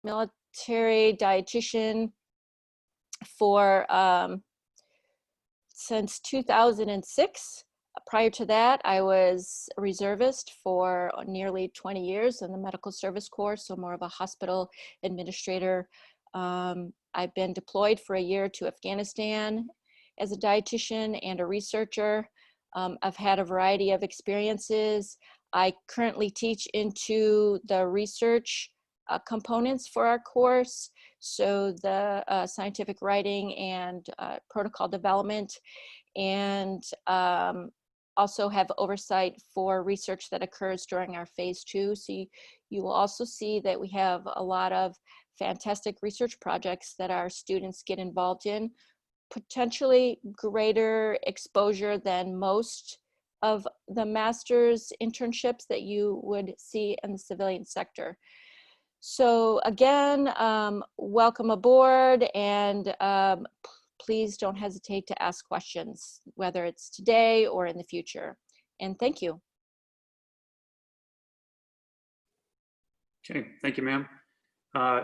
military dietitian for since 2006. Prior to that, I was a reservist for nearly 20 years in the medical service corps, so more of a hospital administrator. I've been deployed for a year to Afghanistan as a dietitian and a researcher. I've had a variety of experiences. I currently teach into the research components for our course, so the scientific writing and protocol development, and also have oversight for research that occurs during our phase 2. So you will also see that we have a lot of fantastic research projects that our students get involved in, potentially greater exposure than most of the master's internships that you would see in the civilian sector. So again, welcome aboard, and please don't hesitate to ask questions, whether it's today or in the future. And thank you. Okay, thank you, ma'am.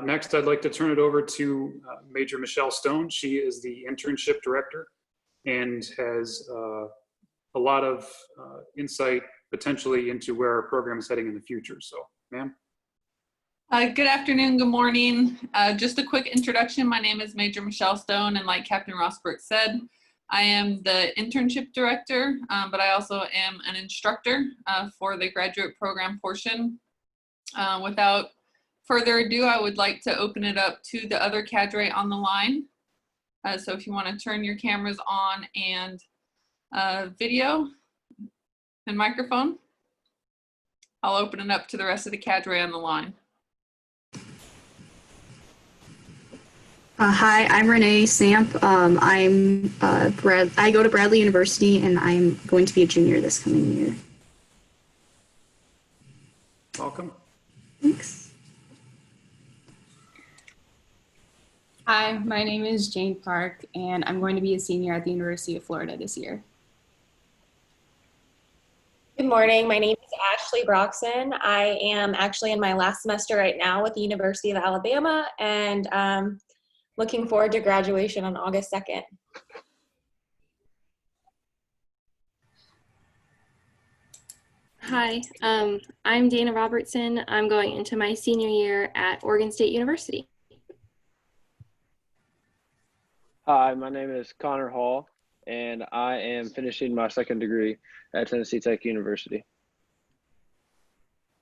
Next, I'd like to turn it over to Major Michelle Stone. She is the internship director and has a lot of insight potentially into where our program is heading in the future. So, ma'am. Good afternoon, good morning. Just a quick introduction. My name is Major Michelle Stone, and like Captain Rosberg said, I am the internship director, but I also am an instructor for the graduate program portion. Without further ado, I would like to open it up to the other cadre on the line. So if you want to turn your cameras on and video and microphone, I'll open it up to the rest of the cadre on the line. Hi, I'm Renee Samp. I go to Bradley University, and I'm going to be a junior this coming year. Welcome. Thanks. Hi, my name is Jane Park, and I'm going to be a senior at the University of Florida this year. Good morning. My name is Ashley Broxson. I am actually in my last semester right now with the University of Alabama, and looking forward to graduation on August 2nd. Hi, I'm Dana Robertson. I'm going into my senior year at Oregon State University. Hi, my name is Connor Hall, and I am finishing my second degree at Tennessee Tech University.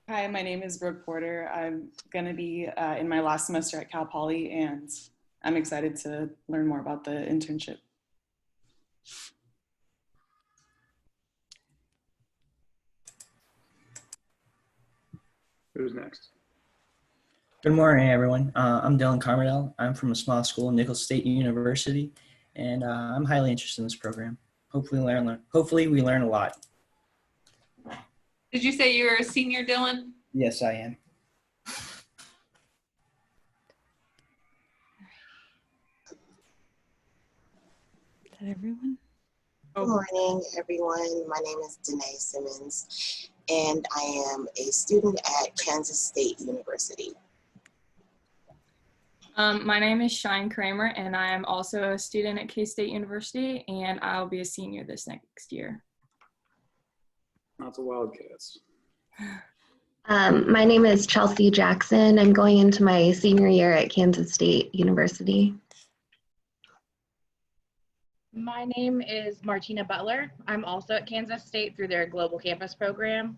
Hi, my name is Brooke Porter. I'm going to be in my last semester at Cal Poly, and I'm excited to learn more about the internship. Who's next? Good morning, everyone. I'm Dylan Carmodell. I'm from a small school, Nicholls State University, and I'm highly interested in this program. Hopefully we learn a lot. Did you say you're a senior, Dylan? Yes, I am. Is that everyone? Good morning, everyone. My name is Danae Simmons, and I am a student at Kansas State University. My name is Shine Kramer, and I am also a student at K-State University, and I'll be a senior this next year. Lots of Wildcats. My name is Chelsea Jackson. I'm going into my senior year at Kansas State University. My name is Martina Butler. I'm also at Kansas State through their Global Campus program.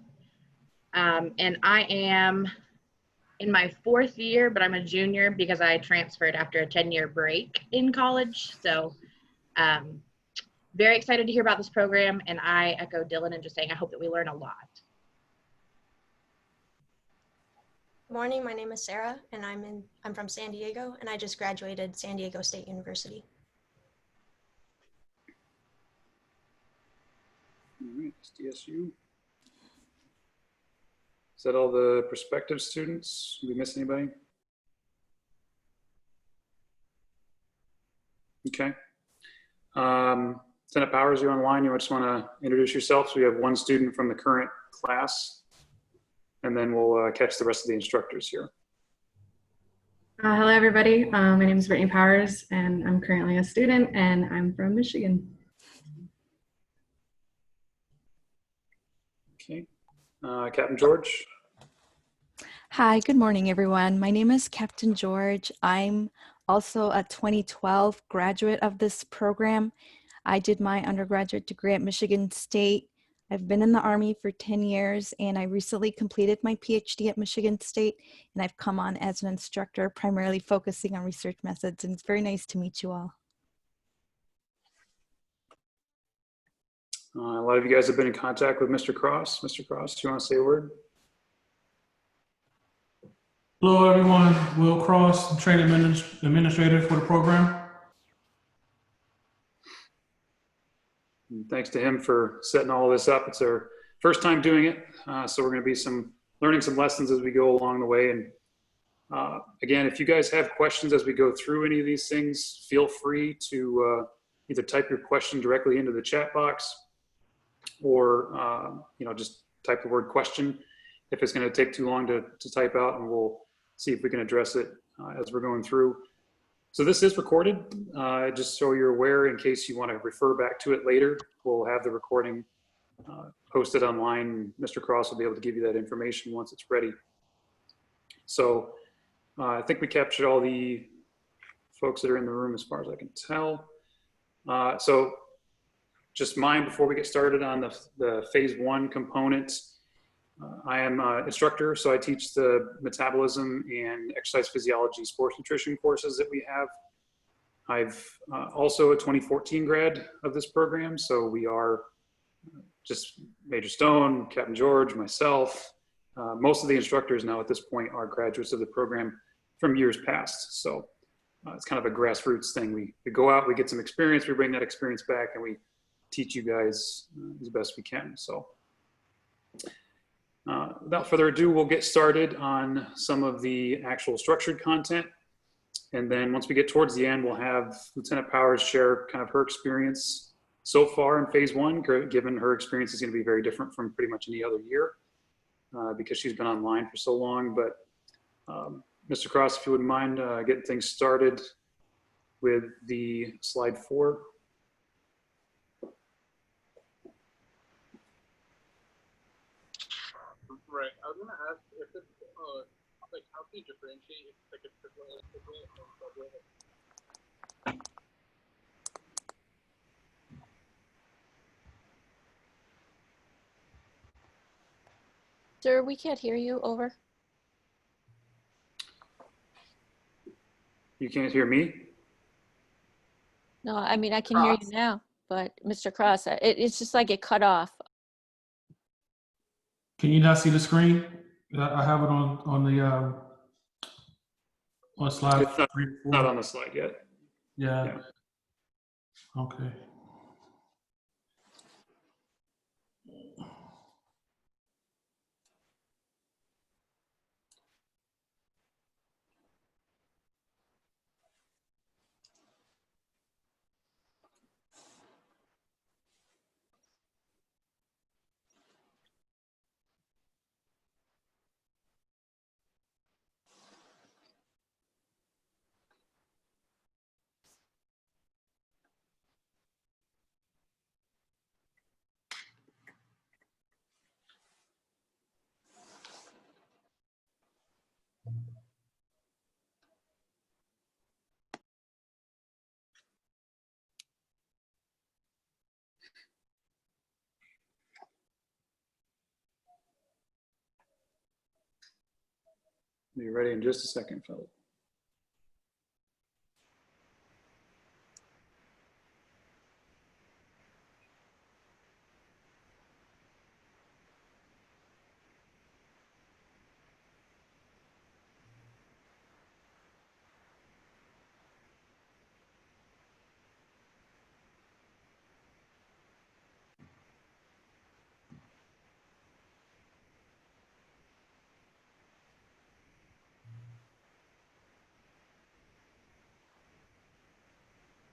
And I am in my 4th year, but I'm a junior because I transferred after a 10-year break in college. So very excited to hear about this program. And I echo Dylan in just saying I hope that we learn a lot. Good morning, my name is Sarah, and I'm from San Diego, and I just graduated San Diego State University. All right, SDSU. Is that all the prospective students? Did we miss anybody? Okay. Senate Powers, you're online. You just want to introduce yourself. So we have one student from the current class, and then we'll catch the rest of the instructors here. Hello, everybody. My name is Brittany Powers, and I'm currently a student, and I'm from Michigan. Okay. Captain George. Hi, good morning, everyone. My name is Captain George. I'm also a 2012 graduate of this program. I did my undergraduate degree at Michigan State. I've been in the Army for 10 years, and I recently completed my PhD at Michigan State, and I've come on as an instructor, primarily focusing on research methods, and it's very nice to meet you all. A lot of you guys have been in contact with Mr. Cross. Mr. Cross, do you want to say a word? Hello, everyone. Will Cross, training administrator for the program. And thanks to him for setting all of this up. It's our first time doing it, so we're going to be learning some lessons as we go along the way. And again, if you guys have questions as we go through any of these things, feel free to either type your question directly into the chat box, or just type the word question if it's going to take too long to type out, and we'll see if we can address it as we're going through. So this is recorded, just so you're aware, in case you want to refer back to it later. We'll have the recording posted online. Mr. Cross will be able to give you that information once it's ready. So I think we captured all the folks that are in the room as far as I can tell. So just mine before we get started on the phase 1 component. I am an instructor, so I teach the metabolism and exercise physiology sports nutrition courses that we have. I've also a 2014 grad of this program, so we are just Major Stone, Captain George, myself. Most of the instructors now at this point are graduates of the program from years past. So it's kind of a grassroots thing. We go out, we get some experience, we bring that experience back, and we teach you guys as best we can. So without further ado, we'll get started on some of the actual structured content. And then once we get towards the end, we'll have Lieutenant Powers share kind of her experience so far in phase 1, given her experience is going to be very different from pretty much any other year because she's been online for so long. But Mr. Cross, if you wouldn't mind getting things started with the slide 4. Right. I was gonna ask if it's like how can you differentiate if it's like a triple A signal and double A? Sir, we can't hear you. Over. You can't hear me? No, I mean, I can hear you now, but Mr. Cross, it's just like it cut off. Can you not see the screen? I have it on the on slide. It's not on the slide yet. Yeah. Okay. Be ready in just a second, fellas.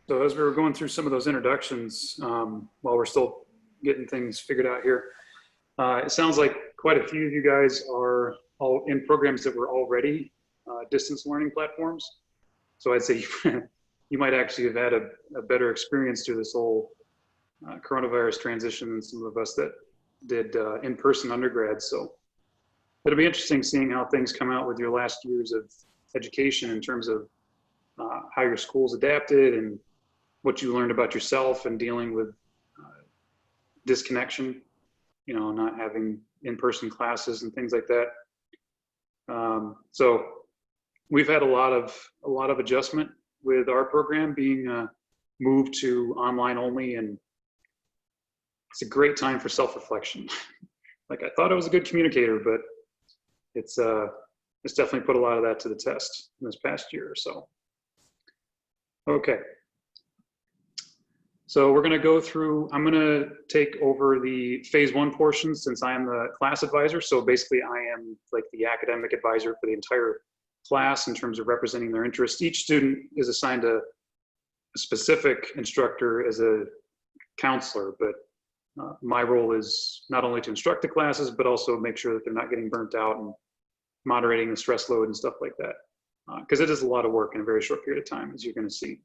So as we were going through some of those introductions, while we're still getting things figured out here, it sounds like quite a few of you guys are all in programs that were already distance learning platforms. So I'd say you might actually have had a better experience through this whole coronavirus transition than some of us that did in-person undergrads. So it'll be interesting seeing how things come out with your last years of education in terms of how your school's adapted and what you learned about yourself and dealing with disconnection, you know, not having in-person classes and things like that. So we've had a lot of adjustment with our program being moved to online only, and it's a great time for self-reflection. Like, I thought I was a good communicator, but it's definitely put a lot of that to the test in this past year or so. Okay. So we're going to go through, I'm going to take over the phase 1 portion since I am the class advisor. So basically I am like the academic advisor for the entire class in terms of representing their interests. Each student is assigned a specific instructor as a counselor, but my role is not only to instruct the classes, but also make sure that they're not getting burnt out and moderating the stress load and stuff like that. Because it is a lot of work in a very short period of time, as you're going to see.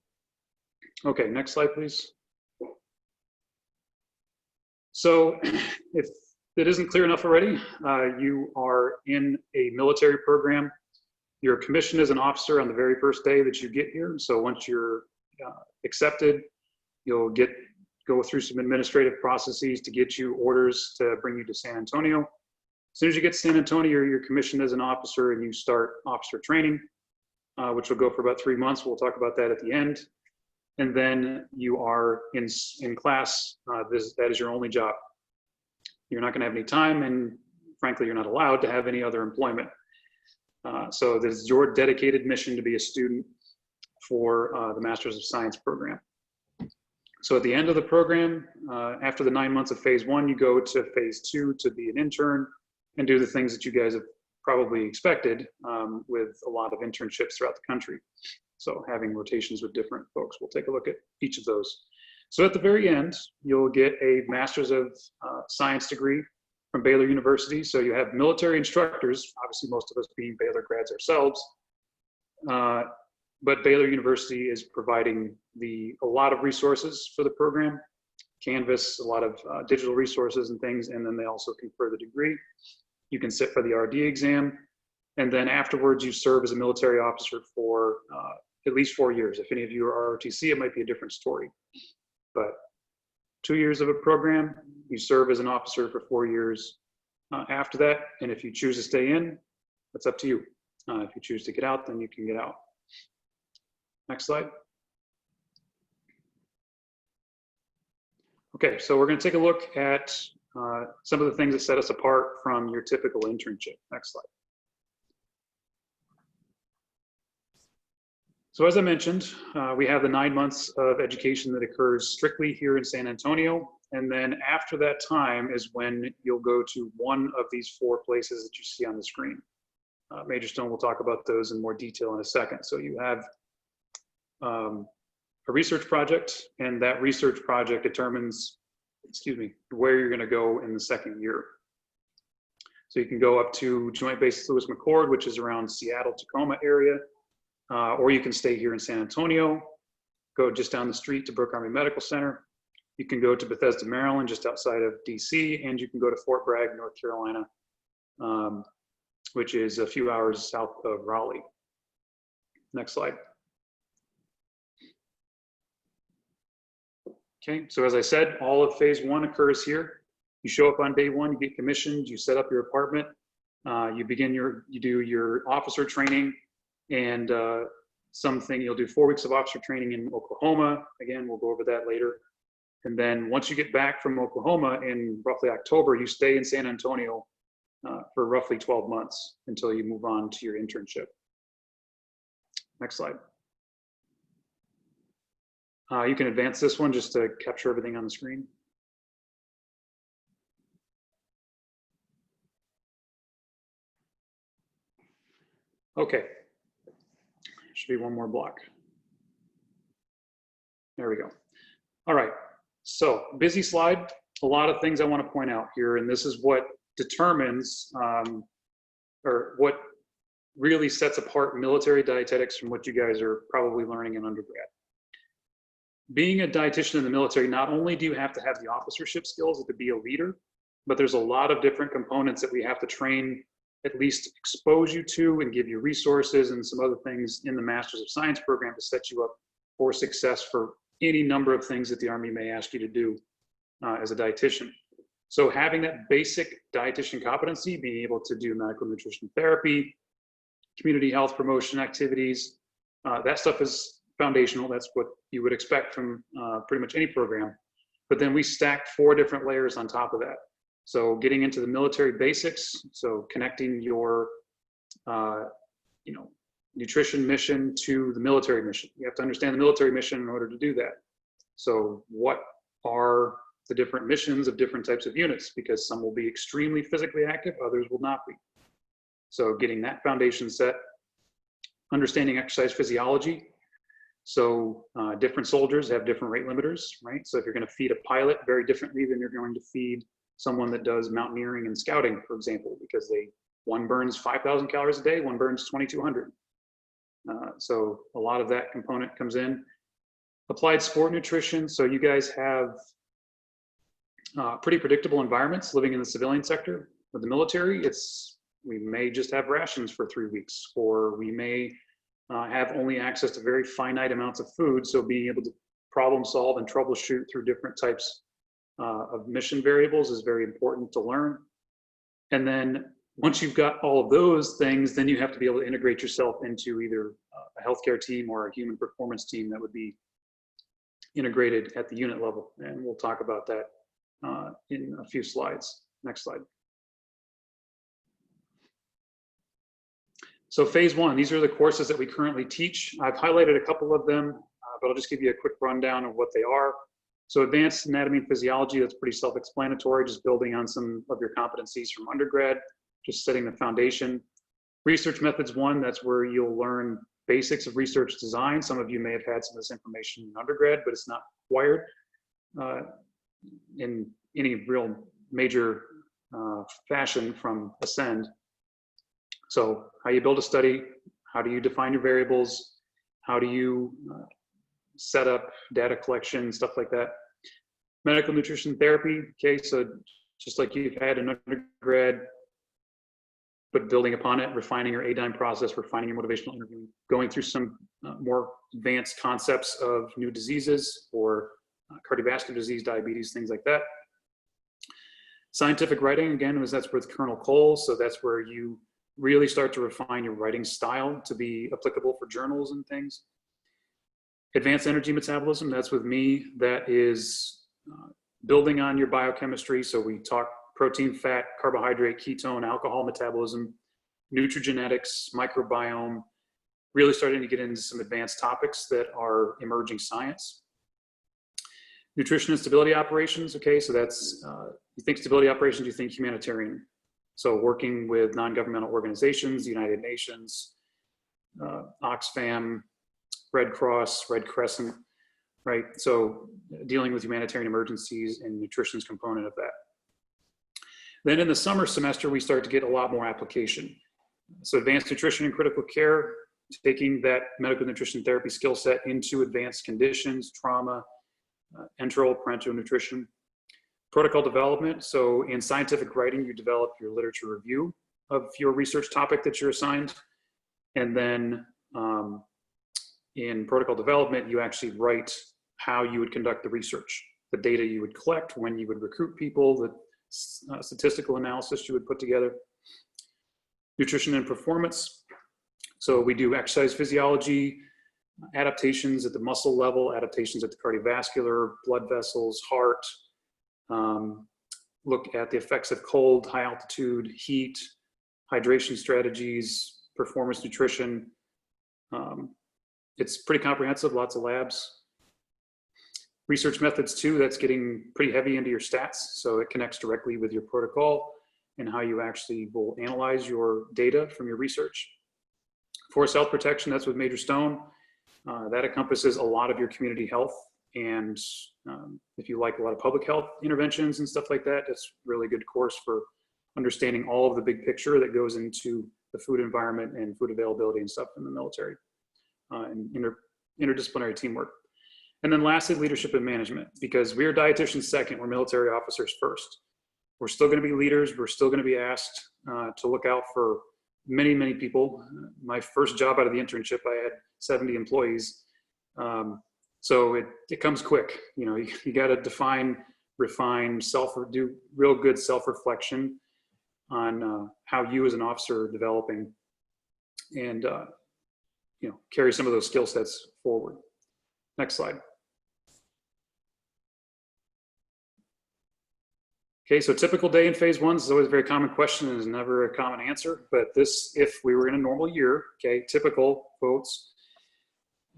Okay, next slide, please. So if it isn't clear enough already, you are in a military program. You're commissioned as an officer on the very first day that you get here. So once you're accepted, you'll go through some administrative processes to get you orders to bring you to San Antonio. As soon as you get to San Antonio, you're commissioned as an officer and you start officer training, which will go for about 3 months. We'll talk about that at the end. And then you are in class. That is your only job. You're not going to have any time, and frankly, you're not allowed to have any other employment. So this is your dedicated mission to be a student for the Masters of Science program. So at the end of the program, after the 9 months of phase 1, you go to phase 2 to be an intern and do the things that you guys have probably expected with a lot of internships throughout the country. So having rotations with different folks. We'll take a look at each of those. So at the very end, you'll get a Master's of Science degree from Baylor University. So you have military instructors, obviously most of us being Baylor grads ourselves, but Baylor University is providing a lot of resources for the program, Canvas, a lot of digital resources and things, and then they also confer the degree. You can sit for the RD exam, and then afterwards you serve as a military officer for at least 4 years. If any of you are ROTC, it might be a different story. But 2 years of a program, you serve as an officer for 4 years after that, and if you choose to stay in, that's up to you. If you choose to get out, then you can get out. Next slide. Okay, so we're going to take a look at some of the things that set us apart from your typical internship. Next slide. So as I mentioned, we have the 9 months of education that occurs strictly here in San Antonio. And then after that time is when you'll go to one of these 4 places that you see on the screen. Major Stone will talk about those in more detail in a second. So you have a research project, and that research project determines, where you're going to go in the second year. So you can go up to Joint Base Lewis McChord, which is around Seattle, Tacoma area, or you can stay here in San Antonio, go just down the street to Brooke Army Medical Center. You can go to Bethesda, Maryland, just outside of DC, and you can go to Fort Bragg, North Carolina, which is a few hours south of Raleigh. Next slide. Okay, so as I said, all of phase 1 occurs here. You show up on day 1, you get commissioned, you set up your apartment, you do your officer training, and you'll do 4 weeks of officer training in Oklahoma. Again, we'll go over that later. And then once you get back from Oklahoma in roughly October, you stay in San Antonio for roughly 12 months until you move on to your internship. Next slide. You can advance this one just to capture everything on the screen. Okay, should be one more block. There we go. All right, so busy slide. A lot of things I want to point out here, and this is what determines or what really sets apart military dietetics from what you guys are probably learning in undergrad. Being a dietitian in the military, not only do you have to have the officership skills to be a leader, but there's a lot of different components that we have to train, at least expose you to, and give you resources and some other things in the Masters of Science program to set you up for success for any number of things that the Army may ask you to do as a dietitian. So having that basic dietitian competency, being able to do medical nutrition therapy, community health promotion activities, that stuff is foundational. That's what you would expect from pretty much any program. But then we stacked 4 different layers on top of that. So getting into the military basics, so connecting your nutrition mission to the military mission. You have to understand the military mission in order to do that. So what are the different missions of different types of units? Because some will be extremely physically active, others will not be. So getting that foundation set, understanding exercise physiology. So different soldiers have different rate limiters, right? So if you're going to feed a pilot very differently than you're going to feed someone that does mountaineering and scouting, for example, because one burns 5,000 calories a day, one burns 2,200. So a lot of that component comes in. Applied sport nutrition. So you guys have pretty predictable environments living in the civilian sector. With the military, we may just have rations for 3 weeks, or we may have only access to very finite amounts of food. So being able to problem solve and troubleshoot through different types of mission variables is very important to learn. And then once you've got all of those things, then you have to be able to integrate yourself into either a healthcare team or a human performance team that would be integrated at the unit level. And we'll talk about that in a few slides. Next slide. So phase 1, these are the courses that we currently teach. I've highlighted a couple of them, but I'll just give you a quick rundown of what they are. So advanced anatomy and physiology, that's pretty self-explanatory, just building on some of your competencies from undergrad, just setting the foundation. Research methods 1, that's where you'll learn basics of research design. Some of you may have had some of this information in undergrad, but it's not required in any real major fashion from Ascend. So how you build a study, how do you define your variables, how do you set up data collection, stuff like that. Medical nutrition therapy, okay, so just like you've had in undergrad, but building upon it, refining your ADIME process, refining your motivational interviewing, going through some more advanced concepts of new diseases or cardiovascular disease, diabetes, things like that. Scientific writing, again, that's with Colonel Cole, so that's where you really start to refine your writing style to be applicable for journals and things. Advanced energy metabolism, that's with me. That is building on your biochemistry. So we talk protein, fat, carbohydrate, ketone, alcohol metabolism, nutrigenetics, microbiome, really starting to get into some advanced topics that are emerging science. Nutrition and stability operations, okay, so that's, you think stability operations, you think humanitarian. So working with non-governmental organizations, the United Nations, Oxfam, Red Cross, Red Crescent, right? So dealing with humanitarian emergencies and nutrition's component of that. Then in the summer semester, we start to get a lot more application. So advanced nutrition and critical care, taking that medical nutrition therapy skill set into advanced conditions, trauma, enteral, parenteral nutrition. Protocol development, so in scientific writing, you develop your literature review of your research topic that you're assigned. And then in protocol development, you actually write how you would conduct the research, the data you would collect, when you would recruit people, the statistical analysis you would put together. Nutrition and performance. So we do exercise physiology, adaptations at the muscle level, adaptations at the cardiovascular, blood vessels, heart. Look at the effects of cold, high altitude, heat, hydration strategies, performance nutrition. It's pretty comprehensive, lots of labs. Research methods too, that's getting pretty heavy into your stats. So it connects directly with your protocol and how you actually will analyze your data from your research. Forest health protection, that's with Major Stone. That encompasses a lot of your community health. And if you like a lot of public health interventions and stuff like that, it's a really good course for understanding all of the big picture that goes into the food environment and food availability and stuff in the military, and interdisciplinary teamwork. And then lastly, leadership and management, because we are dietitians second, we're military officers first. We're still going to be leaders. We're still going to be asked to look out for many, many people. My first job out of the internship, I had 70 employees. So it comes quick. You know, you got to define, refine, do real good self-reflection on how you as an officer are developing, and you know, carry some of those skill sets forward. Next slide. Okay, so typical day in phase one is always a very common question and is never a common answer, but this, if we were in a normal year, okay, typical quotes,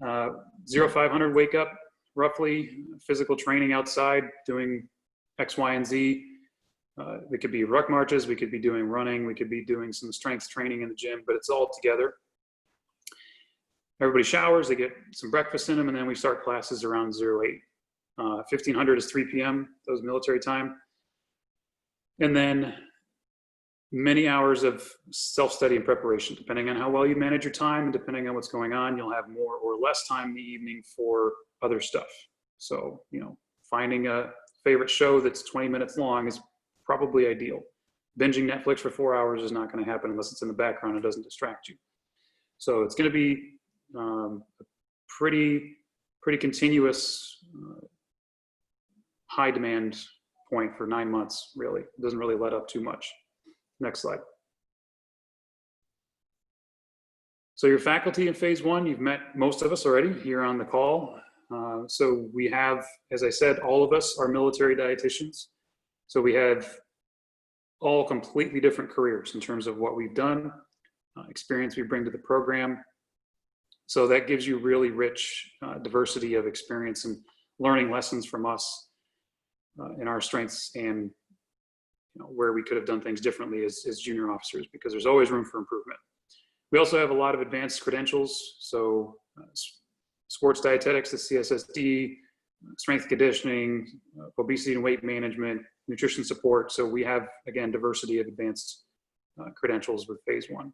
0500 wake up, roughly, physical training outside, doing X, Y, and Z. We could be ruck marches, we could be doing running, we could be doing some strength training in the gym, but it's all together. Everybody showers, they get some breakfast in them, and then we start classes around 08. 1500 is 3 p.m., that was military time. And then many hours of self-study and preparation. Depending on how well you manage your time and depending on what's going on, you'll have more or less time in the evening for other stuff. So, you know, finding a favorite show that's 20 minutes long is probably ideal. Binging Netflix for 4 hours is not going to happen unless it's in the background and doesn't distract you. So it's going to be a pretty continuous high demand point for 9 months, really. It doesn't really let up too much. Next slide. So your faculty in phase one, you've met most of us already here on the call. So we have, as I said, all of us are military dietitians. So we have all completely different careers in terms of what we've done, experience we bring to the program. So that gives you really rich diversity of experience and learning lessons from us in our strengths and, you know, where we could have done things differently as junior officers, because there's always room for improvement. We also have a lot of advanced credentials. So sports dietetics, the CSSD, strength conditioning, obesity and weight management, nutrition support. So we have, again, diversity of advanced credentials with phase one.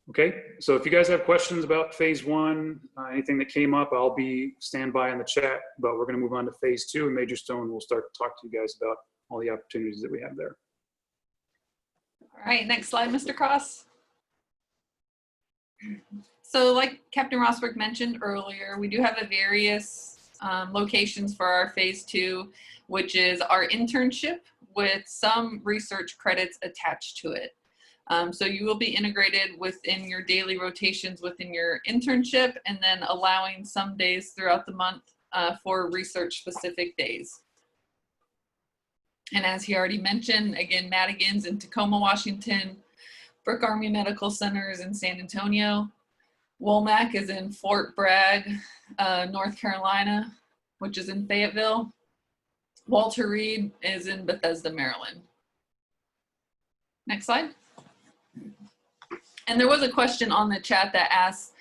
Okay, so if you guys have questions about phase one, anything that came up, I'll be standby in the chat, but we're gonna move on to phase two, and Major Stone will start to talk to you guys about all the opportunities that we have there. All right, next slide, Mr. Cross. So like Captain Rosberg mentioned earlier, we do have a various locations for our phase two, which is our internship with some research credits attached to it. So you will be integrated within your daily rotations within your internship, and then allowing some days throughout the month for research specific days. And as he already mentioned, again, Madigan's in Tacoma, Washington, Brooke Army Medical Center is in San Antonio, Womack is in Fort Bragg, North Carolina, which is in Fayetteville. Walter Reed is in Bethesda, Maryland. Next slide. And there was a question on the chat that asks,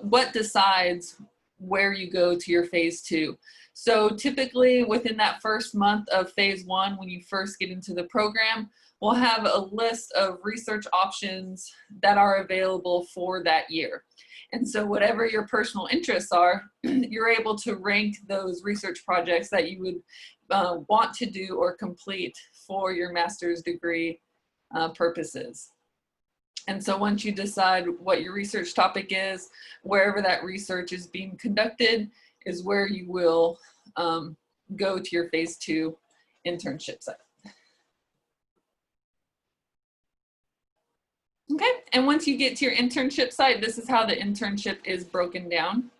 what decides where you go to your phase two? So typically within that first month of phase one, when you first get into the program, we'll have a list of research options that are available for that year. And so whatever your personal interests are, you're able to rank those research projects that you would want to do or complete for your master's degree purposes. And so once you decide what your research topic is, wherever that research is being conducted is where you will go to your phase two internship site. Okay, and once you get to your internship site, this is how the internship is broken down.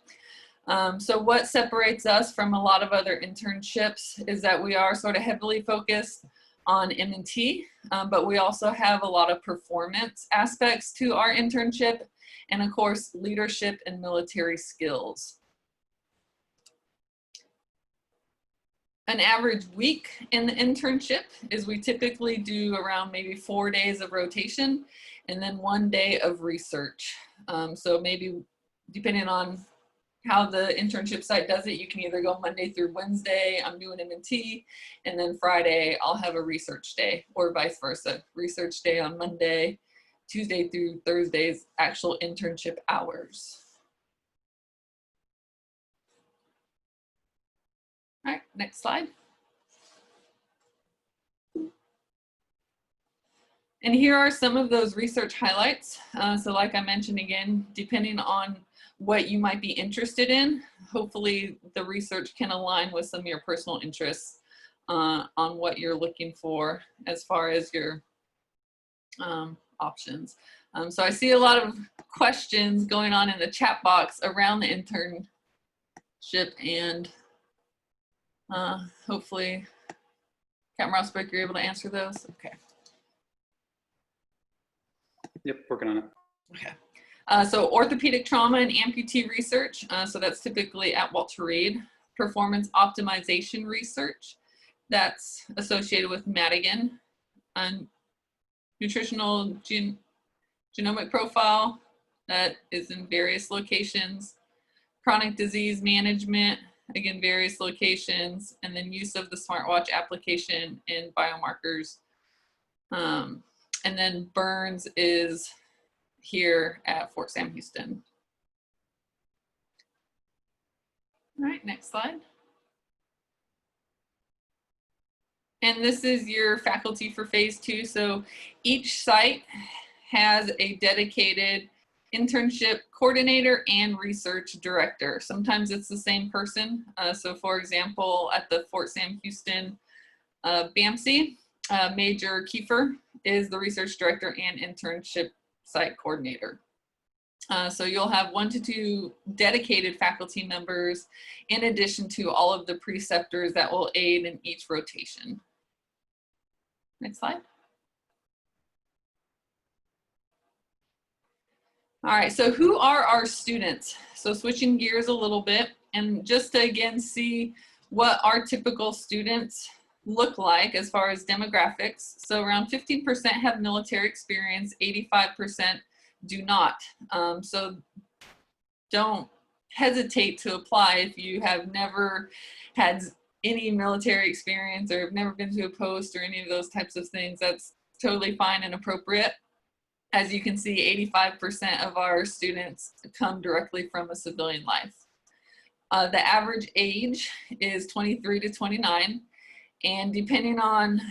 So what separates us from a lot of other internships is that we are sort of heavily focused on M&T, but we also have a lot of performance aspects to our internship, and of course, leadership and military skills. An average week in the internship is we typically do around maybe 4 days of rotation and then 1 day of research. So maybe depending on how the internship site does it. You can either go Monday through Wednesday, I'm doing M&T, and then Friday I'll have a research day, or vice versa. Research day on Monday, Tuesday through Thursday's actual internship hours. All right, next slide. And here are some of those research highlights. So like I mentioned again, depending on what you might be interested in, hopefully the research can align with some of your personal interests on what you're looking for as far as your options. So I see a lot of questions going on in the chat box around the internship, and hopefully, Captain Rosberg, you're able to answer those. Okay. Yep, working on it. Okay. So orthopedic trauma and amputee research. So that's typically at Walter Reed. Performance optimization research. That's associated with Madigan. Nutritional genomic profile. That is in various locations. Chronic disease management. Again, various locations. And then use of the smartwatch application and biomarkers. And then Burns is here at Fort Sam Houston. All right, next slide. And this is your faculty for phase 2. So each site has a dedicated internship coordinator and research director. Sometimes it's the same person. So for example, at the Fort Sam Houston BAMC, Major Kiefer is the research director and internship site coordinator. So you'll have 1 to 2 dedicated faculty members in addition to all of the preceptors that will aid in each rotation. Next slide. All right, so who are our students? So switching gears a little bit, and just to again see what our typical students look like as far as demographics. So around 15% have military experience, 85% do not. So don't hesitate to apply if you have never had any military experience or have never been to a post or any of those types of things. That's totally fine and appropriate. As you can see, 85% of our students come directly from a civilian life. The average age is 23 to 29. And depending on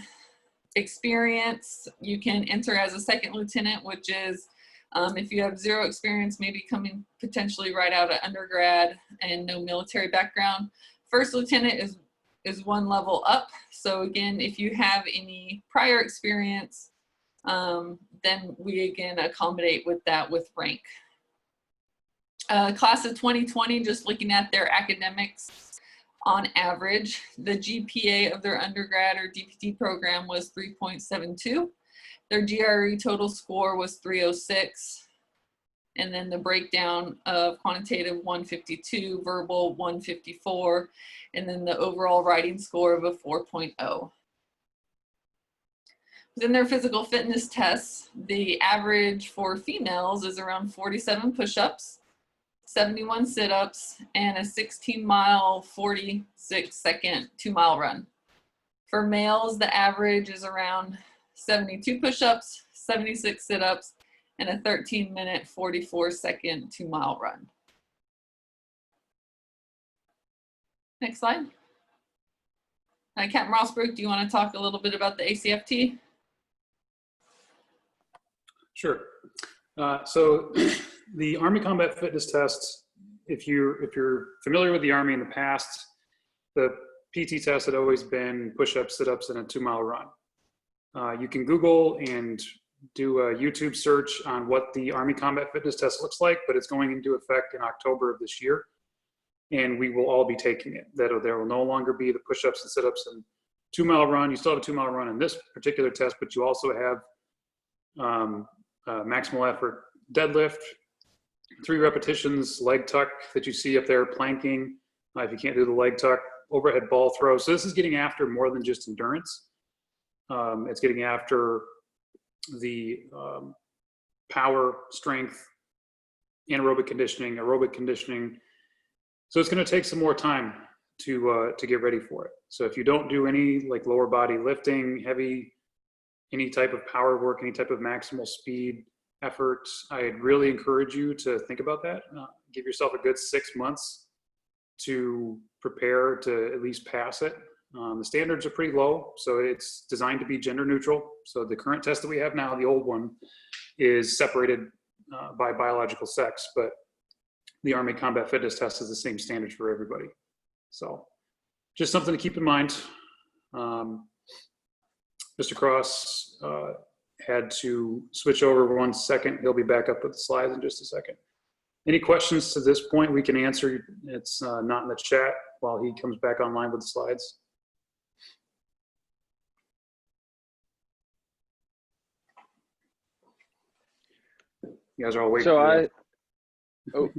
experience, you can enter as a second lieutenant, which is if you have 0 experience, maybe coming potentially right out of undergrad and no military background. First lieutenant is 1 level up. So again, if you have any prior experience, then we again accommodate with that with rank. Class of 2020, just looking at their academics, on average, the GPA of their undergrad or DPT program was 3.72. Their GRE total score was 306. And then the breakdown of quantitative 152, verbal 154, and then the overall writing score of a 4.0. Within their physical fitness tests, the average for females is around 47 push-ups, 71 sit-ups, and a 16-mile, 46-second 2-mile run. For males, the average is around 72 push-ups, 76 sit-ups, and a 13-minute, 44-second 2-mile run. Next slide. Captain Rosberg, do you want to talk a little bit about the ACFT? Sure. So the Army Combat Fitness Test, if you're familiar with the Army in the past, the PT test had always been push-ups, sit-ups, and a 2-mile run. You can Google and do a YouTube search on what the Army Combat Fitness Test looks like, but it's going into effect in October of this year, and we will all be taking it. There will no longer be the push-ups and sit-ups and 2-mile run. You still have a 2-mile run in this particular test, but you also have maximal effort deadlift, 3 repetitions, leg tuck that you see up there, planking, if you can't do the leg tuck, overhead ball throw. So this is getting after more than just endurance. It's getting after the power, strength, anaerobic conditioning, aerobic conditioning, So it's going to take some more time to get ready for it. So if you don't do any like lower body lifting, any type of power work, any type of maximal speed effort, I'd really encourage you to think about that. Give yourself a good 6 months to prepare to at least pass it. The standards are pretty low, so it's designed to be gender neutral. So the current test that we have now, the old one, is separated by biological sex, but the Army Combat Fitness Test is the same standards for everybody. So just something to keep in mind. Mr. Cross had to switch over 1 second. He'll be back up with the slides in just a second. Any questions to this point we can answer. It's not in the chat while he comes back online with the slides. You guys are all waiting. So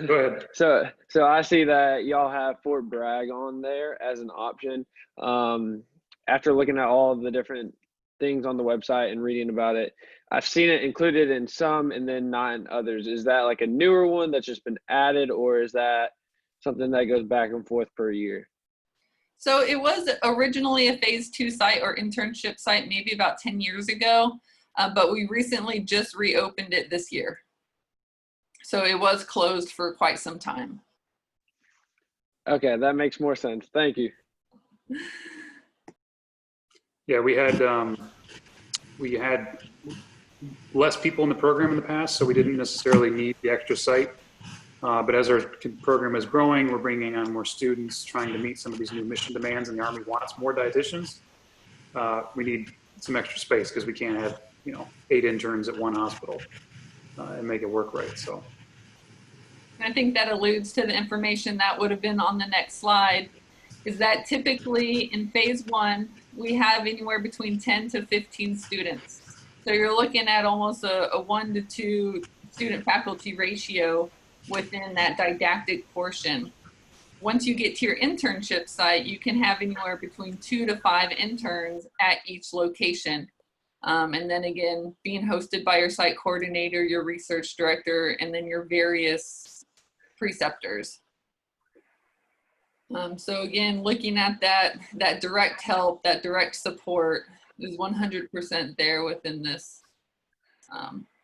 go ahead. So I see that y'all have Fort Bragg on there as an option. After looking at all of the different things on the website and reading about it, I've seen it included in some and then not in others. Is that like a newer one that's just been added, or is that something that goes back and forth per year? So it was originally a phase 2 site or internship site maybe about 10 years ago, but we recently just reopened it this year. So it was closed for quite some time. Okay, that makes more sense. Thank you. Yeah, we had less people in the program in the past, so we didn't necessarily need the extra site. But as our program is growing, we're bringing on more students, trying to meet some of these new mission demands, and the Army wants more dietitians. We need some extra space because we can't have 8 interns at one hospital and make it work right. So I think that alludes to the information that would have been on the next slide, is that typically in phase 1, we have anywhere between 10 to 15 students. So you're looking at almost a 1 to 2 student faculty ratio within that didactic portion. Once you get to your internship site, you can have anywhere between 2 to 5 interns at each location. And then again, being hosted by your site coordinator, your research director, and then your various preceptors. So again, looking at that direct help, that direct support is 100% there within this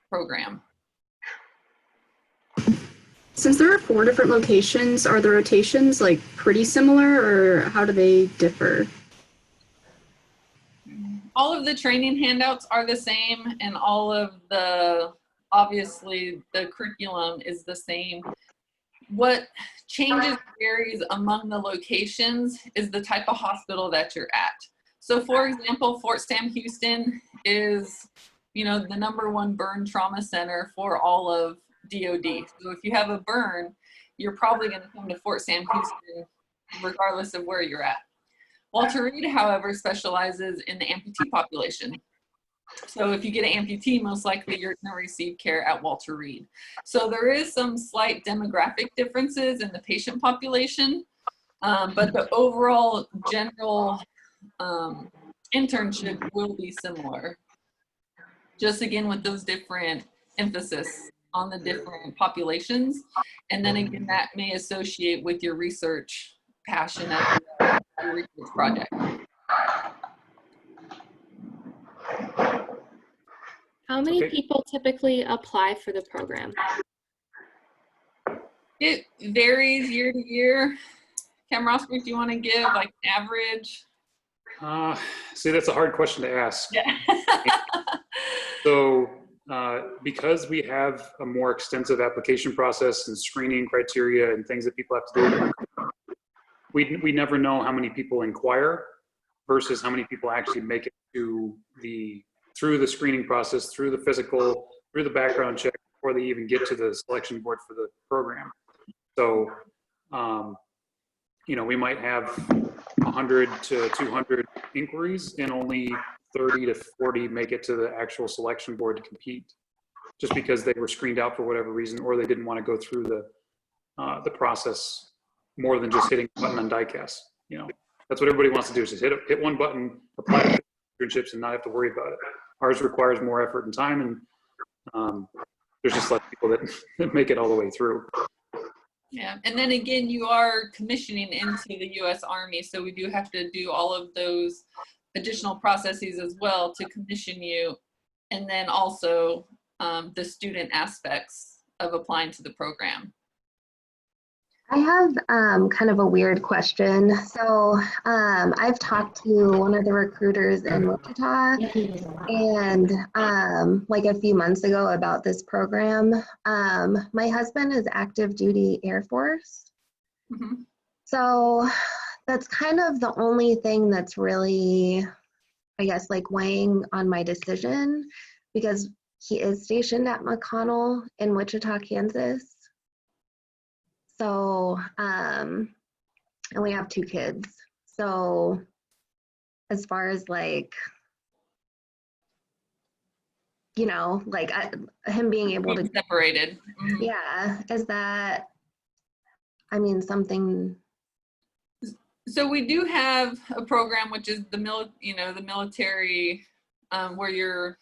program. Since there are 4 different locations, are the rotations like pretty similar, or how do they differ? All of the training handouts are the same, and all of obviously the curriculum is the same. What changes, varies among the locations is the type of hospital that you're at. So for example, Fort Sam Houston is, the #1 burn trauma center for all of DOD. So if you have a burn, you're probably going to come to Fort Sam Houston regardless of where you're at. Walter Reed, however, specializes in the amputee population. So if you get an amputee, most likely you're going to receive care at Walter Reed. So there is some slight demographic differences in the patient population, but the overall general internship will be similar. Just again with those different emphasis on the different populations. And then again, that may associate with your research passion of your research project. How many people typically apply for the program? It varies year to year. Cam Rosberg, do you want to give like an average? See, that's a hard question to ask. Yeah. So because we have a more extensive application process and screening criteria and things that people have to do, we never know how many people inquire versus how many people actually make it through the screening process, through the physical, through the background check before they even get to the selection board for the program. So, we might have 100 to 200 inquiries and only 30 to 40 make it to the actual selection board to compete, just because they were screened out for whatever reason, or they didn't want to go through the process more than just hitting a button on diecast. That's what everybody wants to do, is just hit one button, apply to internships, and not have to worry about it. Ours requires more effort and time, and there's just less people that make it all the way through. Yeah, and then again, you are commissioning into the U.S. Army, so we do have to do all of those additional processes as well to commission you, and then also the student aspects of applying to the program. I have kind of a weird question. So I've talked to one of the recruiters in Wichita and like a few months ago about this program. My husband is active duty Air Force. Mm-hmm. So that's kind of the only thing that's really, I guess, like weighing on my decision because he is stationed at McConnell in Wichita, Kansas. So, and we have 2 kids. So as far as like, you know, like him being able to separated. Mm-hmm. Yeah, is that, I mean, something. So we do have a program which is the military, where you're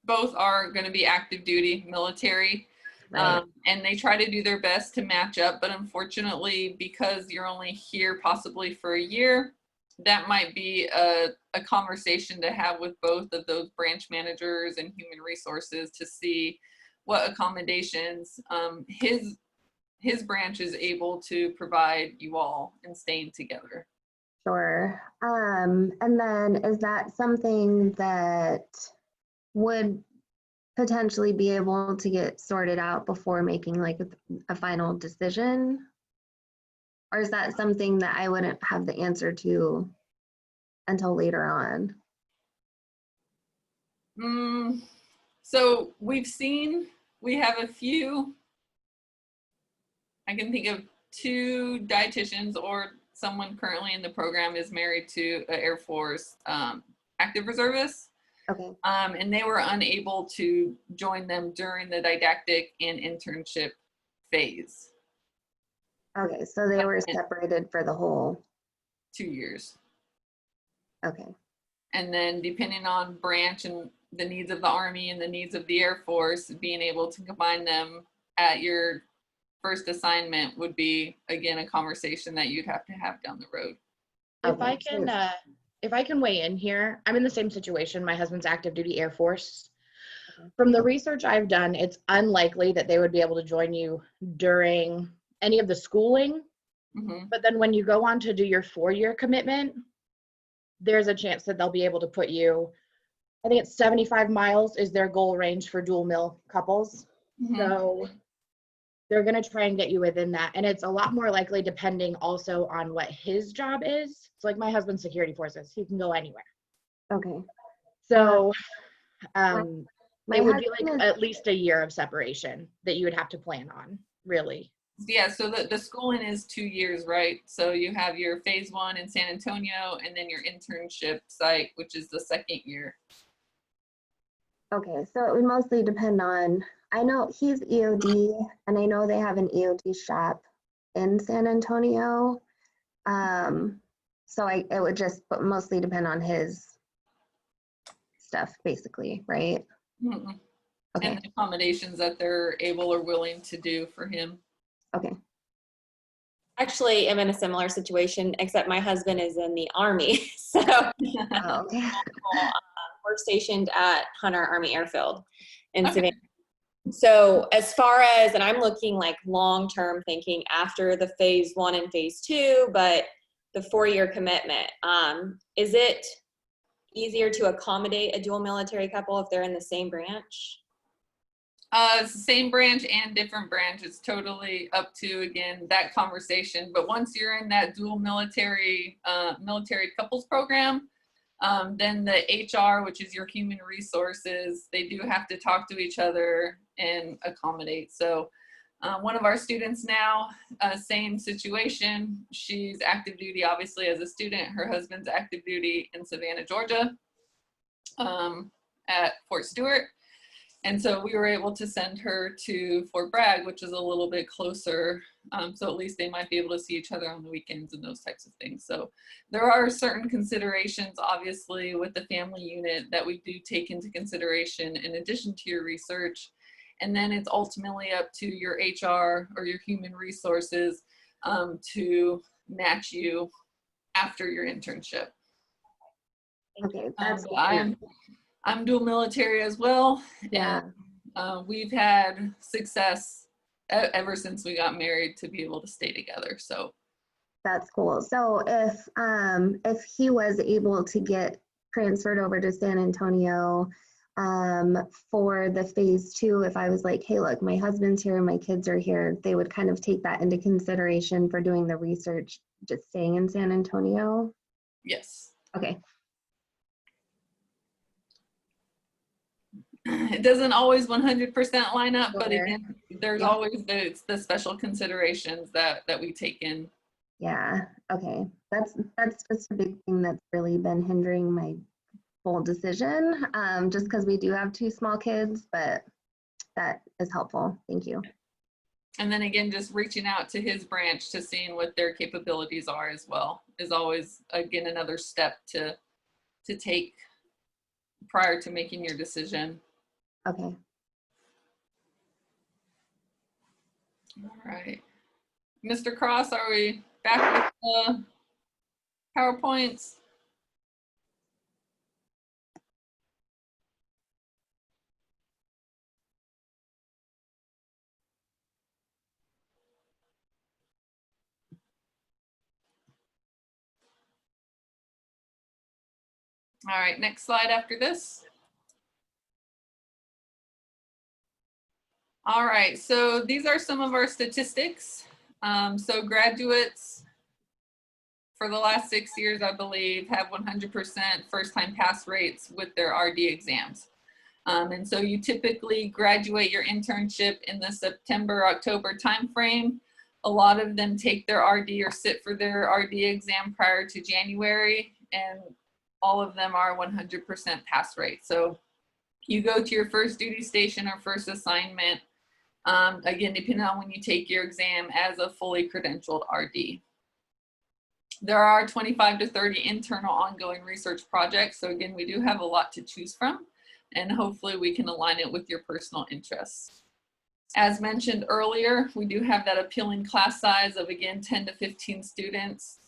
both are going to be active duty military. Right. And they try to do their best to match up, but unfortunately, because you're only here possibly for a year, that might be a conversation to have with both of those branch managers and human resources to see what accommodations his branch is able to provide you all in staying together. Sure. And then is that something that would potentially be able to get sorted out before making like a final decision? Or is that something that I wouldn't have the answer to until later on? So we have a few, I can think of 2 dietitians or someone currently in the program is married to an Air Force active reservist. Okay. And they were unable to join them during the didactic and internship phase. Okay, so they were separated for the whole 2 years. Okay. And then depending on branch and the needs of the Army and the needs of the Air Force, being able to combine them at your first assignment would be, again, a conversation that you'd have to have down the road. If I can weigh in here, I'm in the same situation. My husband's active duty Air Force. From the research I've done, it's unlikely that they would be able to join you during any of the schooling. Mm-hmm. But then when you go on to do your 4-year commitment, there's a chance that they'll be able to put you, I think it's 75 miles is their goal range for dual mil couples. Mm-hmm. So they're going to try and get you within that. And it's a lot more likely depending also on what his job is. So like my husband's security forces, he can go anywhere. Okay. So my it would be husband like is- at least a year of separation that you would have to plan on, really. Yeah, so the schooling is 2 years, right? So you have your phase 1 in San Antonio and then your internship site, which is the 2nd year. Okay, so it would mostly depend on, I know he's EOD and I know they have an EOD shop in San Antonio. So it would just mostly depend on his stuff basically, right? Mm-hmm. Okay. And the accommodations that they're able or willing to do for him. Okay. Actually, I'm in a similar situation, except my husband is in the Army. So okay. We're stationed at Hunter Army Airfield in Savannah. So as far as, and I'm looking like long-term thinking after the phase 1 and phase 2, but the 4-year commitment, is it easier to accommodate a dual military couple if they're in the same branch? It's the same branch and different branch. It's totally up to, again, that conversation. But once you're in that dual military couples program, then the HR, which is your human resources, they do have to talk to each other and accommodate. So one of our students now, same situation. She's active duty, obviously, as a student. Her husband's active duty in Savannah, Georgia, at Fort Stewart. And so we were able to send her to Fort Bragg, which is a little bit closer. So at least they might be able to see each other on the weekends and those types of things. So there are certain considerations, obviously, with the family unit that we do take into consideration in addition to your research. And then it's ultimately up to your HR or your human resources to match you after your internship. Okay, that's I'm dual military as well. Yeah. And we've had success ever since we got married to be able to stay together. So that's cool. So if he was able to get transferred over to San Antonio for the phase 2, if I was like, hey, look, my husband's here and my kids are here, they would kind of take that into consideration for doing the research, just staying in San Antonio? yes. Okay. It doesn't always 100% line up, but Sure. again, there's Yeah. always the special considerations that we take in. Yeah, okay. That's just a big thing that's really been hindering my full decision, just because we do have 2 small kids, but that is helpful. Thank you. And then again, just reaching out to his branch to seeing what their capabilities are as well is always, again, another step to take prior to making your decision. Okay. All right. Mr. Cross, are we back with the PowerPoints? All right, next slide after this. All right, so these are some of our statistics. So graduates for the last 6 years, I believe, have 100% first-time pass rates with their RD exams. And so you typically graduate your internship in the September-October timeframe. A lot of them take their RD or sit for their RD exam prior to January, and all of them are 100% pass rate. So you go to your first duty station or first assignment, again, depending on when you take your exam, as a fully credentialed RD. There are 25 to 30 internal ongoing research projects. So again, we do have a lot to choose from, and hopefully we can align it with your personal interests. As mentioned earlier, we do have that appealing class size of, again, 10 to 15 students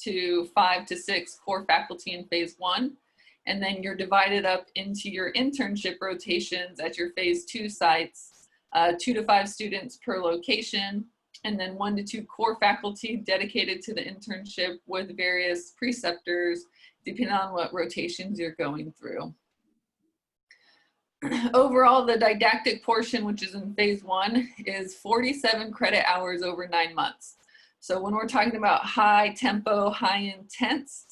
to 5 to 6 core faculty in phase 1. And then you're divided up into your internship rotations at your phase 2 sites, 2 to 5 students per location, and then 1 to 2 core faculty dedicated to the internship with various preceptors, depending on what rotations you're going through. Overall, the didactic portion, which is in phase 1, is 47 credit hours over 9 months. So when we're talking about high tempo, high intense,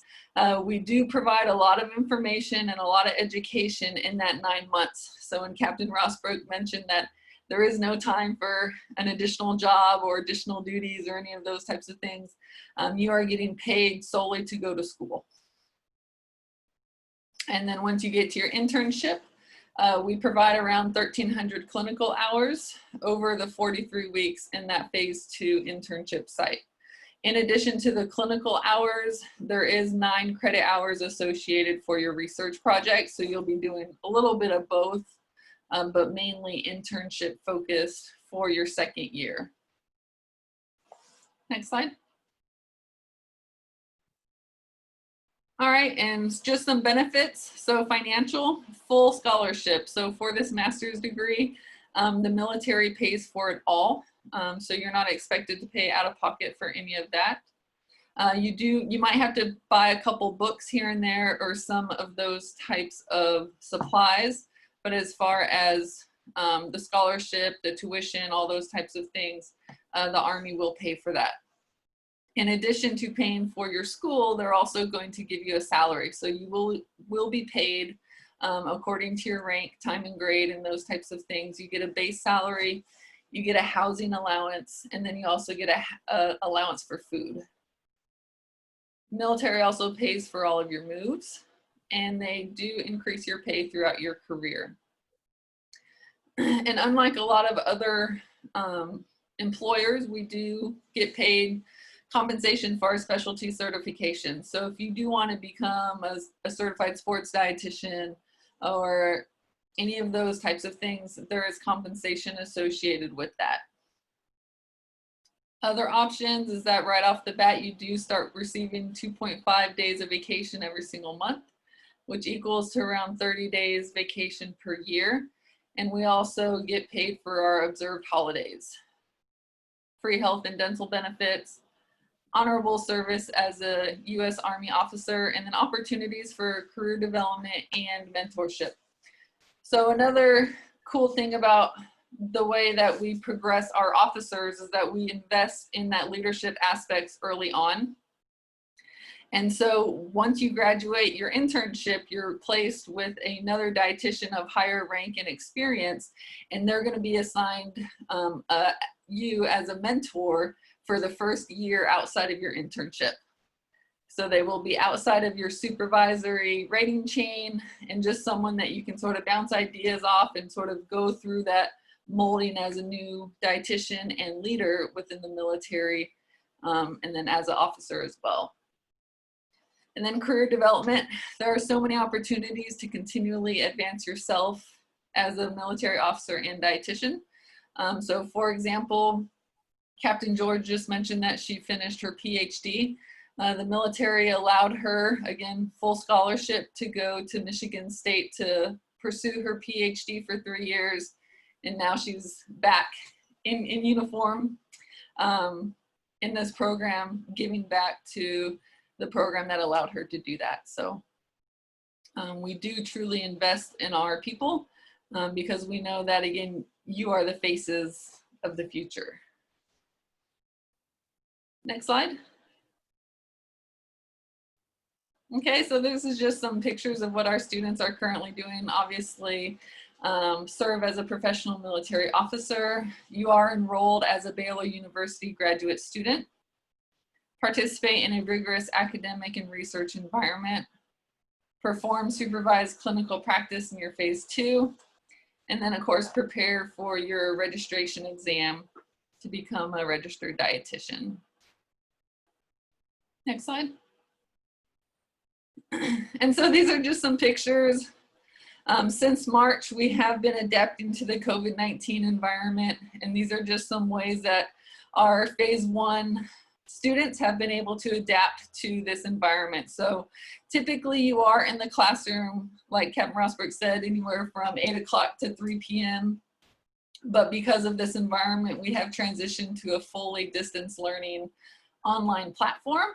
we do provide a lot of information and a lot of education in that 9 months. So when Captain Rosbrook mentioned that there is no time for an additional job or additional duties or any of those types of things, you are getting paid solely to go to school. And then once you get to your internship, we provide around 1,300 clinical hours over the 43 weeks in that phase 2 internship site. In addition to the clinical hours, there is 9 credit hours associated for your research project. So you'll be doing a little bit of both, but mainly internship focused for your 2nd year. Next slide. All right, and just some benefits. So financial, full scholarship. So for this master's degree, the military pays for it all. So you're not expected to pay out of pocket for any of that. You might have to buy a couple books here and there or some of those types of supplies. But as far as the scholarship, the tuition, all those types of things, the Army will pay for that. In addition to paying for your school, they're also going to give you a salary. So you will be paid according to your rank, time and grade, and those types of things. You get a base salary, you get a housing allowance, and then you also get a allowance for food. Military also pays for all of your moves, and they do increase your pay throughout your career. And unlike a lot of other employers, we do get paid compensation for our specialty certification. So if you do want to become a certified sports dietitian or any of those types of things, there is compensation associated with that. Other options is that right off the bat, you do start receiving 2.5 days of vacation every single month, which equals to around 30 days vacation per year. And we also get paid for our observed holidays. Free health and dental benefits, honorable service as a U.S. Army officer, and then opportunities for career development and mentorship. So another cool thing about the way that we progress our officers is that we invest in that leadership aspects early on. And so once you graduate your internship, you're placed with another dietitian of higher rank and experience, and they're going to be assigned you as a mentor for the first year outside of your internship. So they will be outside of your supervisory rating chain and just someone that you can sort of bounce ideas off and sort of go through that molding as a new dietitian and leader within the military, and then as an officer as well. And then career development, there are so many opportunities to continually advance yourself as a military officer and dietitian. So for example, Captain George just mentioned that she finished her PhD. The military allowed her, again, full scholarship to go to Michigan State to pursue her PhD for 3 years. And now she's back in uniform in this program, giving back to the program that allowed her to do that. So we do truly invest in our people because we know that, again, you are the faces of the future. Next slide. Okay, so this is just some pictures of what our students are currently doing. Obviously, serve as a professional military officer. You are enrolled as a Baylor University graduate student. Participate in a rigorous academic and research environment. Perform supervised clinical practice in your phase 2. And then, of course, prepare for your registration exam to become a registered dietitian. Next slide. And so these are just some pictures. Since March, we have been adapting to the COVID-19 environment, and these are just some ways that our phase 1 students have been able to adapt to this environment. So typically you are in the classroom, like Captain Rosberg said, anywhere from 8 o'clock to 3 p.m. But because of this environment, we have transitioned to a fully distance learning online platform.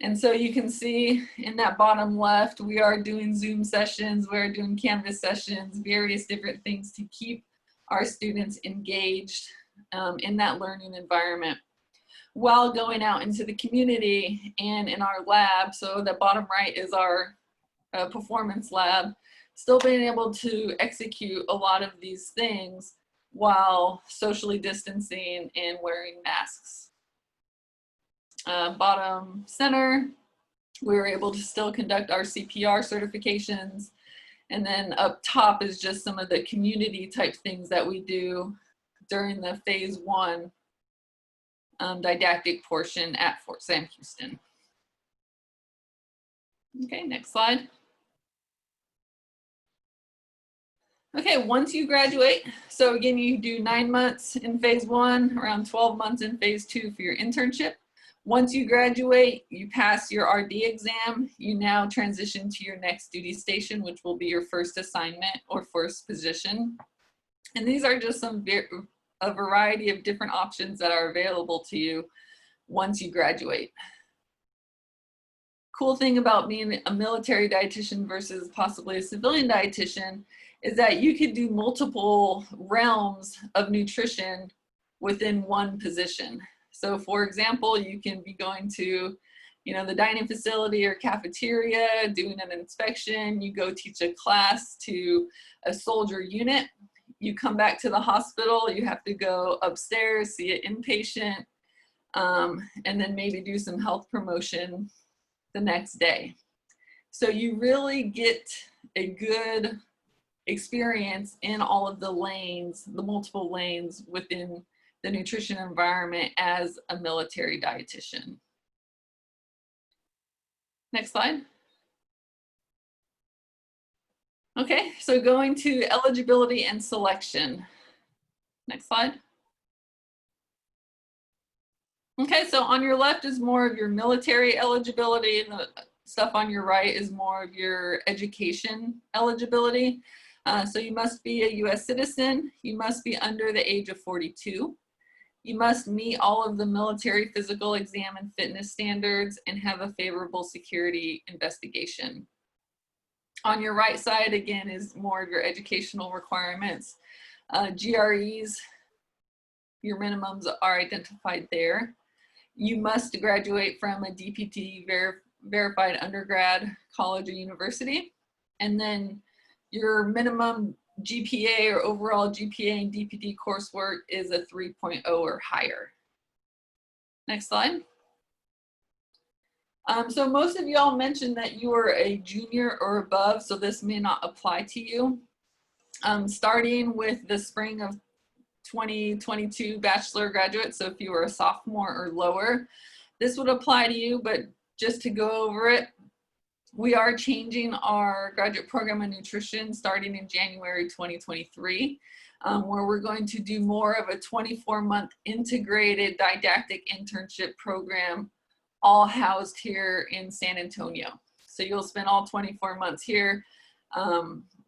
And so you can see in that bottom left, we are doing Zoom sessions, we're doing Canvas sessions, various different things to keep our students engaged in that learning environment while going out into the community and in our lab. So the bottom right is our performance lab, still being able to execute a lot of these things while socially distancing and wearing masks. Bottom center, we were able to still conduct our CPR certifications. And then up top is just some of the community type things that we do during the phase 1 didactic portion at Fort Sam Houston. Okay, next slide. Okay, once you graduate, so again, you do 9 months in phase 1, around 12 months in phase 2 for your internship. Once you graduate, you pass your RD exam, you now transition to your next duty station, which will be your first assignment or first position. And these are just a variety of different options that are available to you once you graduate. Cool thing about being a military dietitian versus possibly a civilian dietitian is that you could do multiple realms of nutrition within one position. So for example, you can be going to, the dining facility or cafeteria, doing an inspection, you go teach a class to a soldier unit, you come back to the hospital, you have to go upstairs, see an inpatient, and then maybe do some health promotion the next day. So you really get a good experience in all of the lanes, the multiple lanes within the nutrition environment as a military dietitian. Next slide. Okay, so going to eligibility and selection. Next slide. Okay, so on your left is more of your military eligibility, and the stuff on your right is more of your education eligibility. So you must be a US citizen, you must be under the age of 42, you must meet all of the military physical exam and fitness standards and have a favorable security investigation. On your right side, again, is more of your educational requirements. GREs, your minimums are identified there. You must graduate from a DPT verified undergrad, college, or university. And then your minimum GPA or overall GPA and DPT coursework is a 3.0 or higher. Next slide. So most of y'all mentioned that you are a junior or above, so this may not apply to you. Starting with the spring of 2022 bachelor graduates, so if you were a sophomore or lower, this would apply to you, but just to go over it, we are changing our graduate program in nutrition starting in January 2023, where we're going to do more of a 24-month integrated didactic internship program, all housed here in San Antonio. So you'll spend all 24 months here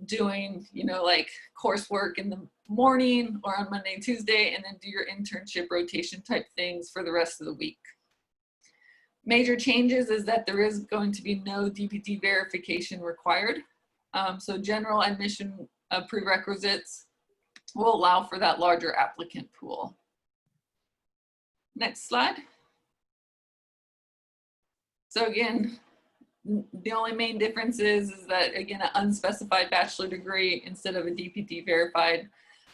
doing, you know, like coursework in the morning or on Monday and Tuesday, and then do your internship rotation type things for the rest of the week. Major changes is that there is going to be no DPT verification required. So general admission prerequisites will allow for that larger applicant pool. Next slide. So again, the only main difference is that, again, an unspecified bachelor degree instead of a DPT verified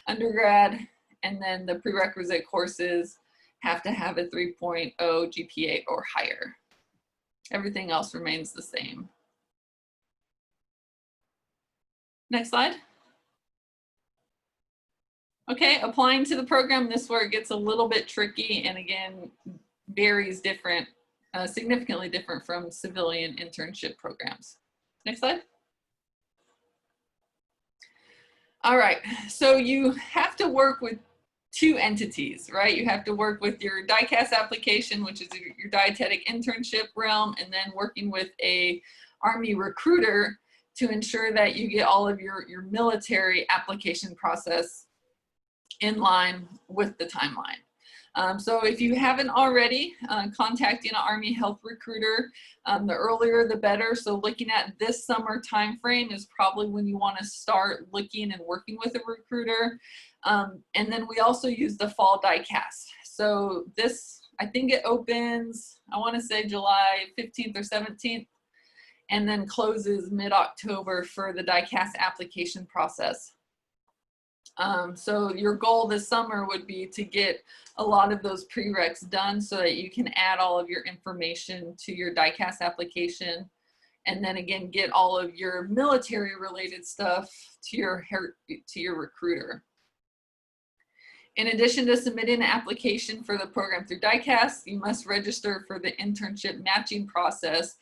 undergrad, and then the prerequisite courses have to have a 3.0 GPA or higher. Everything else remains the same. Next slide. Okay, applying to the program, this is where it gets a little bit tricky, and again, varies different, significantly different from civilian internship programs. Next slide. All right, so you have to work with two entities, right? You have to work with your DICAS application, which is your dietetic internship realm, and then working with a Army recruiter to ensure that you get all of your military application process in line with the timeline. So if you haven't already, contacting an Army health recruiter, the earlier the better. So looking at this summer timeframe is probably when you want to start looking and working with a recruiter. And then we also use the fall DICAS. So this, I think it opens, I want to say July 15th or 17th, and then closes mid-October for the DICAS application process. So your goal this summer would be to get a lot of those prereqs done so that you can add all of your information to your DICAS application, and then again get all of your military related stuff to your recruiter. In addition to submitting an application for the program through DICAS, you must register for the internship matching process,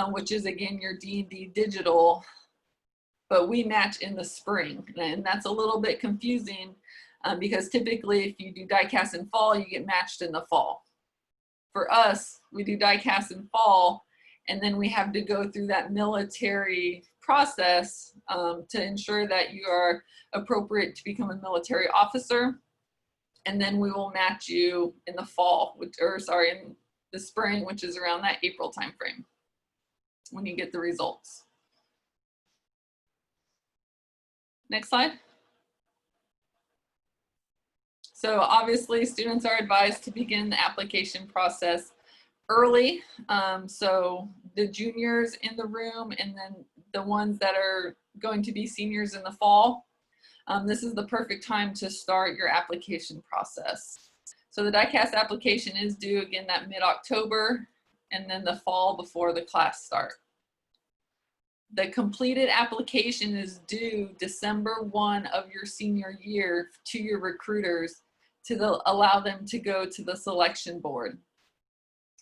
which is again your D&D digital, but we match in the spring. And that's a little bit confusing because typically if you do DICAS in fall, you get matched in the fall. For us, we do DICAS in fall, and then we have to go through that military process to ensure that you are appropriate to become a military officer. And then we will match you in the fall, in the spring, which is around that April timeframe when you get the results. Next slide. So obviously students are advised to begin the application process early. So the juniors in the room and then the ones that are going to be seniors in the fall, this is the perfect time to start your application process. So the DICAS application is due again that mid-October and then the fall before the class start. The completed application is due December 1 of your senior year to your recruiters to allow them to go to the selection board.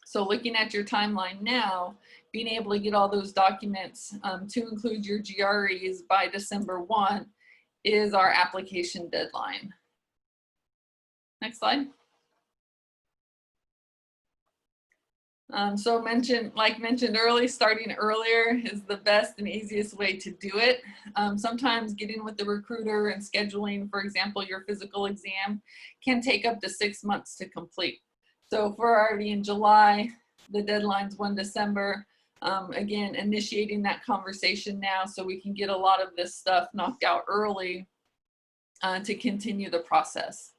So looking at your timeline now, being able to get all those documents to include your GREs by December 1 is our application deadline. Next slide. So like mentioned early, starting earlier is the best and easiest way to do it. Sometimes getting with the recruiter and scheduling, for example, your physical exam can take up to 6 months to complete. So if we're already in July, the deadline's 1 December. Again, initiating that conversation now so we can get a lot of this stuff knocked out early to continue the process.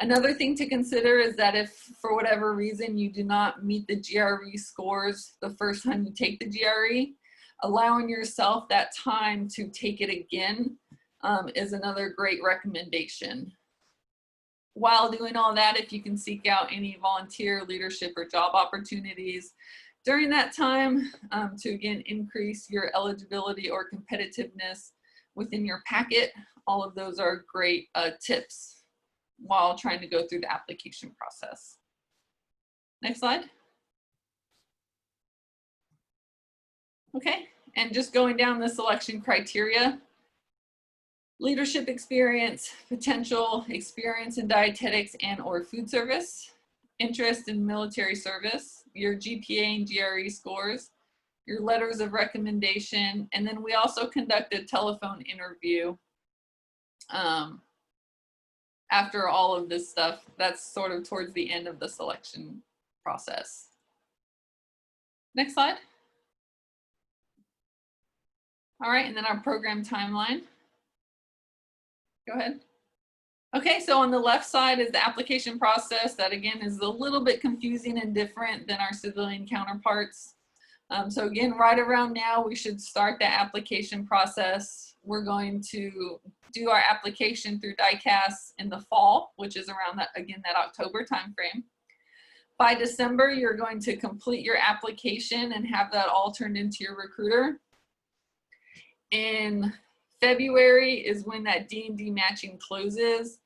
Another thing to consider is that if for whatever reason you do not meet the GRE scores the first time you take the GRE, allowing yourself that time to take it again is another great recommendation. While doing all that, if you can seek out any volunteer, leadership, or job opportunities during that time to again increase your eligibility or competitiveness within your packet, all of those are great tips while trying to go through the application process. Next slide. Okay, and just going down the selection criteria. Leadership experience, potential experience in dietetics and or food service, interest in military service, your GPA and GRE scores, your letters of recommendation, and then we also conduct a telephone interview after all of this stuff. That's sort of towards the end of the selection process. Next slide. All right, and then our program timeline. Go ahead. Okay, so on the left side is the application process. That again is a little bit confusing and different than our civilian counterparts. So again, right around now, we should start the application process. We're going to do our application through DICAS in the fall, which is around that, again, that October timeframe. By December, you're going to complete your application and have that all turned into your recruiter. In February is when that D&D matching closes,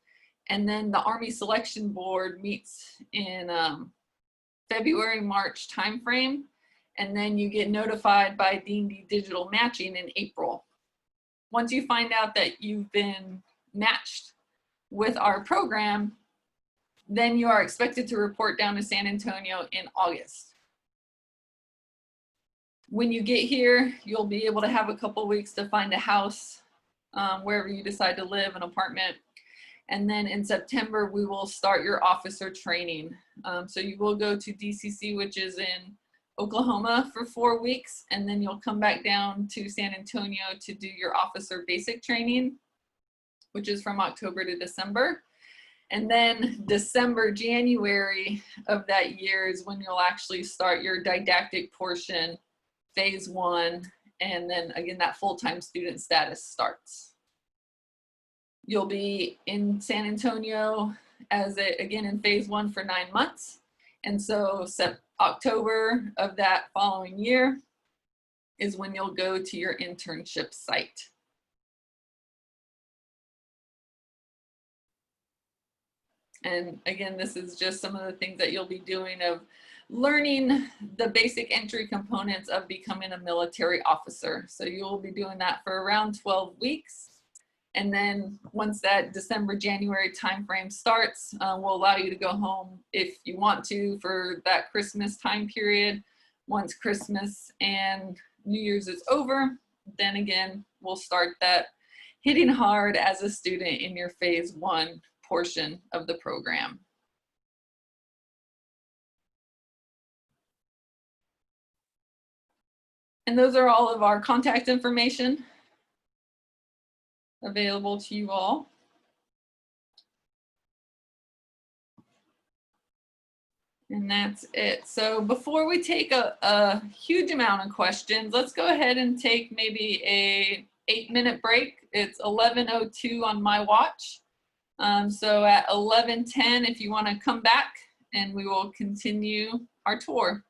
and then the Army Selection Board meets in February, March timeframe, and then you get notified by D&D Digital Matching in April. Once you find out that you've been matched with our program, then you are expected to report down to San Antonio in August. When you get here, you'll be able to have a couple weeks to find a house wherever you decide to live, an apartment. And then in September, we will start your officer training. So you will go to DCC, which is in Oklahoma, for 4 weeks, and then you'll come back down to San Antonio to do your officer basic training, which is from October to December. And then December, January of that year is when you'll actually start your didactic portion, phase 1, and then again, that full-time student status starts. You'll be in San Antonio again in phase 1 for 9 months. And so October of that following year is when you'll go to your internship site. And again, this is just some of the things that you'll be doing of learning the basic entry components of becoming a military officer. So you will be doing that for around 12 weeks. And then once that December, January timeframe starts, we'll allow you to go home if you want to for that Christmas time period. Once Christmas and New Year's is over, then again, we'll start that hitting hard as a student in your phase 1 portion of the program. And those are all of our contact information available to you all. And that's it. So before we take a huge amount of questions, let's go ahead and take maybe a 8-minute break. It's 11:02 on my watch. So at 11:10, if you want to come back, and we will continue our tour.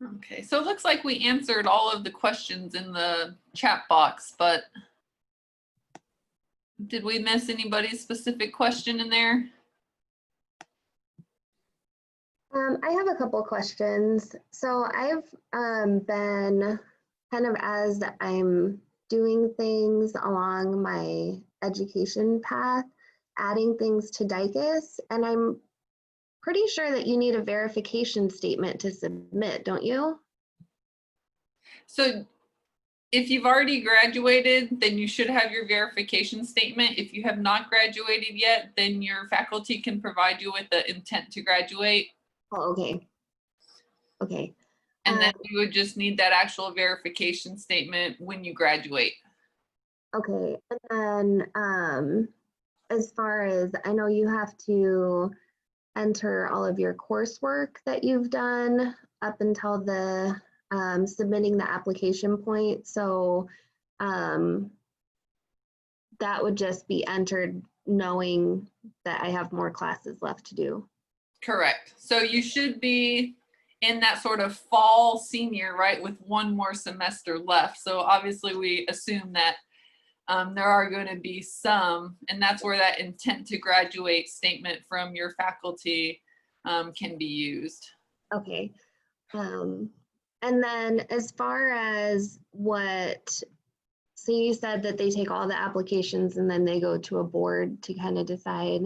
Okay, so it looks like we answered all of the questions in the chat box, but did we miss anybody's specific question in there? I have a couple questions. So I've been kind of, as I'm doing things along my education path, adding things to DICUS, and I'm pretty sure that you need a verification statement to submit, don't you? So if you've already graduated, then you should have your verification statement. If you have not graduated yet, then your faculty can provide you with the intent to graduate. Oh, okay. Okay. And then you would just need that actual verification statement when you graduate. Okay. And then as far as, I know you have to enter all of your coursework that you've done up until the submitting the application point. So that would just be entered knowing that I have more classes left to do. Correct. So you should be in that sort of fall senior, right, with one more semester left. So obviously we assume that there are going to be some, and that's where that intent to graduate statement from your faculty can be used. Okay. And then as far as what, so you said that they take all the applications and then they go to a board to kind of decide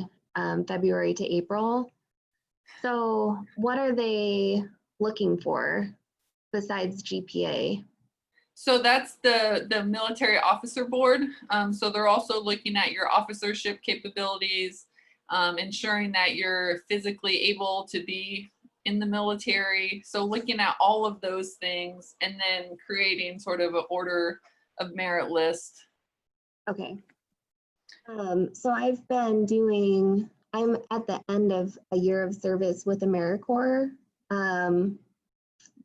February to April. So what are they looking for besides GPA? So that's the military officer board. So they're also looking at your officership capabilities, ensuring that you're physically able to be in the military. So looking at all of those things and then creating sort of an order of merit list. Okay. So I've been doing, I'm at the end of a year of service with AmeriCorps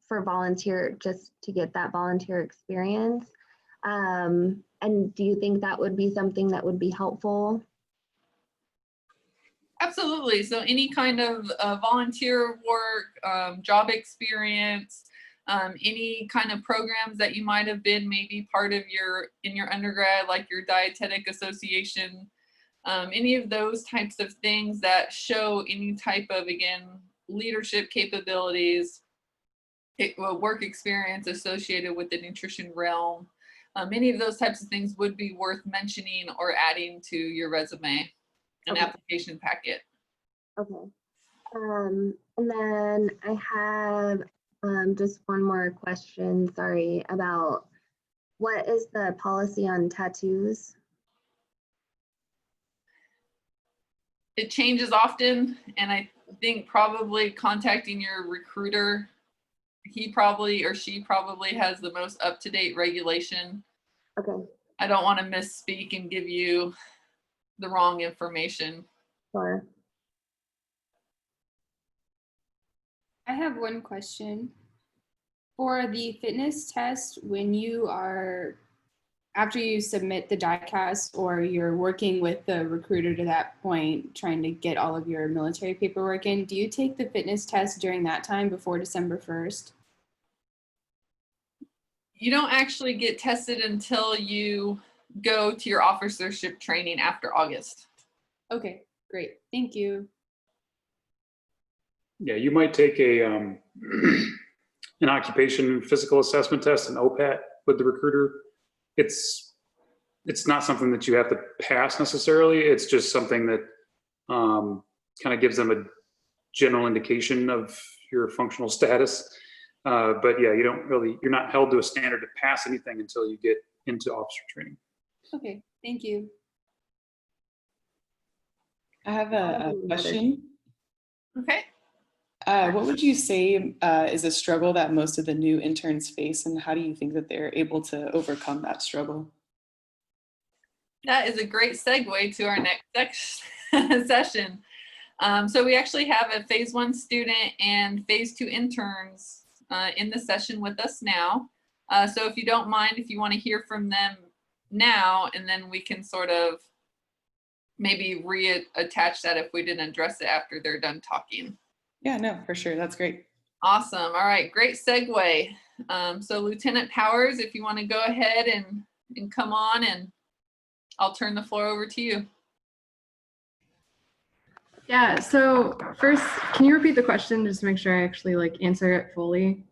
for volunteer, just to get that volunteer experience. And do you think that would be something that would be helpful? Absolutely. So any kind of volunteer work, job experience, any kind of programs that you might have been maybe part of in your undergrad, like your dietetic association, any of those types of things that show any type of, again, leadership capabilities, work experience associated with the nutrition realm. Any of those types of things would be worth mentioning or adding to your resume and application packet. Okay. And then I have just one more question, sorry, about what is the policy on tattoos? It changes often, and I think probably contacting your recruiter, he probably or she probably has the most up-to-date regulation. Okay. I don't want to misspeak and give you the wrong information. Sure. I have one question. For the fitness test, when you are, after you submit the DICAS or you're working with the recruiter to that point, trying to get all of your military paperwork in, do you take the fitness test during that time before December 1st? You don't actually get tested until you go to your officership training after August. Okay, great. Thank you. Yeah, you might take a an occupation physical assessment test, an OPAT, with the recruiter. It's not something that you have to pass necessarily. It's just something that kind of gives them a general indication of your functional status. But yeah, you're not held to a standard to pass anything until you get into officer training. Okay, thank you. I have a question. Okay. What would you say is a struggle that most of the new interns face, and how do you think that they're able to overcome that struggle? That is a great segue to our next session. So we actually have a phase 1 student and phase 2 interns in the session with us now. So if you don't mind, if you want to hear from them now, and then we can sort of maybe reattach that if we didn't address it after they're done talking. Yeah, no, for sure. That's great. Awesome. All right, great segue. So Lieutenant Powers, if you want to go ahead and come on, and I'll turn the floor over to you. Yeah, so first, can you repeat the question just to make sure I actually like answer it fully?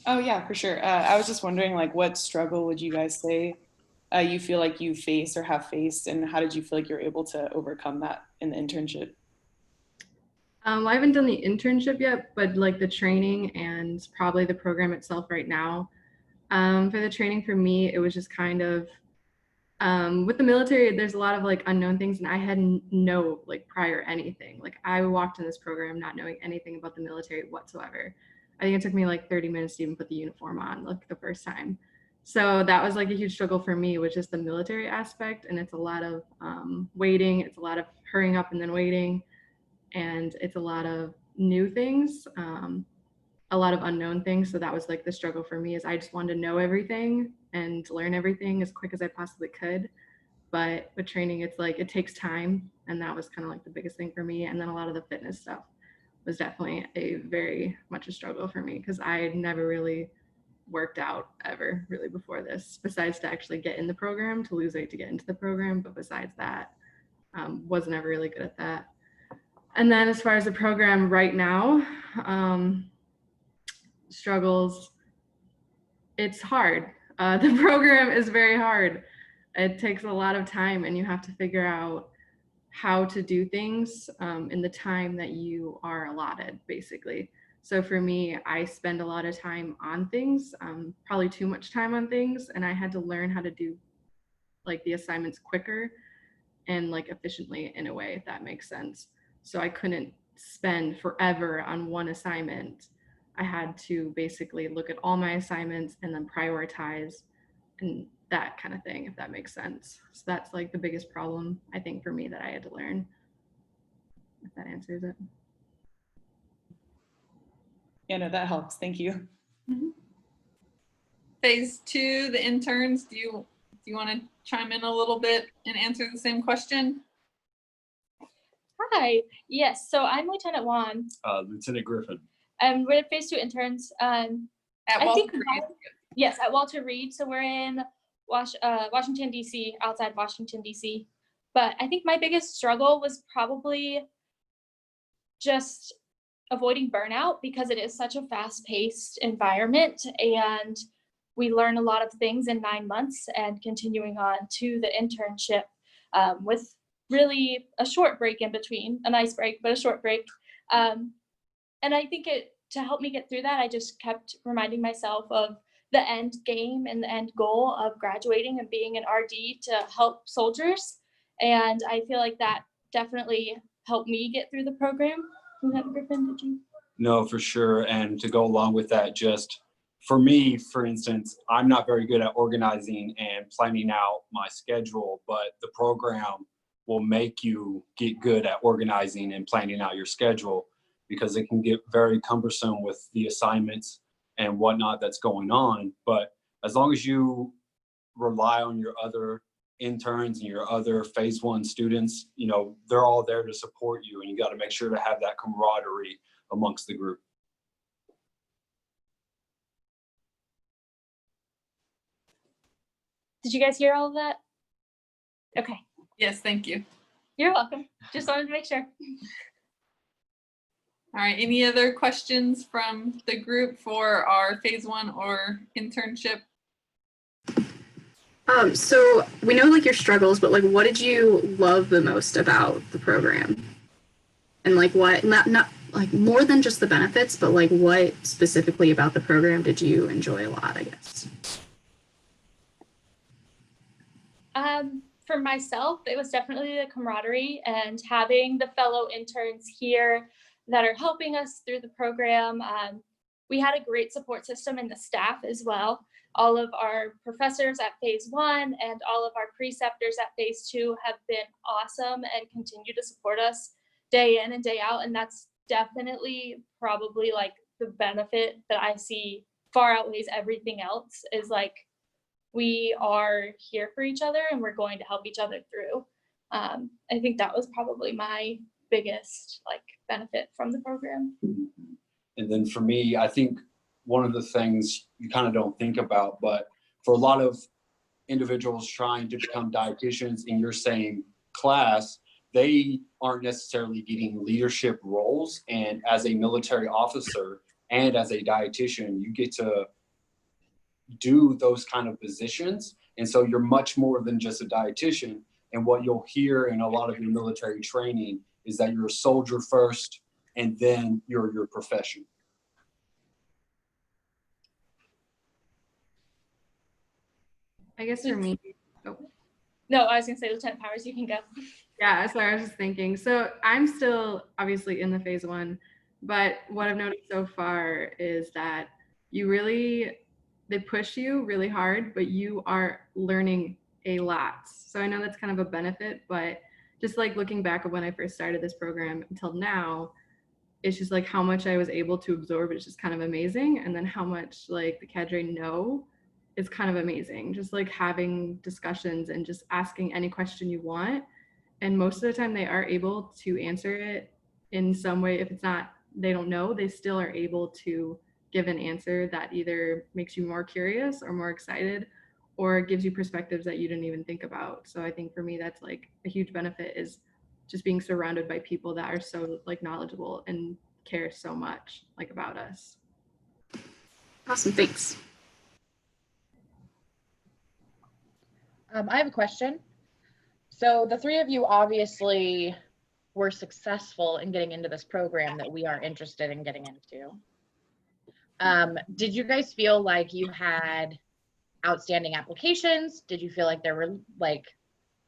Oh yeah, for sure. I was just wondering, like, what struggle would you guys say you feel like you face or have faced, and how did you feel like you're able to overcome that in the internship? I haven't done the internship yet, but like the training and probably the program itself right now. For the training for me, it was just kind of with the military, there's a lot of like unknown things, and I hadn't know like prior anything. Like I walked in this program not knowing anything about the military whatsoever. I think it took me like 30 minutes to even put the uniform on, like the first time. So that was like a huge struggle for me, which is the military aspect, and it's a lot of waiting. It's a lot of hurrying up and then waiting, and it's a lot of new things, a lot of unknown things. So that was like the struggle for me, is I just wanted to know everything and learn everything as quick as I possibly could. But with training, it's like it takes time, and that was kind of like the biggest thing for me. And then a lot of the fitness stuff was definitely a very much a struggle for me, because I had never really worked out ever really before this, besides to actually get in the program, to lose weight to get into the program. But besides that, was never really good at that. And then as far as the program right now, struggles, it's hard. The program is very hard. It takes a lot of time, and you have to figure out how to do things in the time that you are allotted, basically. So for me, I spend a lot of time on things, probably too much time on things, and I had to learn how to do like the assignments quicker and like efficiently in a way, if that makes sense. So I couldn't spend forever on one assignment. I had to basically look at all my assignments and then prioritize and that kind of thing, if that makes sense. So that's like the biggest problem, I think, for me that I had to learn, if that answers it. Yeah, no, that helps. Thank you. Phase 2, the interns, do you want to chime in a little bit and answer the same question? Hi, yes, so I'm Lieutenant Juan. Lieutenant Griffin. We're phase 2 interns. At I Walter think Reed. yes, at Walter Reed. So we're in Washington, D.C., outside Washington, D.C. But I think my biggest struggle was probably just avoiding burnout, because it is such a fast-paced environment, and we learn a lot of things in 9 months, and continuing on to the internship with really a short break in between, a nice break, but a short break. And I think to help me get through that, I just kept reminding myself of the end game and the end goal of graduating and being an RD to help soldiers. And I feel like that definitely helped me get through the program. Lieutenant Griffin, did you? No, for sure. And to go along with that, just for me, for instance, I'm not very good at organizing and planning out my schedule, but the program will make you get good at organizing and planning out your schedule, because it can get very cumbersome with the assignments and whatnot that's going on. But as long as you rely on your other interns and your other phase 1 students, you know, they're all there to support you, and you got to make sure to have that camaraderie amongst the group. Did you guys hear all of that? Okay. Yes, thank you. You're welcome. Just wanted to make sure. All right, any other questions from the group for our phase 1 or internship? So we know like your struggles, but like what did you love the most about the program? And like what, not like more than just the benefits, but like what specifically about the program did you enjoy a lot, I guess? For myself, it was definitely the camaraderie and having the fellow interns here that are helping us through the program. We had a great support system in the staff as well. All of our professors at phase 1 and all of our preceptors at phase 2 have been awesome and continue to support us day in and day out. And that's definitely probably like the benefit that I see far outweighs everything else, is like we are here for each other and we're going to help each other through. I think that was probably my biggest like benefit from the program. And then for me, I think one of the things you kind of don't think about, but for a lot of individuals trying to become dietitians in your same class, they aren't necessarily getting leadership roles. And as a military officer and as a dietitian, you get to do those kind of positions. And so you're much more than just a dietitian. And what you'll hear in a lot of your military training is that you're a soldier first, and then you're your profession. I guess for me, oh. No, I was gonna say Lieutenant Powers, you can go. Yeah, sorry, I was just thinking. So I'm still obviously in the phase 1, but what I've noticed so far is that they push you really hard, but you are learning a lot. So I know that's kind of a benefit, but just like looking back at when I first started this program until now, it's just like how much I was able to absorb is just kind of amazing. And then how much like the cadre know is kind of amazing. Just like having discussions and just asking any question you want. And most of the time they are able to answer it in some way. If it's not, they don't know, they still are able to give an answer that either makes you more curious or more excited, or gives you perspectives that you didn't even think about. So I think for me, that's like a huge benefit, is just being surrounded by people that are so like knowledgeable and care so much like about us. Awesome, thanks. I have a question. So the three of you obviously were successful in getting into this program that we are interested in getting into. Did you guys feel like you had outstanding applications? Did you feel like there were like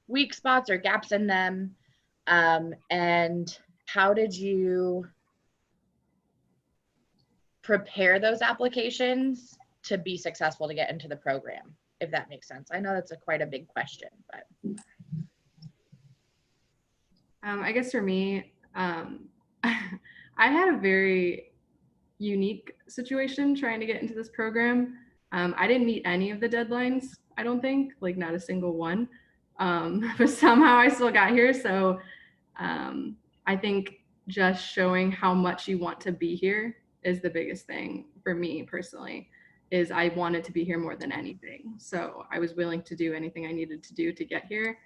weak spots or gaps in them? And how did you prepare those applications to be successful to get into the program, if that makes sense? I know that's quite a big question, but. I guess for me, I had a very unique situation trying to get into this program. I didn't meet any of the deadlines, I don't think, like not a single one. But somehow I still got here. So I think just showing how much you want to be here is the biggest thing for me personally, is I wanted to be here more than anything. So I was willing to do anything I needed to do to get here.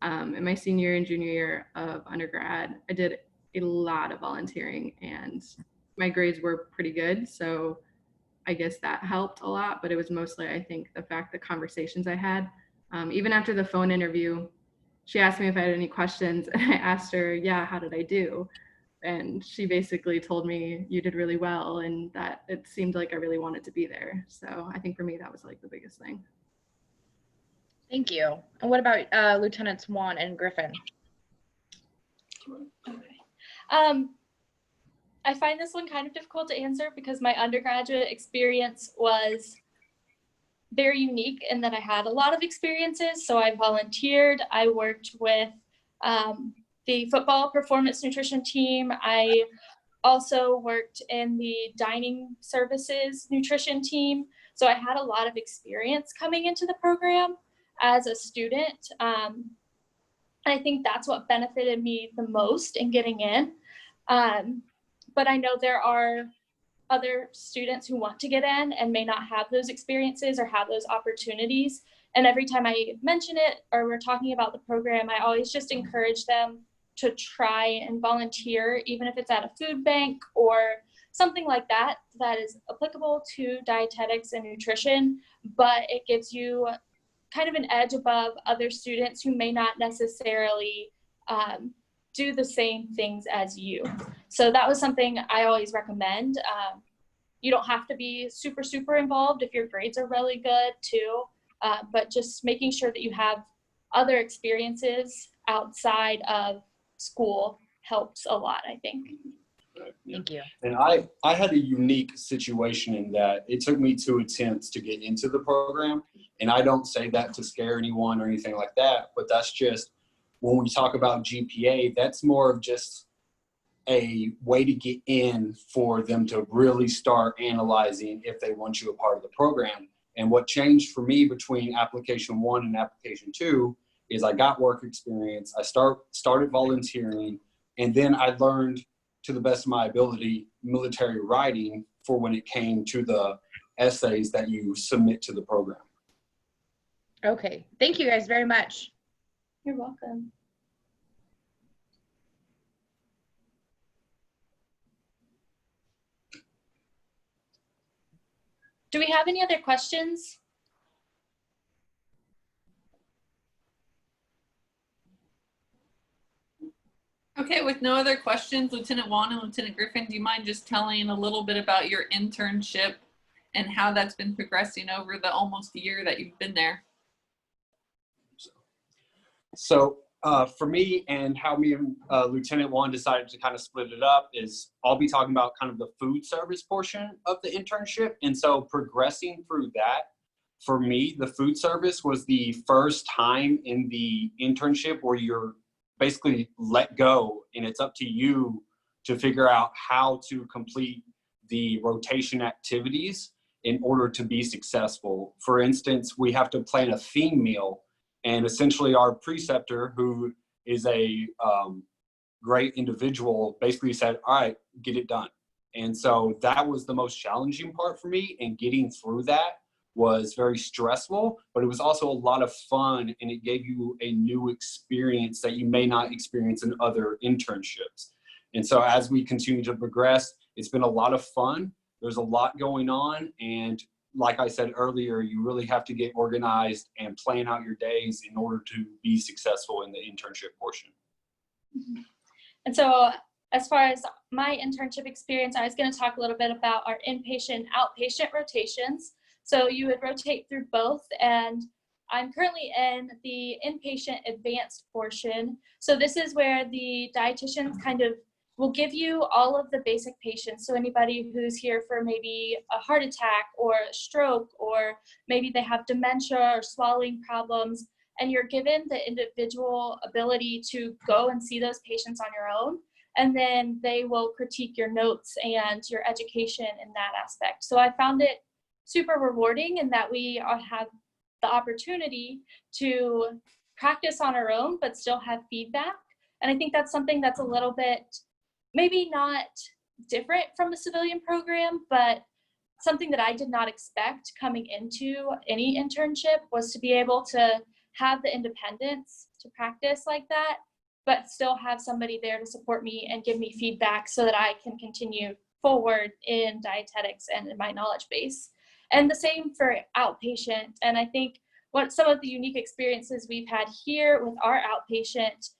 In my senior and junior year of undergrad, I did a lot of volunteering and my grades were pretty good. So I guess that helped a lot, but it was mostly, I think, the fact that conversations I had. Even after the phone interview, she asked me if I had any questions and I asked her, yeah, how did I do? And she basically told me, you did really well, and that it seemed like I really wanted to be there. So I think for me, that was like the biggest thing. Thank you. And what about Lieutenant Swan and Griffin? Okay. I find this one kind of difficult to answer because my undergraduate experience was very unique in that I had a lot of experiences. So I volunteered, I worked with the football performance nutrition team. I also worked in the dining services nutrition team. So I had a lot of experience coming into the program as a student. I think that's what benefited me the most in getting in. But I know there are other students who want to get in and may not have those experiences or have those opportunities. And every time I mention it or we're talking about the program, I always just encourage them to try and volunteer, even if it's at a food bank or something like that, that is applicable to dietetics and nutrition, but it gives you kind of an edge above other students who may not necessarily do the same things as you. So that was something I always recommend. You don't have to be super, super involved if your grades are really good too, but just making sure that you have other experiences outside of school helps a lot, I think. Thank you. And I had a unique situation in that it took me 2 attempts to get into the program. And I don't say that to scare anyone or anything like that, but that's just, when we talk about GPA, that's more of just a way to get in for them to really start analyzing if they want you a part of the program. And what changed for me between application 1 and application 2 is I got work experience. I started volunteering, and then I learned, to the best of my ability, military writing for when it came to the essays that you submit to the program. Okay, thank you guys very much. You're welcome. Do we have any other questions? Okay, with no other questions, Lieutenant Wan and Lieutenant Griffin, do you mind just telling a little bit about your internship and how that's been progressing over the almost year that you've been there? So for me, and how me and Lieutenant Wan decided to kind of split it up, is I'll be talking about kind of the food service portion of the internship. And so progressing through that, for me, the food service was the first time in the internship where you're basically let go and it's up to you to figure out how to complete the rotation activities in order to be successful. For instance, we have to plan a theme meal, and essentially our preceptor, who is a great individual, basically said, all right, get it done. And so that was the most challenging part for me, and getting through that was very stressful, but it was also a lot of fun, and it gave you a new experience that you may not experience in other internships. And so as we continue to progress, it's been a lot of fun. There's a lot going on, and like I said earlier, you really have to get organized and plan out your days in order to be successful in the internship portion. Mm-hmm. And so as far as my internship experience, I was going to talk a little bit about our inpatient, outpatient rotations. So you would rotate through both, and I'm currently in the inpatient advanced portion. So this is where the dietitians kind of will give you all of the basic patients. So anybody who's here for maybe a heart attack or a stroke, or maybe they have dementia or swallowing problems, and you're given the individual ability to go and see those patients on your own. And then they will critique your notes and your education in that aspect. So I found it super rewarding in that we have the opportunity to practice on our own, but still have feedback. And I think that's something that's a little bit, maybe not different from the civilian program, but something that I did not expect coming into any internship, was to be able to have the independence to practice like that, but still have somebody there to support me and give me feedback so that I can continue forward in dietetics and in my knowledge base. And the same for outpatient. And I think what some of the unique experiences we've had here with our outpatient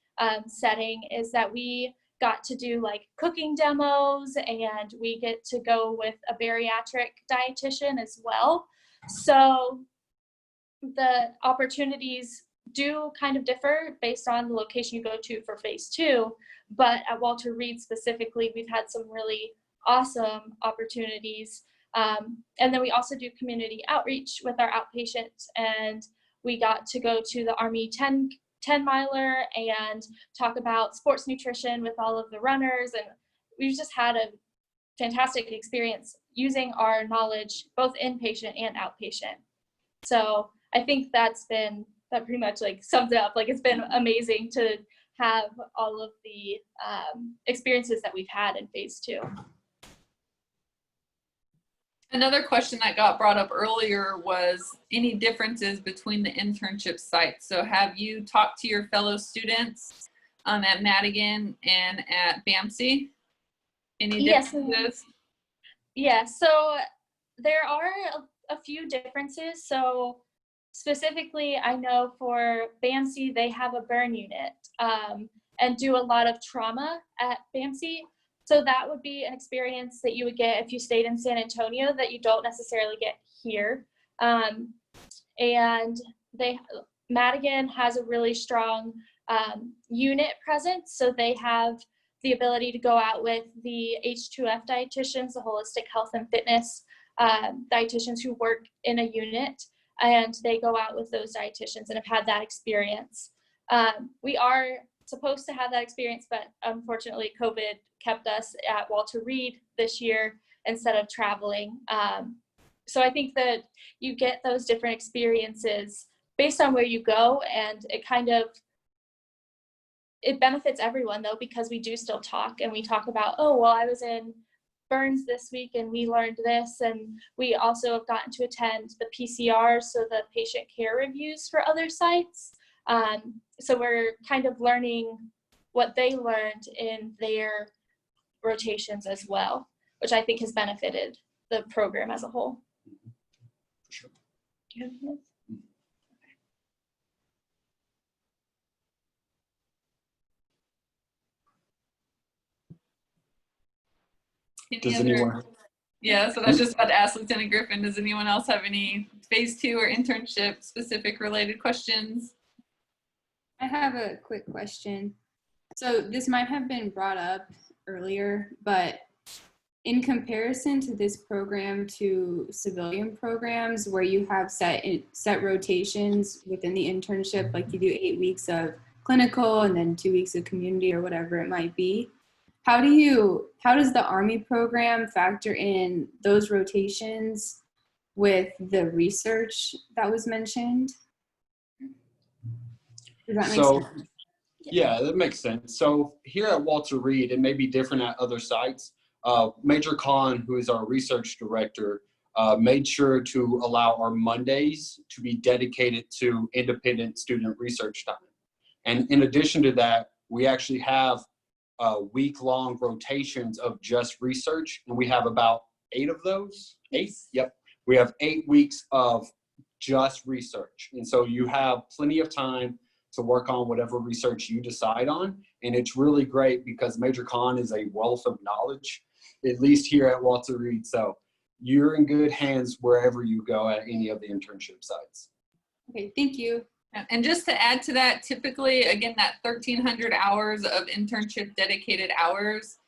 setting is that we got to do like cooking demos, and we get to go with a bariatric dietitian as well. So the opportunities do kind of differ based on the location you go to for phase 2, but at Walter Reed specifically, we've had some really awesome opportunities. And then we also do community outreach with our outpatients, and we got to go to the Army 10 miler and talk about sports nutrition with all of the runners, and we've just had a fantastic experience using our knowledge both inpatient and outpatient. So I think that pretty much like sums it up. Like, it's been amazing to have all of the experiences that we've had in phase 2. Another question that got brought up earlier was any differences between the internship sites. So have you talked to your fellow students at Madigan and at BAMC? Any differences? Yeah, so there are a few differences. So specifically, I know for BAMC, they have a burn unit and do a lot of trauma at BAMC. So that would be an experience that you would get if you stayed in San Antonio that you don't necessarily get here. And Madigan has a really strong unit presence. So they have the ability to go out with the H2F dietitians, the holistic health and fitness dietitians who work in a unit, and they go out with those dietitians and have had that experience. We are supposed to have that experience, but unfortunately COVID kept us at Walter Reed this year instead of traveling. So I think that you get those different experiences based on where you go, and it benefits everyone though, because we do still talk, and we talk about, oh, well, I was in burns this week and we learned this. And we also have gotten to attend the PCR, so the patient care reviews for other sites. So we're kind of learning what they learned in their rotations as well, which I think has benefited the program as a whole. For sure. Do you have anything? Does anyone? Yeah, so that's just about to ask Lieutenant Griffin. Does anyone else have any phase 2 or internship specific related questions? I have a quick question. So this might have been brought up earlier, but in comparison to this program to civilian programs where you have set rotations within the internship, like you do 8 weeks of clinical and then 2 weeks of community or whatever it might be, how does the Army program factor in those rotations with the research that was mentioned? Does that make sense? Yeah, that makes sense. So here at Walter Reed, it may be different at other sites. Major Khan, who is our research director, made sure to allow our Mondays to be dedicated to independent student research time. And in addition to that, we actually have week-long rotations of just research, and we have about 8 of those. 8? Yep. We have 8 weeks of just research. And so you have plenty of time to work on whatever research you decide on. And it's really great because Major Khan is a wealth of knowledge, at least here at Walter Reed. So you're in good hands wherever you go at any of the internship sites. Okay, thank you. And just to add to that, typically, again, that 1,300 hours of internship dedicated hours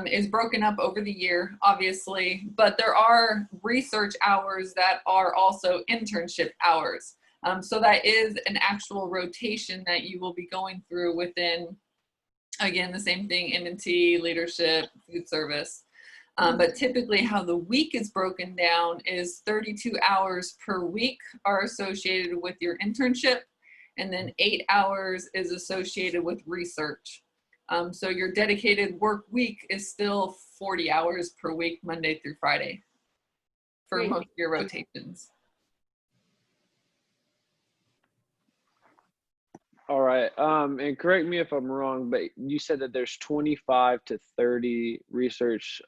is broken up over the year, obviously, but there are research hours that are also internship hours. So that is an actual rotation that you will be going through within, again, the same thing, M&T, leadership, food service. But typically how the week is broken down is 32 hours per week are associated with your internship, and then 8 hours is associated with research. So your dedicated work week is still 40 hours per week, Monday through Friday, for Great. most of your rotations. All right. And correct me if I'm wrong, but you said that there's 25 to 30 research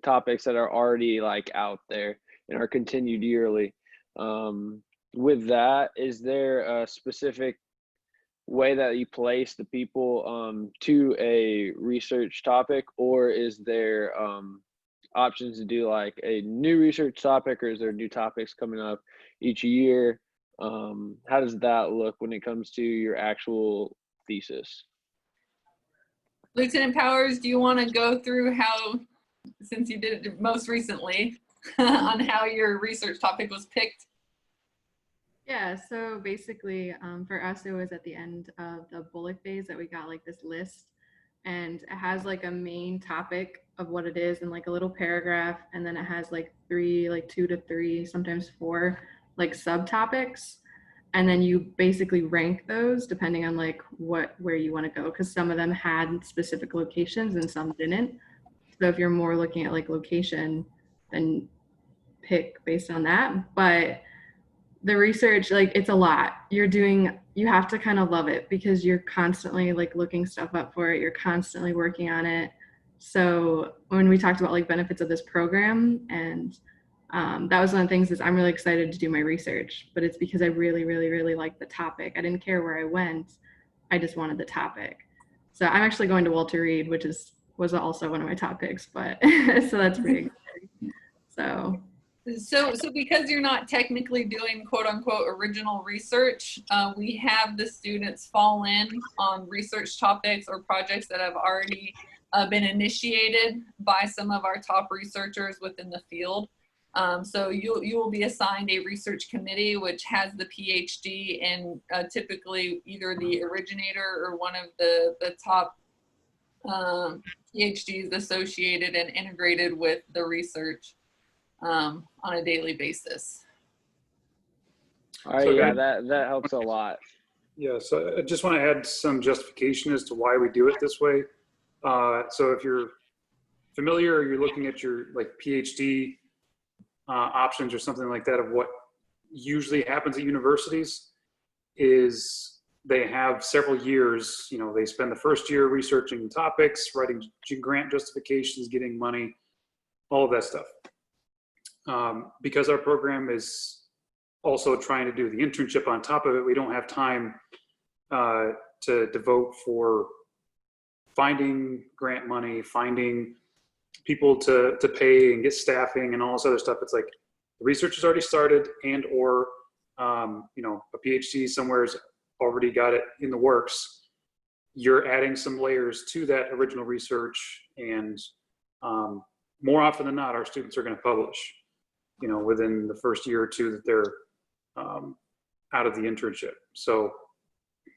topics that are already like out there and are continued yearly. With that, is there a specific way that you place the people to a research topic, or is there options to do like a new research topic, or is there new topics coming up each year? How does that look when it comes to your actual thesis? Lieutenant Powers, do you want to go through how, since you did it most recently, on how your research topic was picked? Yeah, so basically for us, it was at the end of the bullet phase that we got like this list, and it has like a main topic of what it is and like a little paragraph, and then it has like 2 to 3, sometimes 4 like subtopics, and then you basically rank those depending on like where you want to go, because some of them had specific locations and some didn't. So if you're more looking at like location, then pick based on that. But the research, like, it's a lot. You have to kind of love it because you're constantly like looking stuff up for it. You're constantly working on it. So when we talked about like benefits of this program, and that was one of the things is I'm really excited to do my research, but it's because I really, really, really like the topic. I didn't care where I went. I just wanted the topic. So I'm actually going to Walter Reed, which was also one of my topics, but so that's pretty exciting. So because you're not technically doing quote unquote original research, we have the students fall in on research topics or projects that have already been initiated by some of our top researchers within the field. So you will be assigned a research committee, which has the PhD and typically either the originator or one of the top PhDs associated and integrated with the research on a daily basis. All right, so yeah, that helps a lot. Yeah, so I just want to add some justification as to why we do it this way. So if you're familiar, or you're looking at your like PhD options or something like that, of what usually happens at universities is they have several years, you know, they spend the first year researching topics, writing grant justifications, getting money, all of that stuff. Because our program is also trying to do the internship on top of it, we don't have time to devote for finding grant money, finding people to pay and get staffing and all this other stuff. It's like the research has already started, and or you know, a PhD somewhere's already got it in the works. You're adding some layers to that original research, and more often than not, our students are going to publish, you know, within the first year or two that they're out of the internship. So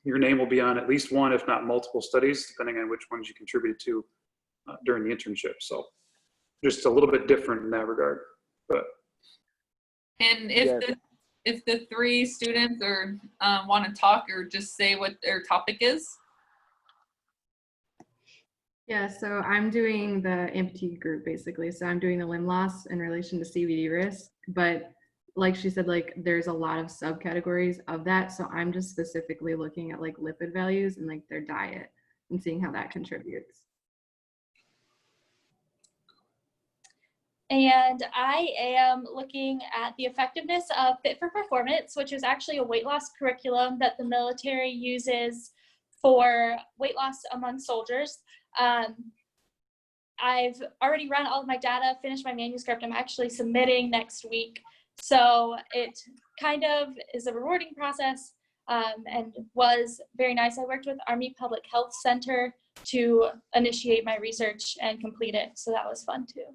your name will be on at least one, if not multiple studies, depending on which ones you contributed to during the internship. So just a little bit different in that regard. But And if the three students or want to talk or just say what their topic is. Yeah, so I'm doing the amputee group basically. So I'm doing the limb loss in relation to CVD risk, but like she said, like there's a lot of subcategories of that. So I'm just specifically looking at like lipid values and like their diet and seeing how that contributes. And I am looking at the effectiveness of Fit for Performance, which is actually a weight loss curriculum that the military uses for weight loss among soldiers. I've already run all of my data, finished my manuscript. I'm actually submitting next week. So it kind of is a rewarding process and was very nice. I worked with Army Public Health Center to initiate my research and complete it. So that was fun too.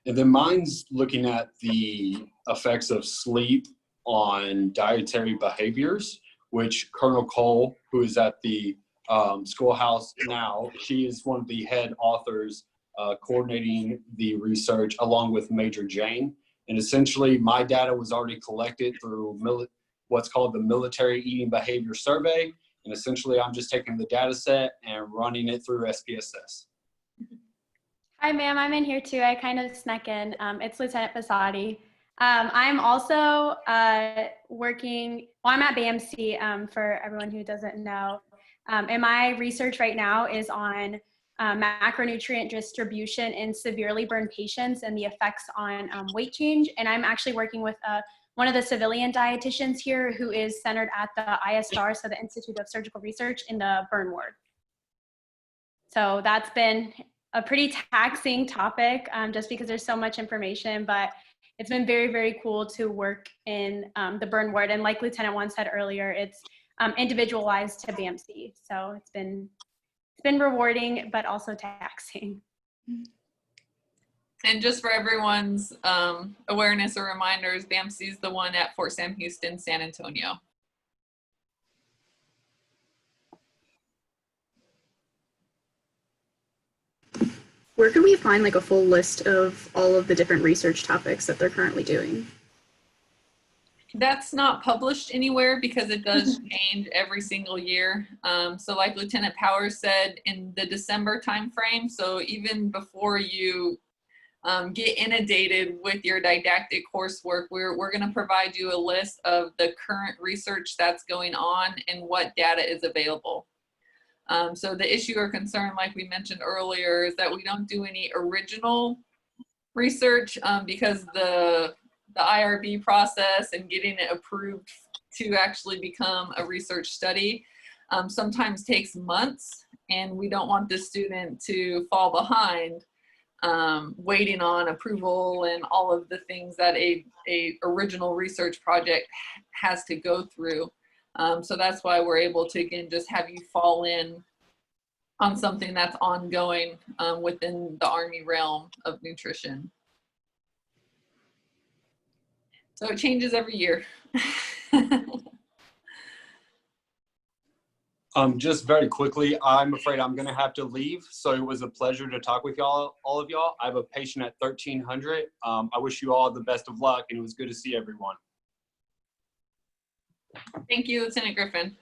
And then mine's looking at the effects of sleep on dietary behaviors, which Colonel Cole, who is at the schoolhouse now, she is one of the head authors coordinating the research along with Major Jane. And essentially my data was already collected through what's called the Military Eating Behavior Survey. And essentially I'm just taking the data set and running it through SPSS. Hi, ma'am. I'm in here too. I kind of snuck in. It's Lieutenant Fasadi. I'm also working, well, I'm at BAMC for everyone who doesn't know. And my research right now is on macronutrient distribution in severely burned patients and the effects on weight change. And I'm actually working with one of the civilian dietitians here who is centered at the ISR, so the Institute of Surgical Research, in the burn ward. So that's been a pretty taxing topic just because there's so much information, but it's been very, very cool to work in the burn ward. And like Lieutenant One said earlier, it's individualized to BAMC. So it's been rewarding, but also taxing. And just for everyone's awareness or reminders, BAMC is the one at Fort Sam Houston, San Antonio. Where can we find like a full list of all of the different research topics that they're currently doing? That's not published anywhere because it does change every single year. So like Lieutenant Powers said, in the December timeframe, so even before you get inundated with your didactic coursework, we're going to provide you a list of the current research that's going on and what data is available. So the issue or concern, like we mentioned earlier, is that we don't do any original research because the IRB process and getting it approved to actually become a research study sometimes takes months, and we don't want the student to fall behind waiting on approval and all of the things that a original research project has to go through. So that's why we're able to, again, just have you fall in on something that's ongoing within the Army realm of nutrition. So it changes every year. Just very quickly, I'm afraid I'm going to have to leave. So it was a pleasure to talk with y'all, all of y'all. I have a patient at 1300. I wish you all the best of luck, and it was good to see everyone. Thank you, Lieutenant Griffin.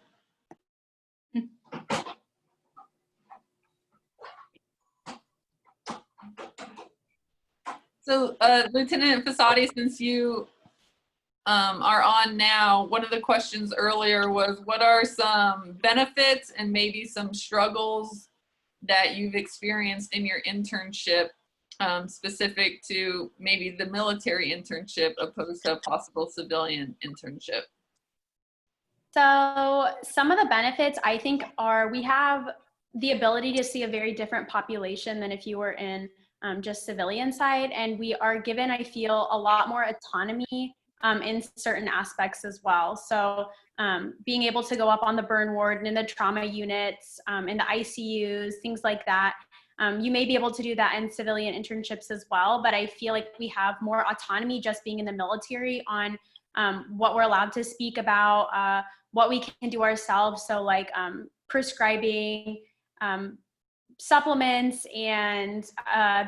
So Lieutenant Fasati, since you are on now, one of the questions earlier was, what are some benefits and maybe some struggles that you've experienced in your internship, specific to maybe the military internship opposed to a possible civilian internship? So some of the benefits I think are we have the ability to see a very different population than if you were in just civilian side. And we are given, I feel, a lot more autonomy in certain aspects as well. So being able to go up on the burn ward and in the trauma units, in the ICUs, things like that. You may be able to do that in civilian internships as well, but I feel like we have more autonomy just being in the military on what we're allowed to speak about, what we can do ourselves. So like prescribing supplements and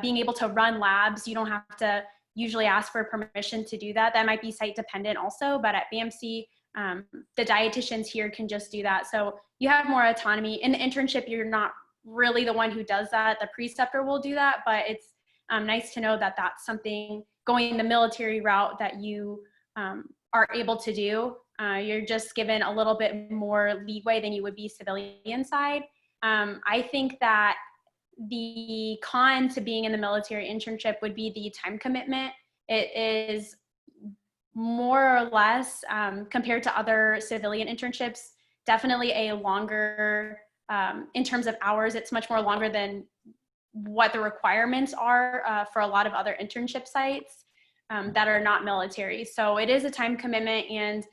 being able to run labs. You don't have to usually ask for permission to do that. That might be site dependent also, but at BMC, the dietitians here can just do that. So you have more autonomy. In the internship, you're not really the one who does that. The preceptor will do that, but it's nice to know that that's something going the military route that you are able to do. You're just given a little bit more leeway than you would be civilian side. I think that the con to being in the military internship would be the time commitment. It is more or less, compared to other civilian internships, definitely a longer, in terms of hours, it's much more longer than what the requirements are for a lot of other internship sites that are not military. So it is a time commitment, and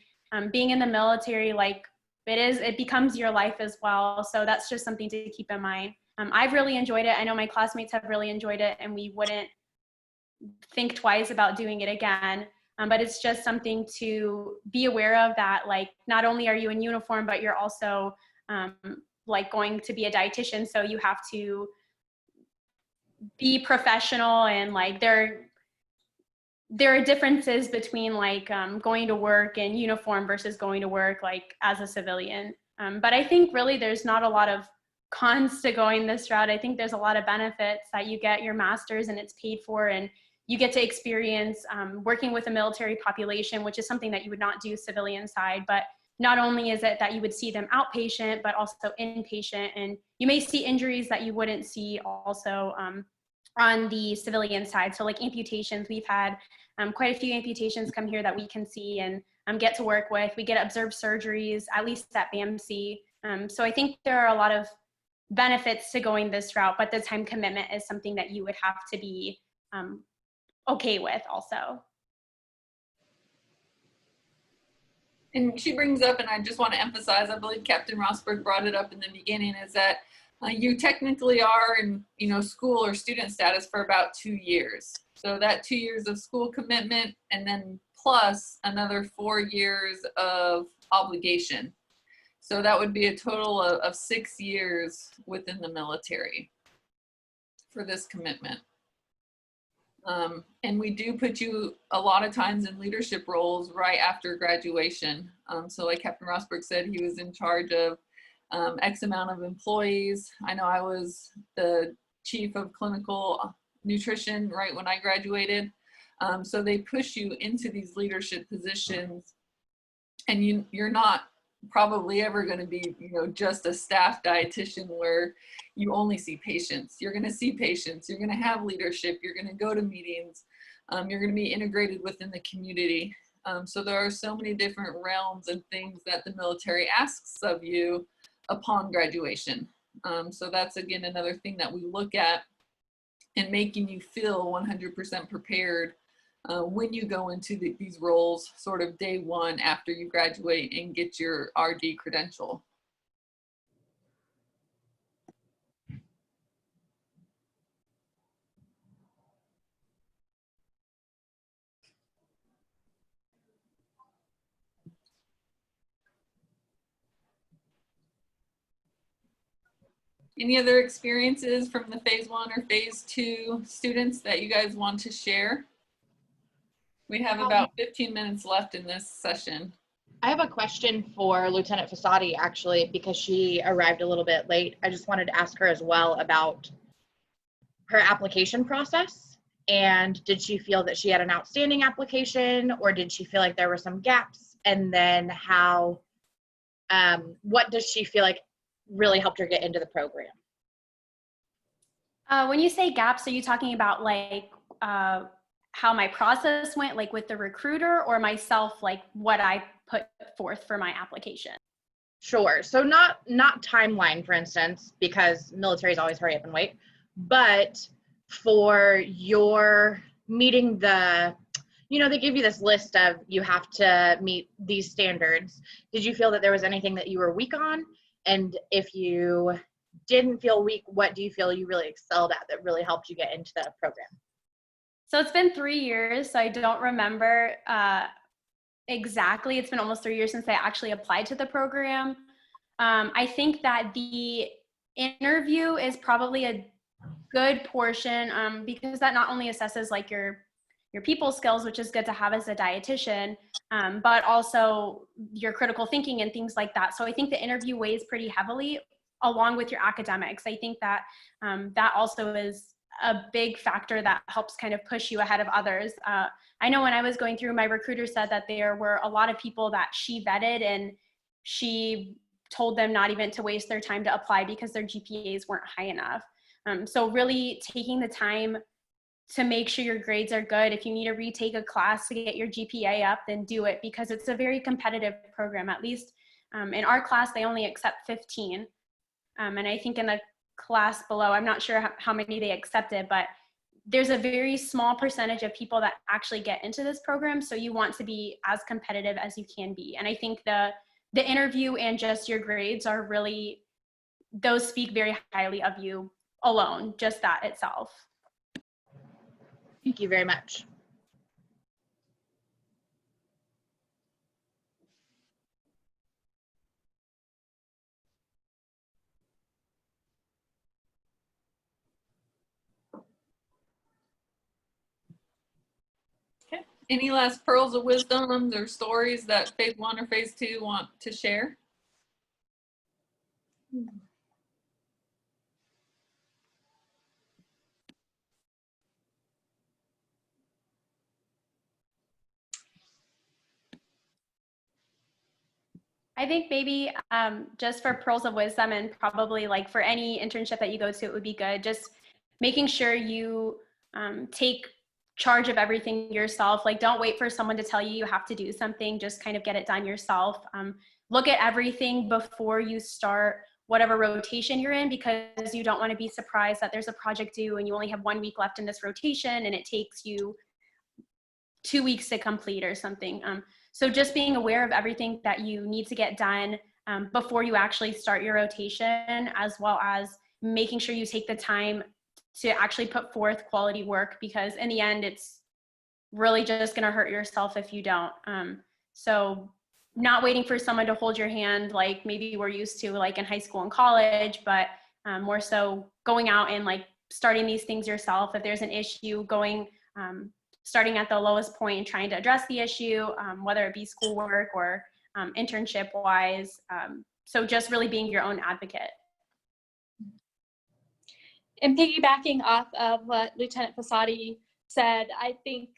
being in the military, like it becomes your life as well. So that's just something to keep in mind. I've really enjoyed it. I know my classmates have really enjoyed it, and we wouldn't think twice about doing it again. But it's just something to be aware of, that like not only are you in uniform, but you're also like going to be a dietitian. So you have to be professional, and like there are differences between like going to work in uniform versus going to work like as a civilian. But I think really there's not a lot of cons to going this route. I think there's a lot of benefits that you get your master's and it's paid for, and you get to experience working with a military population, which is something that you would not do civilian side. But not only is it that you would see them outpatient, but also inpatient, and you may see injuries that you wouldn't see also on the civilian side. So like amputations, we've had quite a few amputations come here that we can see and get to work with. We get observed surgeries, at least at BMC. So I think there are a lot of benefits to going this route, but the time commitment is something that you would have to be okay with also. And she brings up, and I just want to emphasize, I believe Captain Rosberg brought it up in the beginning, is that you technically are in school or student status for about 2 years. So that 2 years of school commitment, and then plus another 4 years of obligation. So that would be a total of 6 years within the military for this commitment. And we do put you a lot of times in leadership roles right after graduation. So like Captain Rosberg said, he was in charge of X amount of employees. I know I was the chief of clinical nutrition right when I graduated. So they push you into these leadership positions, and you're not probably ever going to be just a staff dietitian where you only see patients. You're going to see patients, you're going to have leadership, you're going to go to meetings, you're going to be integrated within the community. So there are so many different realms and things that the military asks of you upon graduation. So that's again another thing that we look at in making you feel 100% prepared when you go into these roles sort of day one after you graduate and get your RD credential. Any other experiences from the phase 1 or phase 2 students that you guys want to share? We have about 15 minutes left in this session. I have a question for Lieutenant Fasati, actually, because she arrived a little bit late. I just wanted to ask her as well about her application process. And did she feel that she had an outstanding application, or did she feel like there were some gaps? And then how, what does she feel like really helped her get into the program? When you say gaps, are you talking about like how my process went, like with the recruiter, or myself, like what I put forth for my application? Sure. So not timeline, for instance, because military is always hurry up and wait, but for your meeting the, you know, they give you this list of you have to meet these standards. Did you feel that there was anything that you were weak on? And if you didn't feel weak, what do you feel you really excelled at that really helped you get into the program? So it's been 3 years, so I don't remember exactly. It's been almost 3 years since I actually applied to the program. I think that the interview is probably a good portion because that not only assesses like your people skills, which is good to have as a dietitian, but also your critical thinking and things like that. So I think the interview weighs pretty heavily along with your academics. I think that that also is a big factor that helps kind of push you ahead of others. I know when I was going through, my recruiter said that there were a lot of people that she vetted and she told them not even to waste their time to apply because their GPAs weren't high enough. So really taking the time to make sure your grades are good. If you need to retake a class to get your GPA up, then do it, because it's a very competitive program. At least in our class, they only accept 15. And I think in the class below, I'm not sure how many they accepted, but there's a very small percentage of people that actually get into this program. So you want to be as competitive as you can be. And I think the interview and just your grades are really, those speak very highly of you alone, just that itself. Thank you very much. Okay. Any last pearls of wisdom or stories that phase 1 or phase 2 want to share? I think maybe just for pearls of wisdom, and probably like for any internship that you go to, it would be good just making sure you take charge of everything yourself. Like, don't wait for someone to tell you you have to do something, just kind of get it done yourself. Look at everything before you start whatever rotation you're in, because you don't want to be surprised that there's a project due and you only have 1 week left in this rotation and it takes you 2 weeks to complete or something. So just being aware of everything that you need to get done before you actually start your rotation, as well as making sure you take the time to actually put forth quality work, because in the end, it's really just going to hurt yourself if you don't. So not waiting for someone to hold your hand like maybe we're used to like in high school and college, but more so going out and like starting these things yourself. If there's an issue, going starting at the lowest point and trying to address the issue, whether it be schoolwork or internship wise. So just really being your own advocate. And piggybacking off of what Lieutenant Fasadi said, I think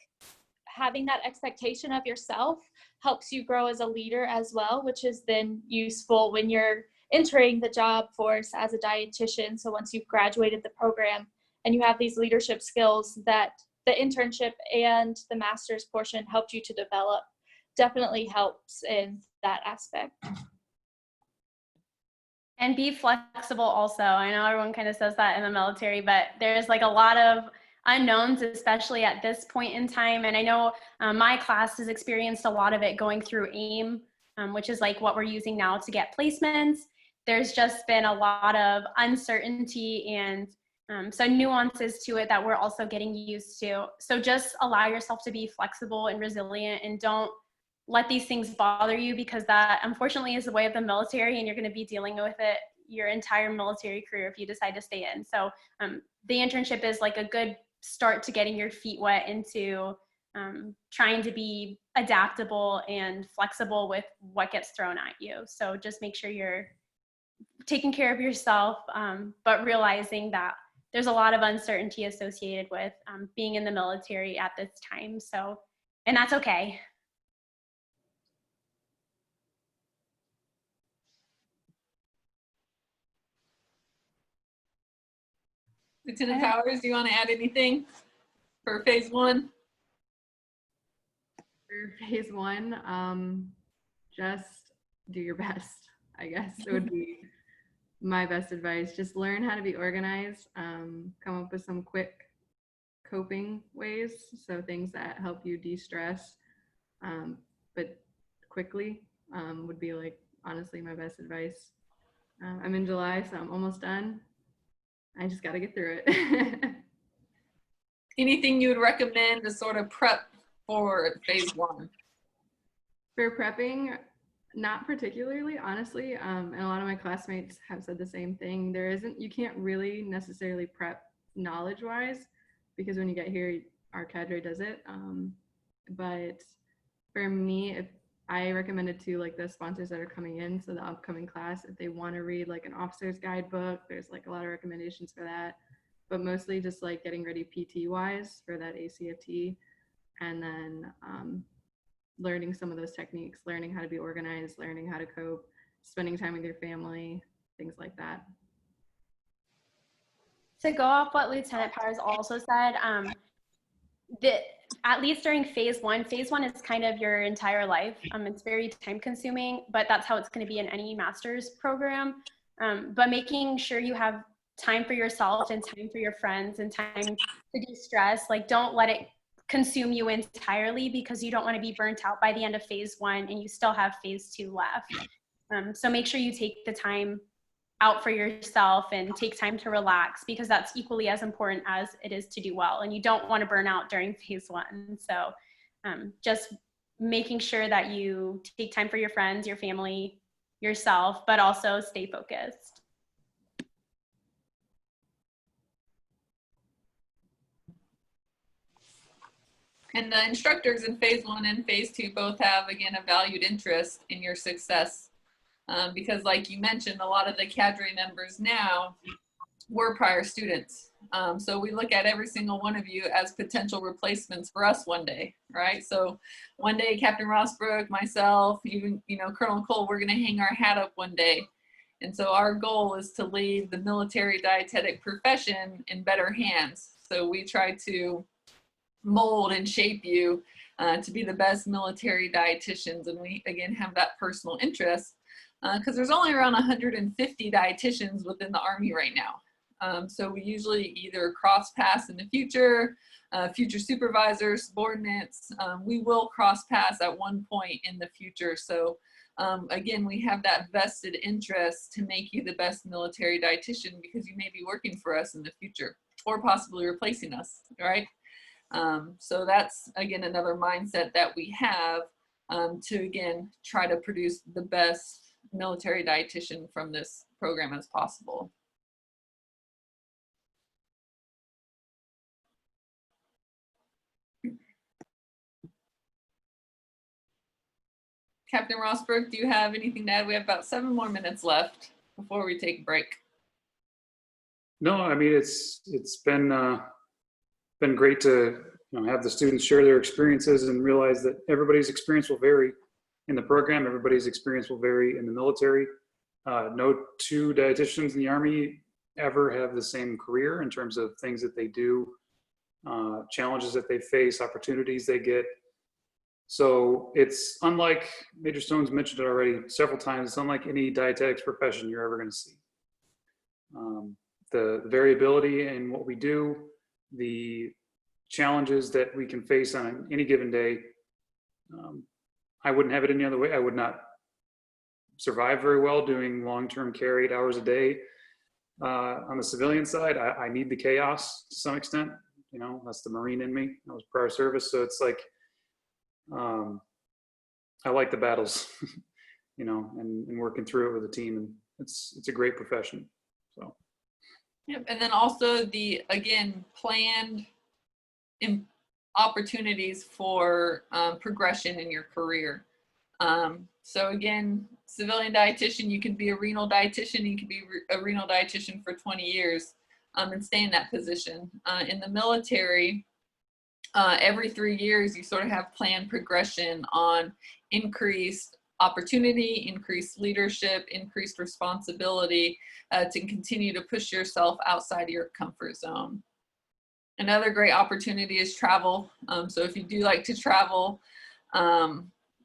having that expectation of yourself helps you grow as a leader as well, which is then useful when you're entering the job force as a dietitian. So once you've graduated the program and you have these leadership skills that the internship and the master's portion helped you to develop, definitely helps in that aspect. And be flexible also. I know everyone kind of says that in the military, but there's like a lot of unknowns, especially at this point in time. And I know my class has experienced a lot of it going through AIM, which is like what we're using now to get placements. There's just been a lot of uncertainty and some nuances to it that we're also getting used to. So just allow yourself to be flexible and resilient, and don't let these things bother you, because that unfortunately is the way of the military, and you're going to be dealing with it your entire military career if you decide to stay in. So the internship is like a good start to getting your feet wet into trying to be adaptable and flexible with what gets thrown at you. So just make sure you're taking care of yourself, but realizing that there's a lot of uncertainty associated with being in the military at this time. So, and that's okay. Lieutenant Powers, do you want to add anything for phase one? For phase one, just do your best, I guess it would be my best advice. Just learn how to be organized, come up with some quick coping ways, so things that help you de-stress, but quickly, would be like honestly my best advice. I'm in July, so I'm almost done. I just got to get through it. Anything you would recommend to sort of prep for phase one? For prepping, not particularly, honestly. And a lot of my classmates have said the same thing. You can't really necessarily prep knowledge-wise, because when you get here, our cadre does it. But for me, if I recommend it to like the sponsors that are coming in, so the upcoming class, if they want to read like an officer's guidebook, there's like a lot of recommendations for that. But mostly just like getting ready PT-wise for that ACFT, and then learning some of those techniques, learning how to be organized, learning how to cope, spending time with your family, things like that. To go off what Lieutenant Powers also said, that at least during phase one is kind of your entire life. It's very time consuming, but that's how it's going to be in any master's program. But making sure you have time for yourself and time for your friends and time to de-stress, like don't let it consume you entirely, because you don't want to be burnt out by the end of phase one and you still have phase two left. So make sure you take the time out for yourself and take time to relax, because that's equally as important as it is to do well. And you don't want to burn out during phase one. So just making sure that you take time for your friends, your family, yourself, but also stay focused. And the instructors in phase one and phase two both have, again, a valued interest in your success. Because like you mentioned, a lot of the cadre members now were prior students. So we look at every single one of you as potential replacements for us one day, right? So one day, Captain Rossbrook, myself, even, Colonel Cole, we're gonna hang our hat up one day. And so our goal is to leave the military dietetic profession in better hands. So we try to mold and shape you to be the best military dietitians. And we, again, have that personal interest because there's only around 150 dietitians within the Army right now. So we usually either cross paths in the future, future supervisors, subordinates, we will cross paths at one point in the future. So again, we have that vested interest to make you the best military dietitian, because you may be working for us in the future or possibly replacing us, right? So that's, again, another mindset that we have to, again, try to produce the best military dietitian from this program as possible. Captain Rossbrook, do you have anything to add? We have about 7 more minutes left before we take a break. No, I mean, it's been great to have the students share their experiences and realize that everybody's experience will vary in the program. Everybody's experience will vary in the military. No two dietitians in the Army ever have the same career in terms of things that they do, challenges that they face, opportunities they get. So it's unlike, Major Stone's mentioned it already several times, it's unlike any dietetics profession you're ever going to see. The variability in what we do, the challenges that we can face on any given day, I wouldn't have it any other way. I would not survive very well doing long-term care 8 hours a day. On the civilian side, I need the chaos to some extent. That's the Marine in me. I was prior service, so it's like I like the battles, and working through it with a team, and it's a great profession. So. Yep, and then also the, again, planned opportunities for progression in your career. So again, civilian dietitian, you can be a renal dietitian, you can be a renal dietitian for 20 years. and stay in that position. In the military, every 3 years, you sort of have planned progression on increased opportunity, increased leadership, increased responsibility to continue to push yourself outside of your comfort zone. Another great opportunity is travel. So if you do like to travel,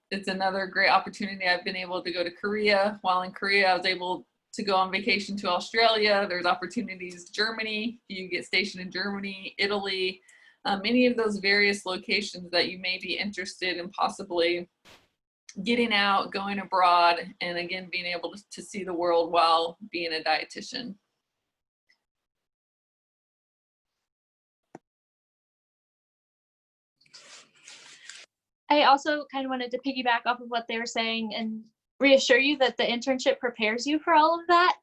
it's another great opportunity. I've been able to go to Korea. While in Korea, I was able to go on vacation to Australia. There's opportunities Germany. You get stationed in Germany, Italy, any of those various locations that you may be interested in possibly getting out, going abroad, and again, being able to see the world while being a dietitian. I also kind of wanted to piggyback off of what they were saying and reassure you that the internship prepares you for all of that.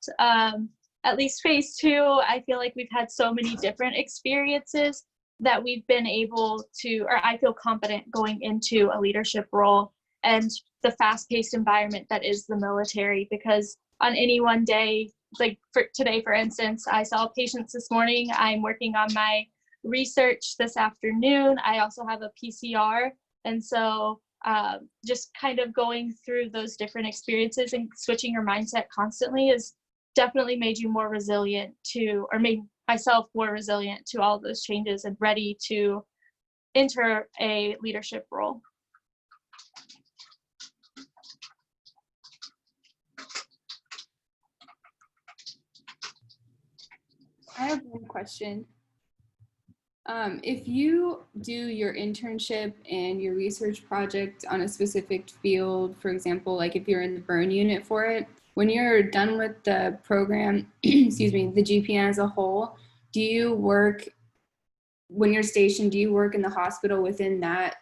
At least phase 2, I feel like we've had so many different experiences that we've been able to, or I feel confident going into a leadership role and the fast-paced environment that is the military, because on any one day, like for today, for instance, I saw patients this morning. I'm working on my research this afternoon. I also have a PCR. And so just kind of going through those different experiences and switching your mindset constantly has definitely made you more resilient to, or made myself more resilient to all of those changes and ready to enter a leadership role. I have one question. If you do your internship and your research project on a specific field, for example, like if you're in the burn unit for it, when you're done with the program, excuse me, the GPN as a whole, do you work, when you're stationed, do you work in the hospital within that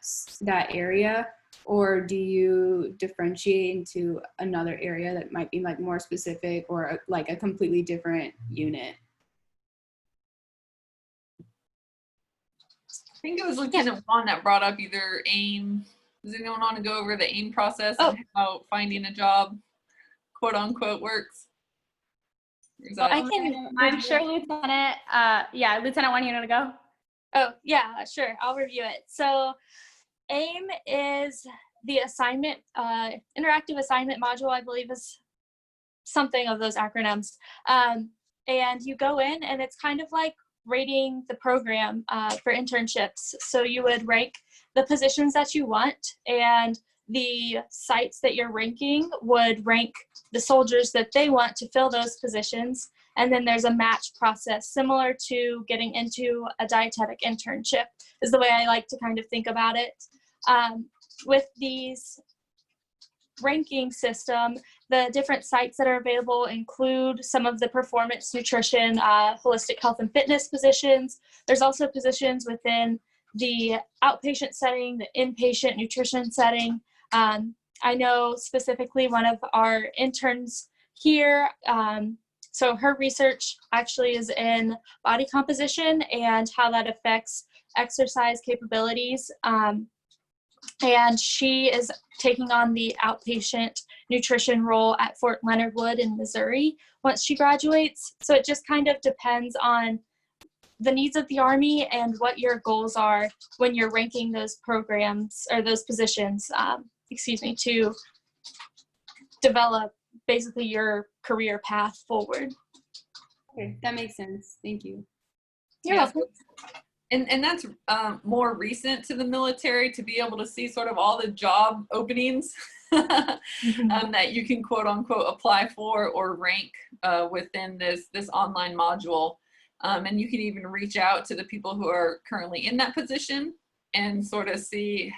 area, or do you differentiate into another area that might be like more specific or like a completely different unit? I think it was Lieutenant Juan that brought up either AIM. Does anyone want to go over the AIM process and how finding a job, quote unquote, works? Well, I'm sure Lieutenant, yeah, Lieutenant Juan, you want to go? Oh, yeah, sure, I'll review it. So AIM is the assignment, interactive assignment module, I believe is something of those acronyms. And you go in and it's kind of like rating the program for internships. So you would rank the positions that you want, and the sites that you're ranking would rank the soldiers that they want to fill those positions. And then there's a match process similar to getting into a dietetic internship is the way I like to kind of think about it. With these ranking system, the different sites that are available include some of the performance nutrition, holistic health and fitness positions. There's also positions within the outpatient setting, the inpatient nutrition setting. I know specifically one of our interns here, so her research actually is in body composition and how that affects exercise capabilities. And she is taking on the outpatient nutrition role at Fort Leonard Wood in Missouri once she graduates. So it just kind of depends on the needs of the Army and what your goals are when you're ranking those programs or those positions, to develop basically your career path forward. Okay, that makes sense. Thank you. You're welcome. And that's more recent to the military, to be able to see sort of all the job openings that you can quote unquote apply for or rank within this online module. And you can even reach out to the people who are currently in that position and sort of see,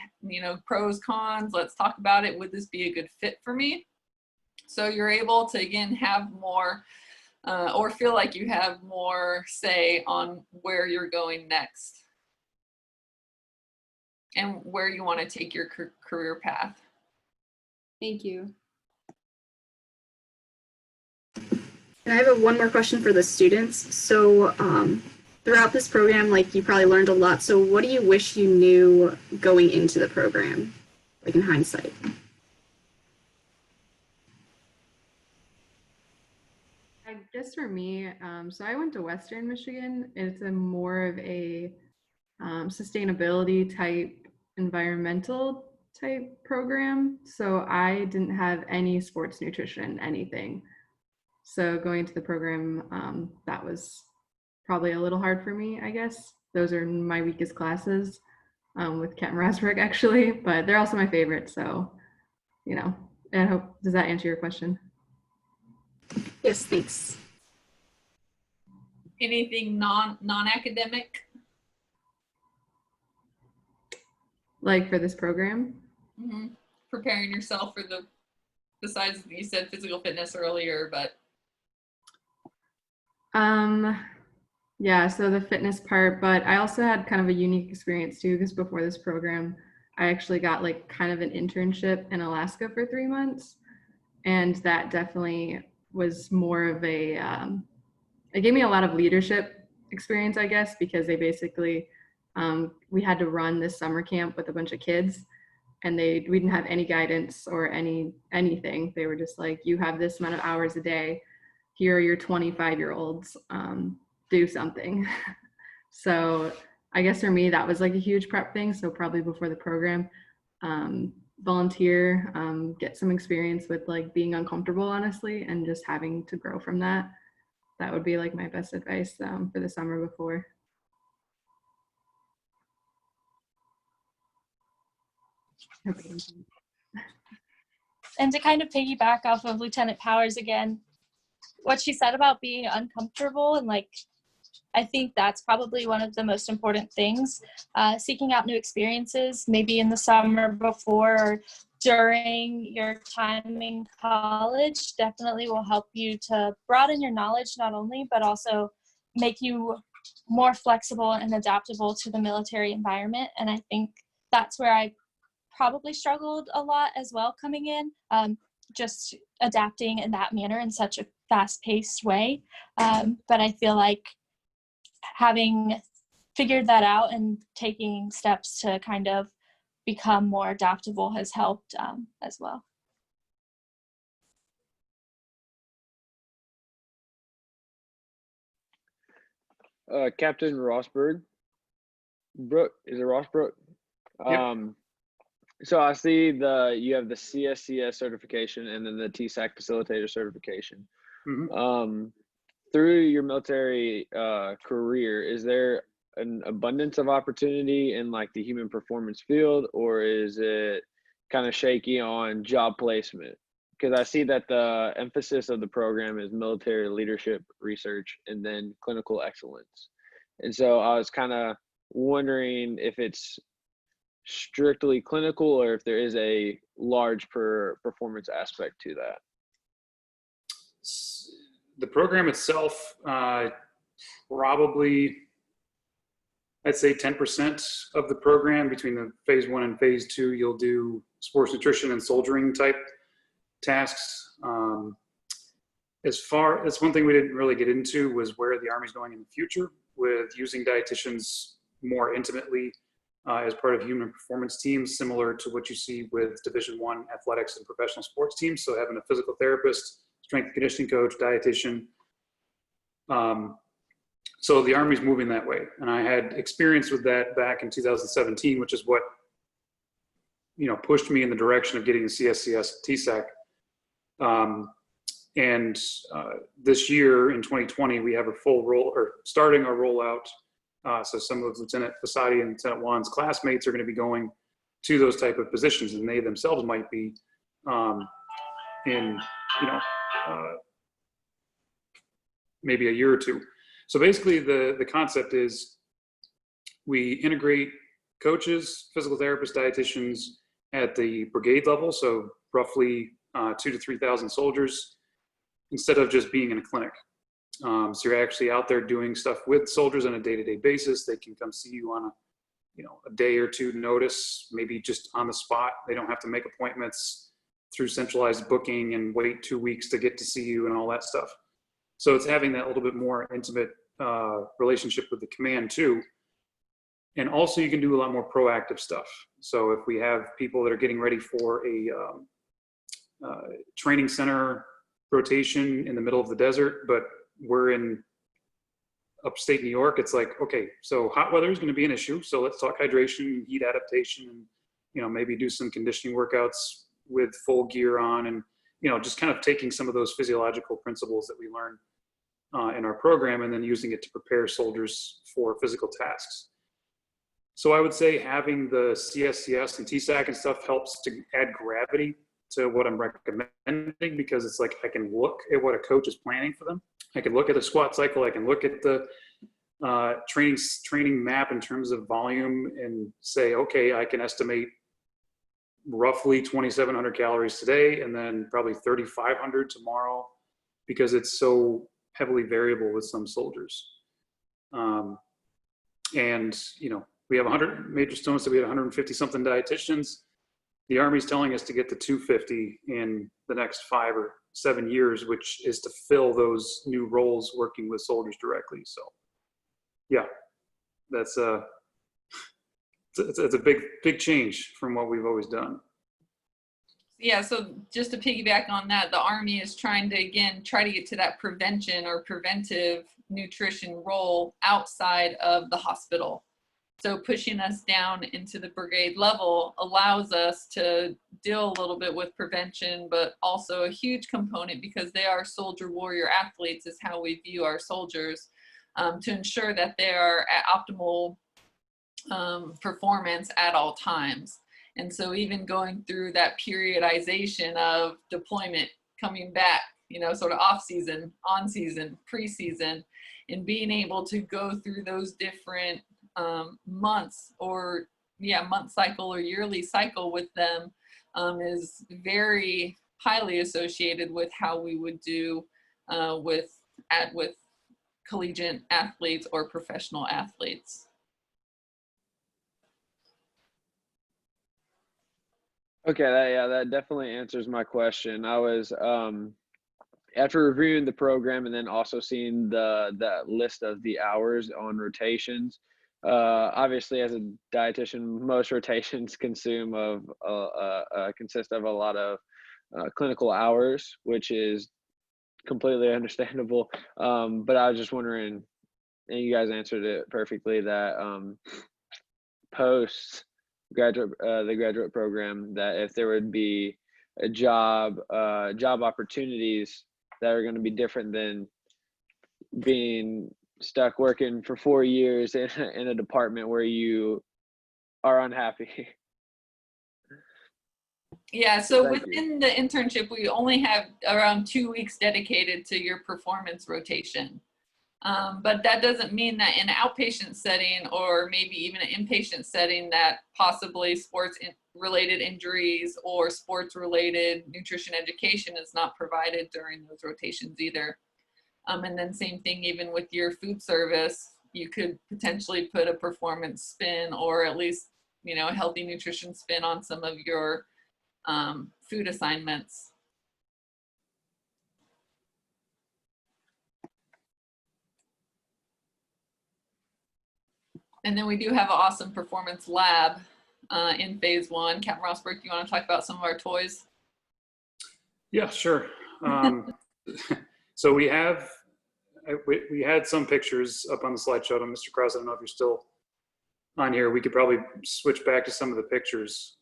pros, cons, let's talk about it. Would this be a good fit for me? So you're able to, again, have more or feel like you have more say on where you're going next and where you want to take your career path. Thank you. And I have one more question for the students. So throughout this program, like you probably learned a lot. So what do you wish you knew going into the program, like in hindsight? I guess guess for me, so I went to Western Michigan. It's a more of a sustainability type, environmental type program. So I didn't have any sports nutrition, anything. So going to the program, that was probably a little hard for me, I guess. Those are my weakest classes, with Captain Rosberg actually, but they're also my favorite. So, you know, I hope, does that answer your question? Yes, thanks. Anything non-academic? Like for this program? Mm-hmm. Preparing yourself for the, besides you said physical fitness earlier, but. Yeah, so the fitness part, but I also had kind of a unique experience too, because before this program, I actually got like kind of an internship in Alaska for 3 months. And that definitely was more of a, it gave me a lot of leadership experience, I guess, because they basically, we had to run this summer camp with a bunch of kids, and we didn't have any guidance or anything. They were just like, you have this amount of hours a day. Here are your 25-year-olds, do something. So I guess for me, that was like a huge prep thing. So probably before the program, volunteer, get some experience with like being uncomfortable, honestly, and just having to grow from that. That would be like my best advice for the summer before. And to kind of piggyback off of Lieutenant Powers again, what she said about being uncomfortable, and like, I think that's probably one of the most important things. Seeking out new experiences, maybe in the summer before or during your time in college, definitely will help you to broaden your knowledge not only, but also make you more flexible and adaptable to the military environment. And I think that's where I probably struggled a lot as well coming in, just adapting in that manner in such a fast-paced way. But I feel like having figured that out and taking steps to kind of become more adaptable has helped as well. Captain Rosberg. Brooke, is it Rosberg? Yep. So I see you have the CSCS certification and then the TSAC facilitator certification. Mm-hmm. Through your military career, is there an abundance of opportunity in like the human performance field, or is it kind of shaky on job placement? Because I see that the emphasis of the program is military leadership research and then clinical excellence. And so I was kind of wondering if it's strictly clinical or if there is a large performance aspect to that. The program itself, probably, I'd say 10% of the program. Between the phase 1 and phase 2, you'll do sports nutrition and soldiering type tasks. As one thing we didn't really get into was where the Army's going in the future with using dietitians more intimately as part of human performance teams, similar to what you see with Division I athletics and professional sports teams. So having a physical therapist, strength and conditioning coach, dietitian. So the Army's moving that way. And I had experience with that back in 2017, which is what, pushed me in the direction of getting the CSCS TSAC. And this year in 2020, we have a starting our rollout. So some of Lieutenant Fasadi and Lieutenant Wan's classmates are going to be going to those type of positions, and they themselves might be in, maybe a year or two. So basically the concept is we integrate coaches, physical therapists, dietitians at the brigade level. So roughly 2,000 to 3,000 soldiers, instead of just being in a clinic. So you're actually out there doing stuff with soldiers on a day-to-day basis. They can come see you on a day or two notice, maybe just on the spot. They don't have to make appointments through centralized booking and wait 2 weeks to get to see you and all that stuff. So it's having that little bit more intimate relationship with the command too. And also you can do a lot more proactive stuff. So if we have people that are getting ready for a training center rotation in the middle of the desert, but we're in upstate New York, it's like, okay, so hot weather is going to be an issue. So let's talk hydration, heat adaptation, and, you know, maybe do some conditioning workouts with full gear on, and, you know, just kind of taking some of those physiological principles that we learn in our program and then using it to prepare soldiers for physical tasks. So I would say having the CSCS and TSAC and stuff helps to add gravity to what I'm recommending, because it's like I can look at what a coach is planning for them. I can look at the squat cycle. I can look at the training map in terms of volume and say, okay, I can estimate roughly 2,700 calories today and then probably 3,500 tomorrow, because it's so heavily variable with some soldiers. And, you know, we have 100 Major Stone, so we had 150 something dietitians. The Army's telling us to get to 250 in the next 5 or 7 years, which is to fill those new roles working with soldiers directly. So yeah, that's it's a big change from what we've always done. Yeah, so just to piggyback on that, the Army is trying to, again, try to get to that prevention or preventive nutrition role outside of the hospital. So pushing us down into the brigade level allows us to deal a little bit with prevention, but also a huge component, because they are soldier warrior athletes, is how we view our soldiers, to ensure that they are at optimal performance at all times. And so even going through that periodization of deployment, coming back, you know, sort of off season, on season, preseason, and being able to go through those different months, or month cycle or yearly cycle with them, is very highly associated with how we would do with collegiate athletes or professional athletes. Okay, that definitely answers my question. I was after reviewing the program and then also seeing that list of the hours on rotations. Obviously, as a dietitian, most rotations consist of a lot of clinical hours, which is completely understandable. But I was just wondering, and you guys answered it perfectly, that post the graduate program, that if there would be a job opportunities that are going to be different than being stuck working for 4 years in a department where you are unhappy. Yeah, so within the internship, we only have around 2 weeks dedicated to your performance rotation. But that doesn't mean that in an outpatient setting, or maybe even an inpatient setting, that possibly sports-related injuries or sports-related nutrition education is not provided during those rotations either. And then same thing, even with your food service, you could potentially put a performance spin, or at least, you know, a healthy nutrition spin on some of your food assignments. And then we do have an awesome performance lab in phase 1. Captain Rosberg, do you want to talk about some of our toys? Yeah, sure. So we had some pictures up on the slideshow. Mr. Krause, I don't know if you're still on here. We could probably switch back to some of the pictures.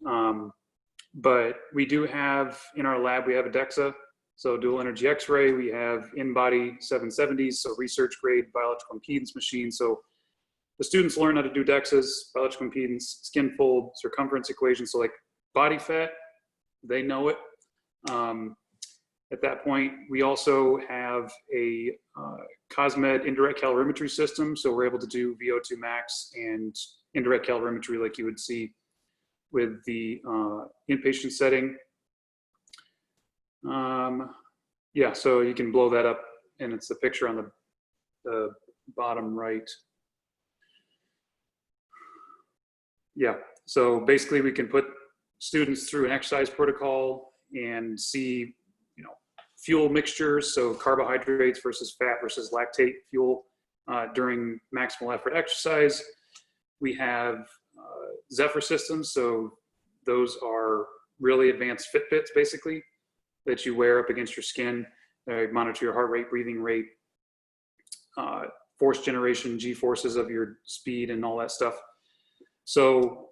But we do have, in our lab, we have a DEXA, so dual energy X-ray. We have in-body 770s, so research grade biological impedance machine. So the students learn how to do DEXAs, biological impedance, skin fold, circumference equations. So like body fat, they know it. At that point, we also have a Cosmed indirect calorimetry system. So we're able to do VO2 max and indirect calorimetry like you would see with the inpatient setting. Yeah, so you can blow that up, and it's the picture on the bottom right. Yeah, so basically we can put students through an exercise protocol and see, you know, fuel mixtures, so carbohydrates versus fat versus lactate fuel during maximal effort exercise. We have Zephyr systems, so those are really advanced Fitbits basically that you wear up against your skin. They monitor your heart rate, breathing rate, force generation, G forces of your speed and all that stuff. So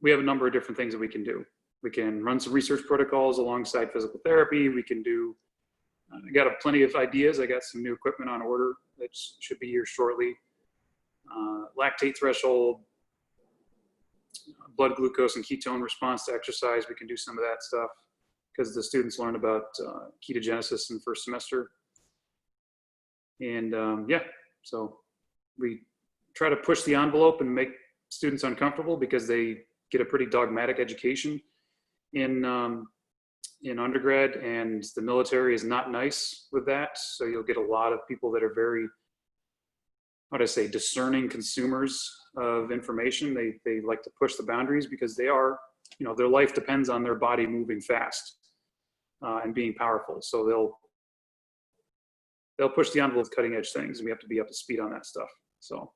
we have a number of different things that we can do. We can run some research protocols alongside physical therapy. We can do, I got plenty of ideas. I got some new equipment on order that should be here shortly. Lactate threshold, blood glucose and ketone response to exercise. We can do some of that stuff because the students learn about ketogenesis in first semester. And yeah, so we try to push the envelope and make students uncomfortable because they get a pretty dogmatic education in undergrad, and the military is not nice with that. So you'll get a lot of people that are very, how do I say, discerning consumers of information. They like to push the boundaries because they are, you know, their life depends on their body moving fast and being powerful. So they'll push the envelope with cutting edge things, and we have to be up to speed on that stuff. So.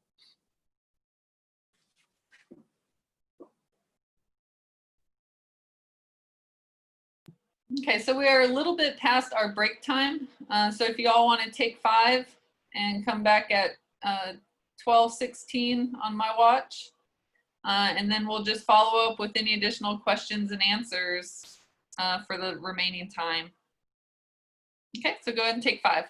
Okay, so we are a little bit past our break time. So if you all want to take 5 and come back at 12:16 on my watch, and then we'll just follow up with any additional questions and answers for the remaining time. Okay, so go ahead and take 5.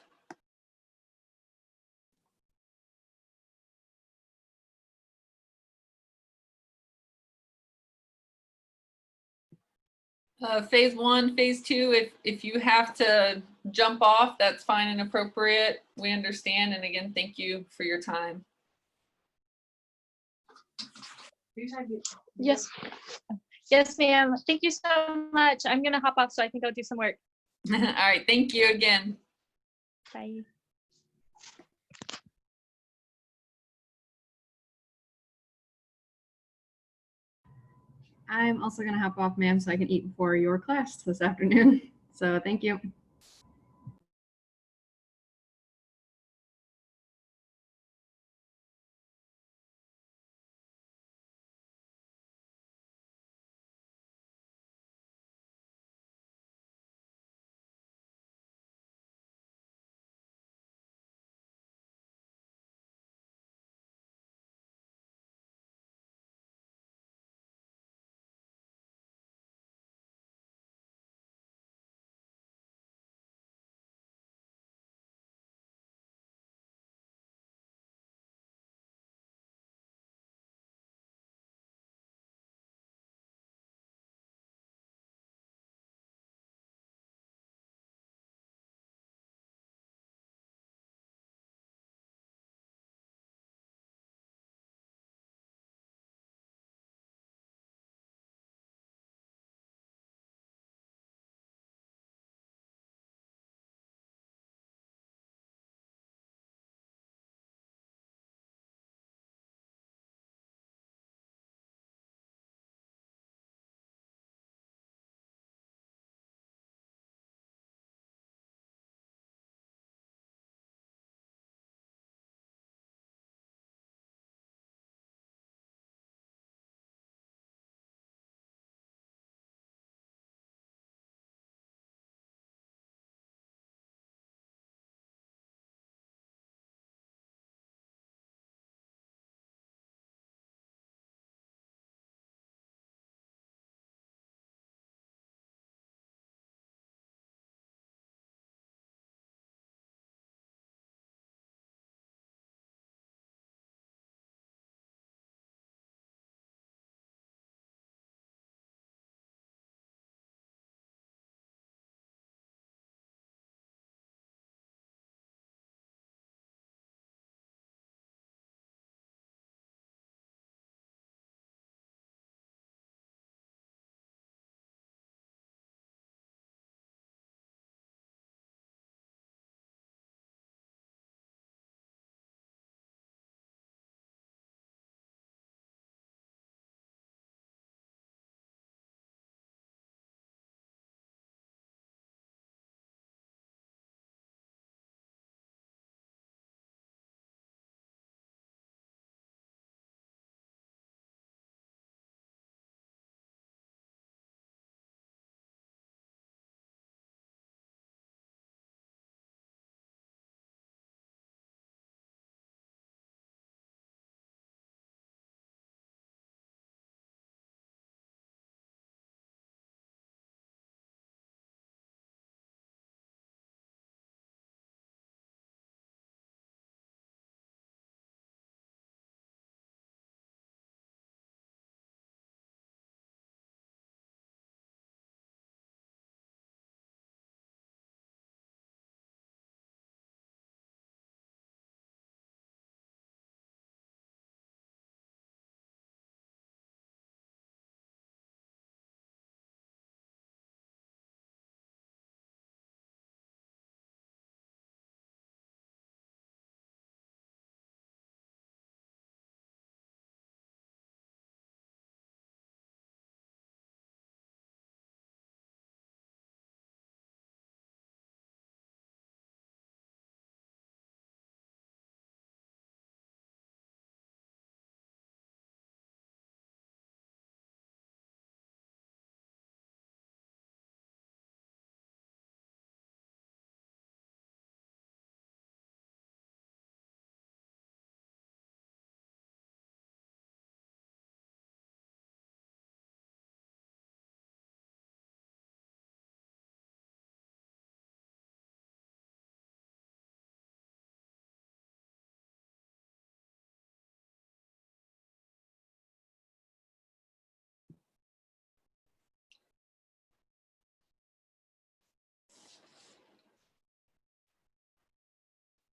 Phase 1, phase 2, if you have to jump off, that's fine and appropriate. We understand. And again, thank you for your time. Yes. Yes, ma'am. Thank you so much. I'm going to hop off so I can go do some work. All right. Thank you again. Bye. I'm also going to hop off, ma'am, so I can eat before your class this afternoon. So thank you.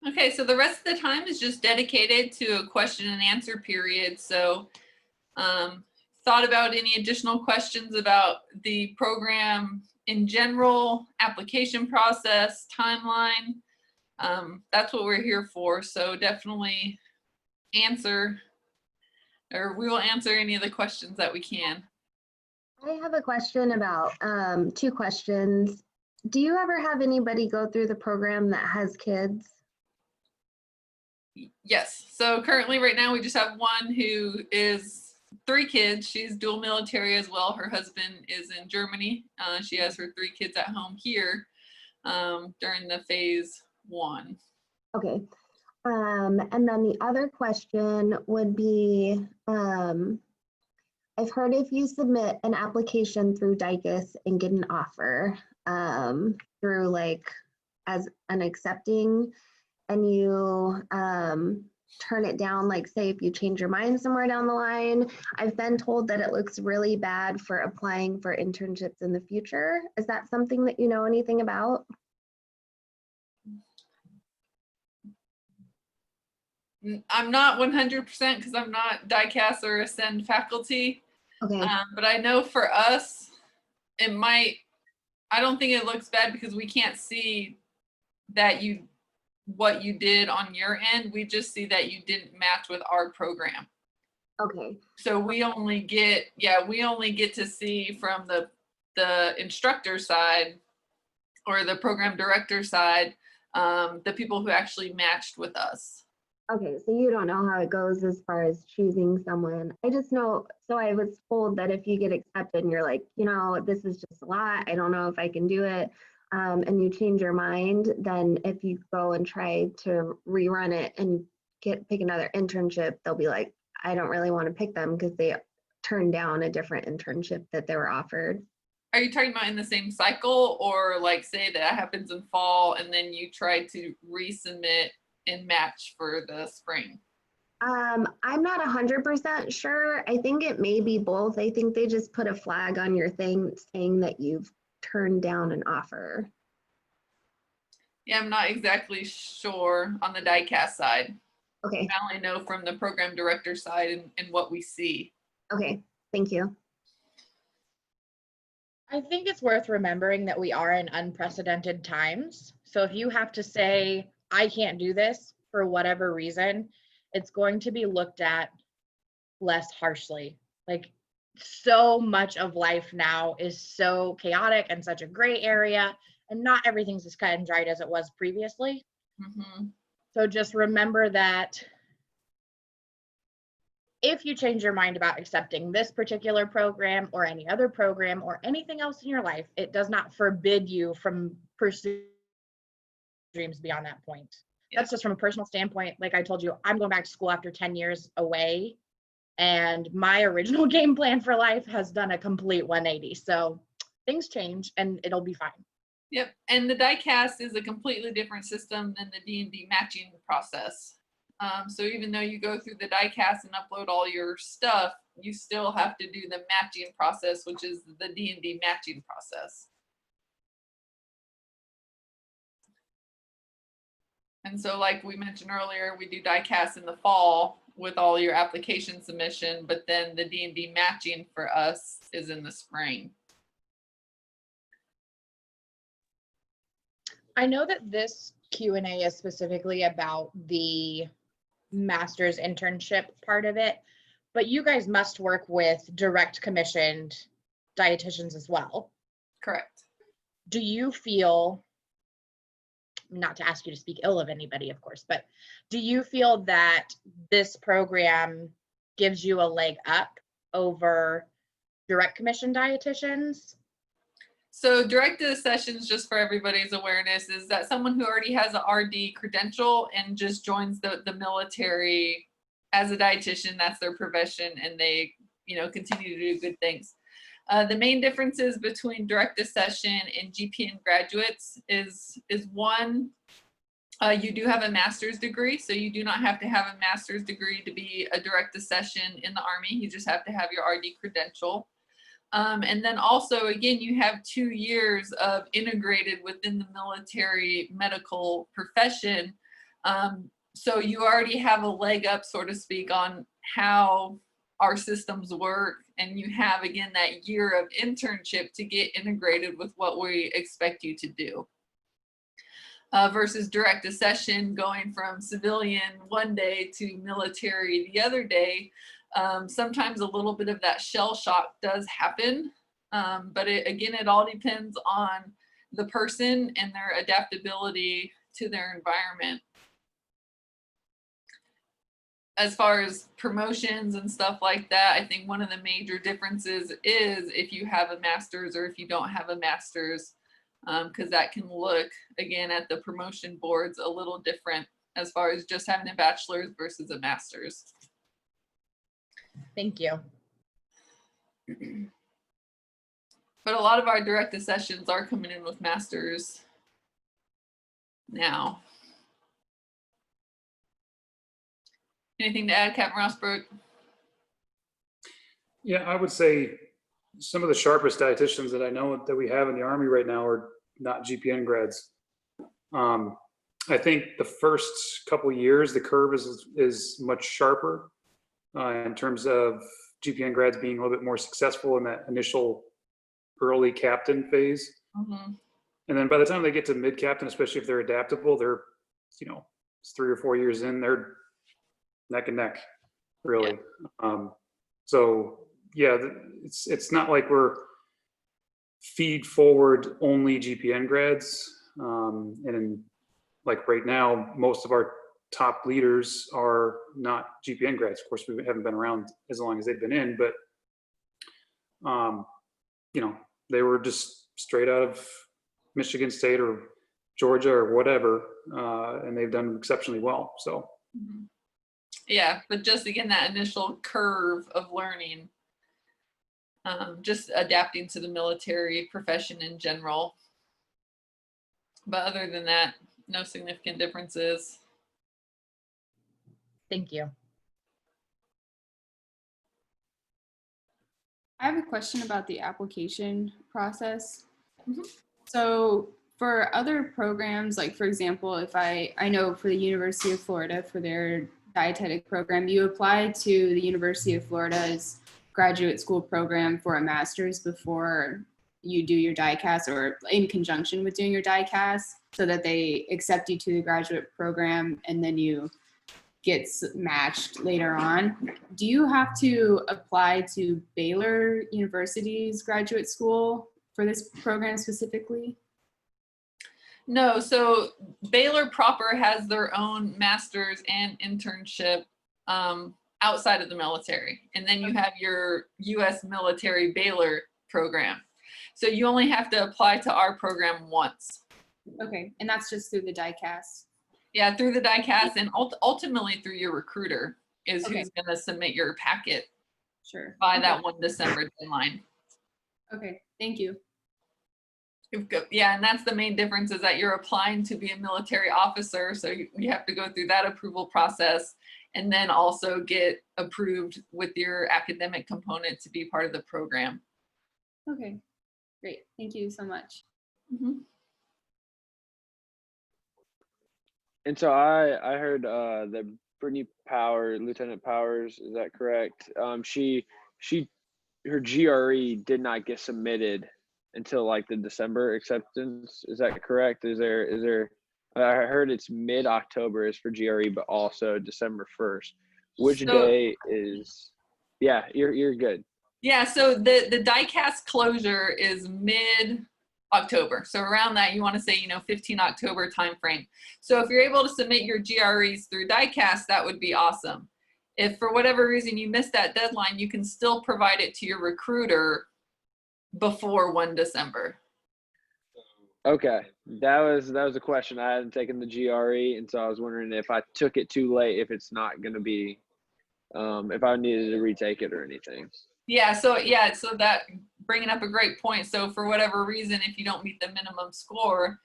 Okay, so the rest of the time is just dedicated to a question and answer period. So thought about any additional questions about the program in general, application process, timeline. That's what we're here for. So definitely answer, or we will answer any of the questions that we can. I have a question about two questions. Do you ever have anybody go through the program that has kids? Yes. So currently right now we just have one who is 3 kids. She's dual military as well. Her husband is in Germany. She has her 3 kids at home here during the phase 1. Okay. And then the other question would be, I've heard if you submit an application through DICUS and get an offer through like as an accepting, and you turn it down, like say if you change your mind somewhere down the line, I've been told that it looks really bad for applying for internships in the future. Is that something that you know anything about? I'm not 100% because I'm not DICAS or Ascend faculty. Okay. But I know for us, it might, I don't think it looks bad because we can't see that what you did on your end. We just see that you didn't match with our program. Okay. So we only get, we only get to see from the instructor side or the program director side, the people who actually matched with us. Okay, so you don't know how it goes as far as choosing someone. I just know, so I was told that if you get accepted and you're like, you know, this is just a lot, I don't know if I can do it, and you change your mind, then if you go and try to rerun it and pick another internship, they'll be like, I don't really want to pick them because they turned down a different internship that they were offered. Are you talking about in the same cycle, or like say that happens in fall and then you try to resubmit and match for the spring? I'm not 100% sure. I think it may be both. I think they just put a flag on your thing saying that you've turned down an offer. Yeah, I'm not exactly sure on the DICAS side. Okay. I only know from the program director side and what we see. Okay, thank you. I think it's worth remembering that we are in unprecedented times. So if you have to say, I can't do this for whatever reason, it's going to be looked at less harshly. Like, so much of life now is so chaotic and such a gray area, and not everything's as cut and dried as it was previously. Mm-hmm. So just remember that if you change your mind about accepting this particular program or any other program or anything else in your life, it does not forbid you from pursuing dreams beyond that point. Yeah. That's just from a personal standpoint. Like I told you, I'm going back to school after 10 years away, and my original game plan for life has done a complete 180. So things change and it'll be fine. Yep, and the DICAS is a completely different system than the D&D matching process. So even though you go through the DICAS and upload all your stuff, you still have to do the matching process, which is the D&D matching process. And so like we mentioned earlier, we do DICAS in the fall with all your application submission, but then the D&D matching for us is in the spring. I know that this Q&A is specifically about the master's internship part of it, but you guys must work with direct commissioned dietitians as well. Correct. Do you feel, not to ask you to speak ill of anybody, of course, but do you feel that this program gives you a leg up over direct commissioned dietitians? So directed sessions, just for everybody's awareness, is that someone who already has an RD credential and just joins the military as a dietitian, that's their profession, and they, you know, continue to do good things. The main differences between direct accession and GPN graduates is one, you do have a master's degree, so you do not have to have a master's degree to be a direct accession in the Army. You just have to have your RD credential. And then also, again, you have 2 years of integrated within the military medical profession So you already have a leg up, so to speak, on how our systems work, and you have, again, that year of internship to get integrated with what we expect you to do. Versus direct accession, going from civilian one day to military the other day. Sometimes a little bit of that shell shock does happen, but again, it all depends on the person and their adaptability to their environment. As far as promotions and stuff like that, I think one of the major differences is if you have a master's or if you don't have a master's, because that can look, again, at the promotion boards a little different as far as just having a bachelor's versus a master's. Thank you. But a lot of our direct accessions are coming in with masters now. Anything to add, Captain Rossbrook? Yeah, I would say some of the sharpest dietitians that I know that we have in the Army right now are not GPN grads. I think the first couple of years, the curve is much sharper in terms of GPN grads being a little bit more successful in that initial early captain phase. Mm-hmm. And then by the time they get to mid-captain, especially if they're adaptable, they're, you know, 3 or 4 years in, they're neck and neck, really. Yeah. So yeah, it's not like we're feed forward only GPN grads. And like right now, most of our top leaders are not GPN grads. Of course, we haven't been around as long as they've been in, but you know, they were just straight out of Michigan State or Georgia or whatever, and they've done exceptionally well. So. Mm-hmm. Yeah, but just again, that initial curve of learning, just adapting to the military profession in general. But other than that, no significant differences. Thank you. I have a question about the application process. Mm-hmm. So for other programs, like for example, if I know for the University of Florida, for their dietetic program, you apply to the University of Florida's graduate school program for a master's before you do your DICAS, or in conjunction with doing your DICAS, so that they accept you to the graduate program and then you get matched later on. Do you have to apply to Baylor University's graduate school for this program specifically? No, so Baylor proper has their own master's and internship outside of the military. And then you have your U.S. military Baylor program. So you only have to apply to our program once. Okay, and that's just through the DICAS? Yeah, through the DICAS, and ultimately through your recruiter is Okay. who's going to submit your packet. Sure. By Okay. that 1 December deadline. Okay, thank you. Yeah, and that's the main difference, is that you're applying to be a military officer. So you have to go through that approval process and then also get approved with your academic component to be part of the program. Okay, great. Thank you so much. Mm-hmm. And so I heard that Brittany Powers, Lieutenant Powers, is that correct? Her GRE did not get submitted until like the December acceptance. Is that correct? Is there? I heard it's mid-October is for GRE, but also December 1st. Which day is? Yeah, you're good. Yeah, so the DICAS closure is mid-October. So around that, you want to say, 15 October timeframe. So if you're able to submit your GREs through DICAS, that would be awesome. If for whatever reason you missed that deadline, you can still provide it to your recruiter before 1 December. Okay, that was a question. I hadn't taken the GRE, and so I was wondering if I took it too late, if it's not going to be, if I needed to retake it or anything. Yeah, so that bringing up a great point. So for whatever reason, if you don't meet the minimum score,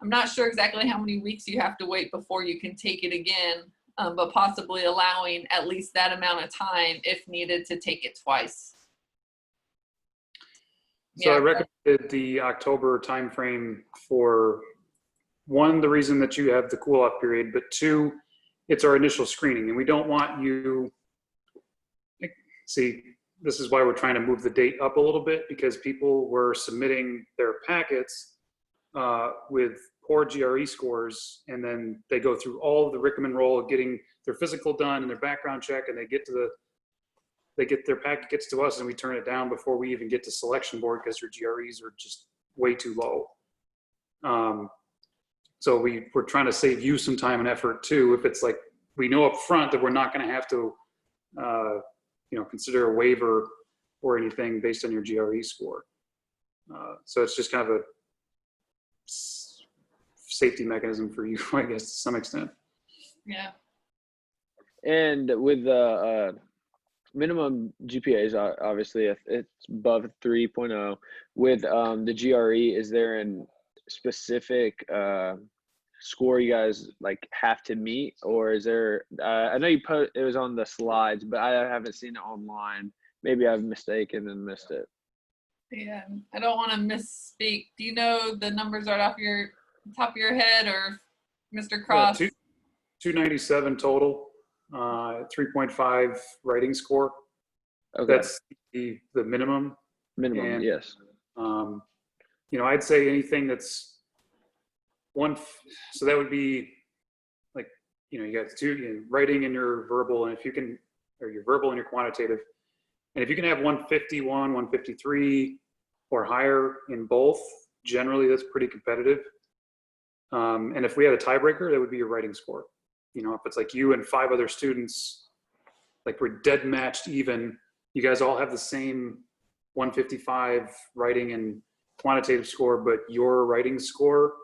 I'm not sure exactly how many weeks you have to wait before you can take it again, but possibly allowing at least that amount of time if needed to take it twice. So yeah, I recommended the October timeframe for one, the reason that you have the cool off period, but two, it's our initial screening, and we don't want you, see, this is why we're trying to move the date up a little bit, because people were submitting their packets with poor GRE scores, and then they go through all of the rigmarole of getting their physical done and their background check, and they get their packet gets to us, and we turn it down before we even get to selection board because their GREs are just way too low. So we're trying to save you some time and effort too. If it's like, we know up front that we're not going to have to, consider a waiver or anything based on your GRE score. So it's just kind of a safety mechanism for you, I guess, to some extent. Yeah. And with the minimum GPAs, obviously, if it's above 3.0, with the GRE, is there an specific score you guys like have to meet, or is there? I know you put it was on the slides, but I haven't seen it online. Maybe I've mistaken and missed it. Yeah, I don't want to misspeak. Do you know the numbers right off your top of your head, or Mr. Cross? 297 total, 3.5 writing score. Okay. That's the minimum. Minimum, and, yes. I'd say anything that's one, so that would be like, you got two, writing and your verbal, and if you can, or your verbal and your quantitative. And if you can have 151, 153 or higher in both, generally that's pretty competitive. And if we had a tiebreaker, that would be your writing score. If it's like you and 5 other students, like we're dead matched even, you guys all have the same 155 writing and quantitative score, but your writing score,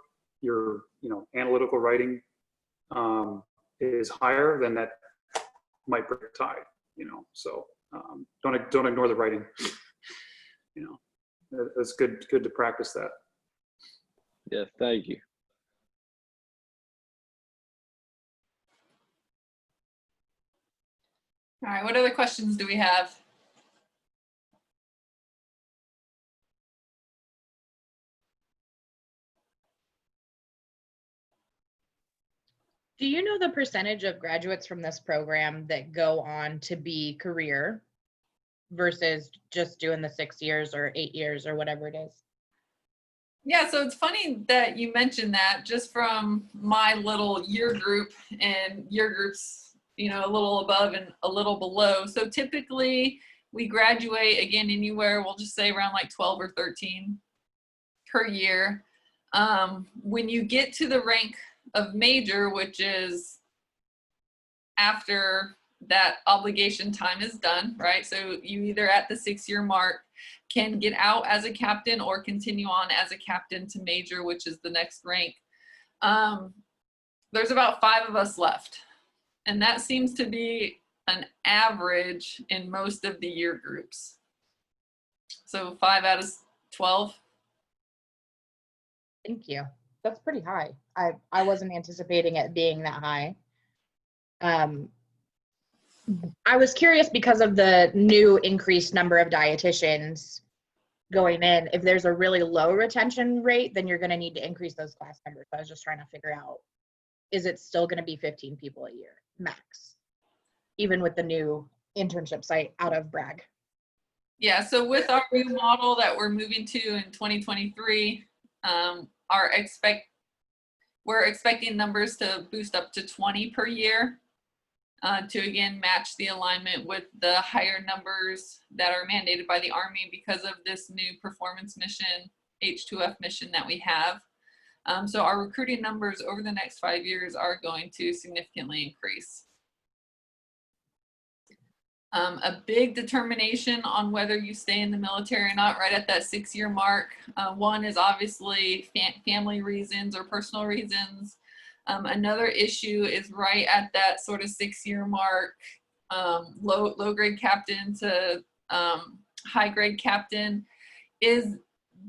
your analytical writing is higher, then that might break a tie. So don't ignore the writing. It's good to practice that. Yeah, thank you. All right, what other questions do we have? Do you know the percentage of graduates from this program that go on to be career versus just doing the 6 years or 8 years or whatever it is? Yeah, so it's funny that you mentioned that, just from my little year group, and year groups, a little above and a little below. So typically we graduate, again, anywhere, we'll just say around like 12 or 13 per year. When you get to the rank of major, which is after that obligation time is done, right? So you either at the 6-year mark can get out as a captain or continue on as a captain to major, which is the next rank. There's about 5 of us left. And that seems to be an average in most of the year groups. So 5 out of 12. Thank you. That's pretty high. I wasn't anticipating it being that high. I was curious because of the new increased number of dietitians going in. If there's a really low retention rate, then you're going to need to increase those class numbers. So I was just trying to figure out, is it still going to be 15 people a year max, even with the new internship site out of Bragg? Yeah, so with our new model that we're moving to in 2023, we're expecting numbers to boost up to 20 per year to again match the alignment with the higher numbers that are mandated by the Army because of this new performance mission, H2F mission that we have. So our recruiting numbers over the next 5 years are going to significantly increase. A big determination on whether you stay in the military or not right at that 6-year mark. One is obviously family reasons or personal reasons. Another issue is right at that sort of 6-year mark, low grade captain to high grade captain, is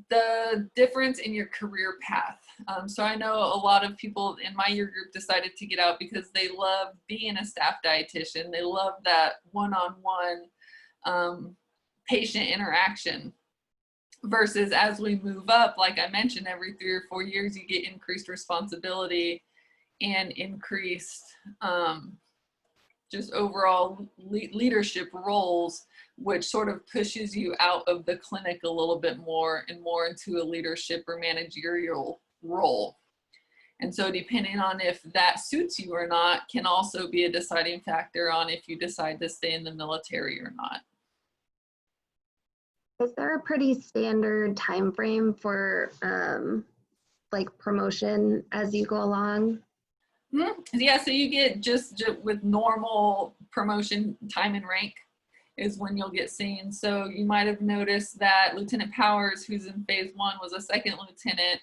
the difference in your career path. So I know a lot of people in my year group decided to get out because they love being a staff dietitian. They love that one-on-one patient interaction. versus as we move up, like I mentioned, every 3 or 4 years, you get increased responsibility and increased just overall leadership roles, which sort of pushes you out of the clinic a little bit more and more into a leadership or managerial role. And so depending on if that suits you or not can also be a deciding factor on if you decide to stay in the military or not. Is there a pretty standard time frame for like promotion as you go along? Yeah, so you get just with normal promotion time and rank is when you'll get seen. So you might have noticed that Lieutenant Powers, who's in phase 1, was a second lieutenant,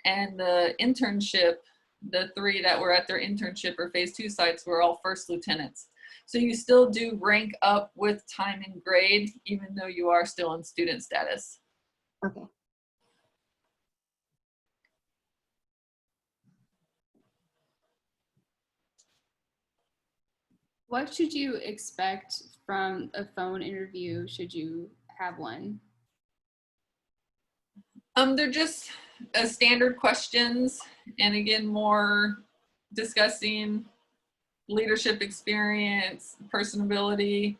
and the internship, the 3 that were at their internship or phase 2 sites were all first lieutenants. So you still do rank up with time and grade, even though you are still in student status. Okay. What should you expect from a phone interview should you have one? They're just standard questions, and again, more discussing leadership experience, personability,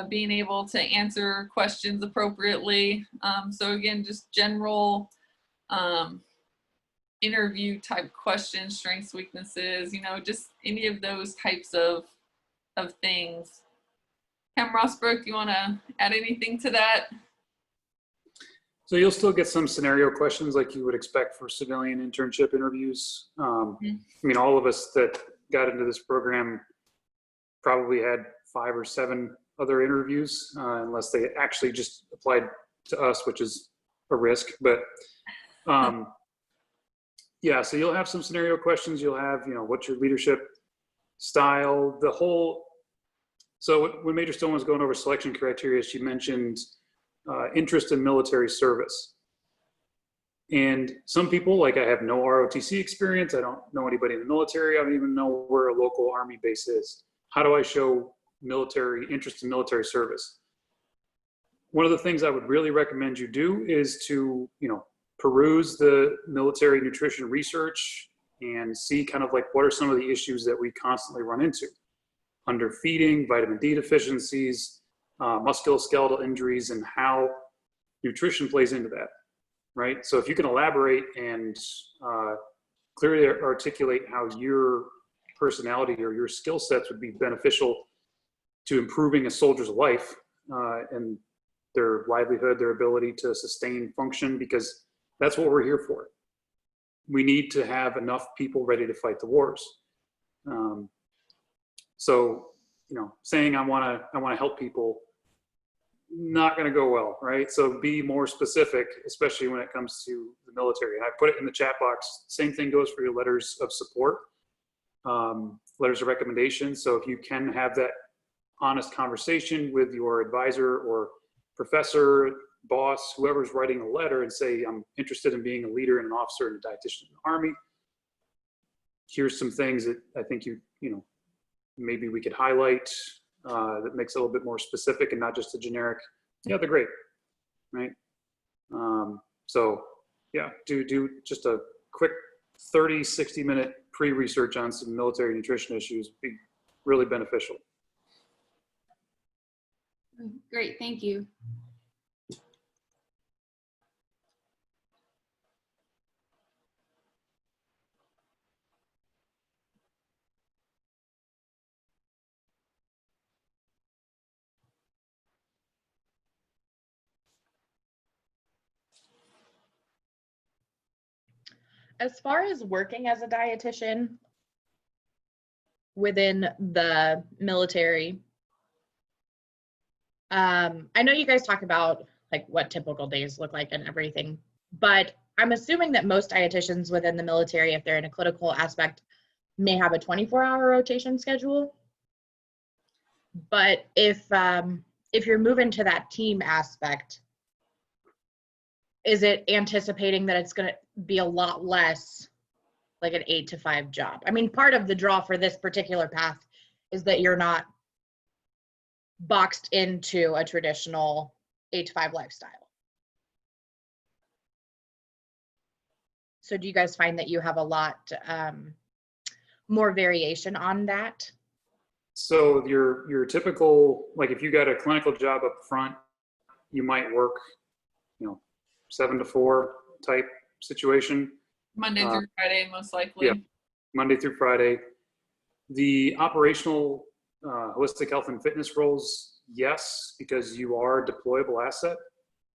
being able to answer questions appropriately. So again, just general interview type questions, strengths, weaknesses, you know, just any of those types of things. Cam Rossbrook, you want to add anything to that? So you'll still get some scenario questions like you would expect for civilian internship interviews. I mean, all of us that got into this program probably had 5 or 7 other interviews, unless they actually just applied to us, which is a risk. But yeah, so you'll have some scenario questions. You'll have, you know, what's your leadership style, the whole. So when Major Stone was going over selection criteria, she mentioned interest in military service. And some people, like I have no ROTC experience, I don't know anybody in the military, I don't even know where a local Army base is. How do I show military interest in military service? One of the things I would really recommend you do is to, you know, peruse the military nutrition research and see kind of like what are some of the issues that we constantly run into. Underfeeding, vitamin D deficiencies, musculoskeletal injuries, and how nutrition plays into that, right? So if you can elaborate and clearly articulate how your personality or your skill sets would be beneficial to improving a soldier's life and their livelihood, their ability to sustain function, because that's what we're here for. We need to have enough people ready to fight the wars. So, you know, saying I want to help people, not going to go well, right? So be more specific, especially when it comes to the military. And I put it in the chat box. Same thing goes for your letters of support, letters of recommendation. So if you can have that honest conversation with your advisor or professor, boss, whoever's writing a letter, and say, I'm interested in being a leader and an officer and a dietitian in the Army. Here's some things that I think you know, maybe we could highlight that makes it a little bit more specific and not just a generic, yeah, they're great, right? So yeah, do just a quick 30, 60-minute pre-research on some military nutrition issues would be really beneficial. Great, thank you. As far as working as a dietitian within the military, I know you guys talk about like what typical days look like and everything, but I'm assuming that most dietitians within the military, if they're in a clinical aspect, may have a 24-hour rotation schedule. But if you're moving to that team aspect, is it anticipating that it's going to be a lot less like an 8 to 5 job? I mean, part of the draw for this particular path is that you're not boxed into a traditional 8 to 5 lifestyle. So do you guys find that you have a lot more variation on that? So your typical, like if you got a clinical job up front, you might work, 7 to 4 type situation. Monday through Friday, most likely. Yeah, Monday through Friday. The operational holistic health and fitness roles, yes, because you are a deployable asset,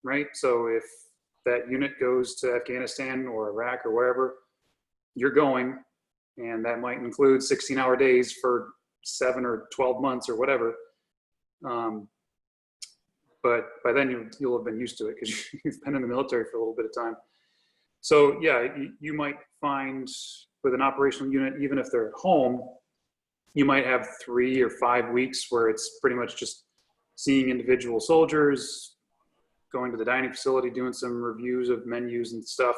right? So if that unit goes to Afghanistan or Iraq or wherever, you're going, and that might include 16-hour days for 7 or 12 months or whatever. But by then you'll have been used to it because you've been in the military for a little bit of time. So yeah, you might find with an operational unit, even if they're at home, you might have 3 or 5 weeks where it's pretty much just seeing individual soldiers, going to the dining facility, doing some reviews of menus and stuff.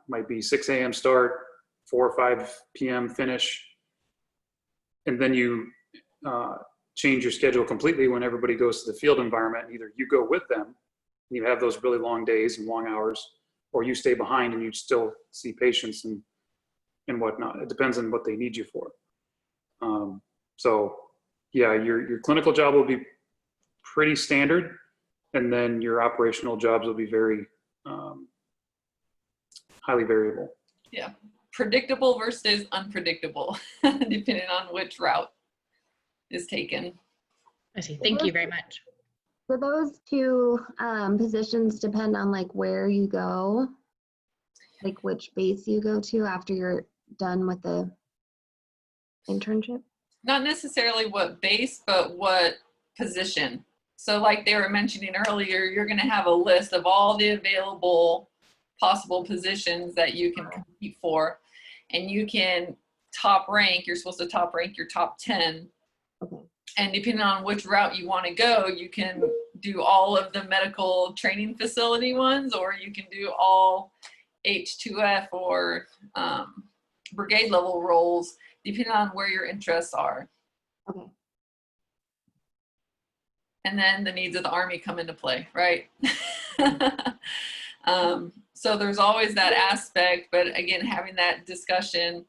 Might be 6 a.m. start, 4 or 5 p.m. finish. And then you change your schedule completely when everybody goes to the field environment. Either you go with them, and you have those really long days and long hours, or you stay behind and you still see patients and whatnot. It depends on what they need you for. So yeah, your clinical job will be pretty standard, and then your operational jobs will be very highly variable. Yeah, predictable versus unpredictable, depending on which route is taken. I see. Thank you very much. Do those two positions depend on like where you go, like which base you go to after you're done with the internship? Not necessarily what base, but what position. So like they were mentioning earlier, you're going to have a list of all the available possible positions that you can compete for, and you can top rank. You're supposed to top rank your top 10. Okay. And depending on which route you want to go, you can do all of the medical training facility ones, or you can do all H2F or brigade level roles, depending on where your interests are. Okay. And then the needs of the Army come into play, right? So there's always that aspect, but again, having that discussion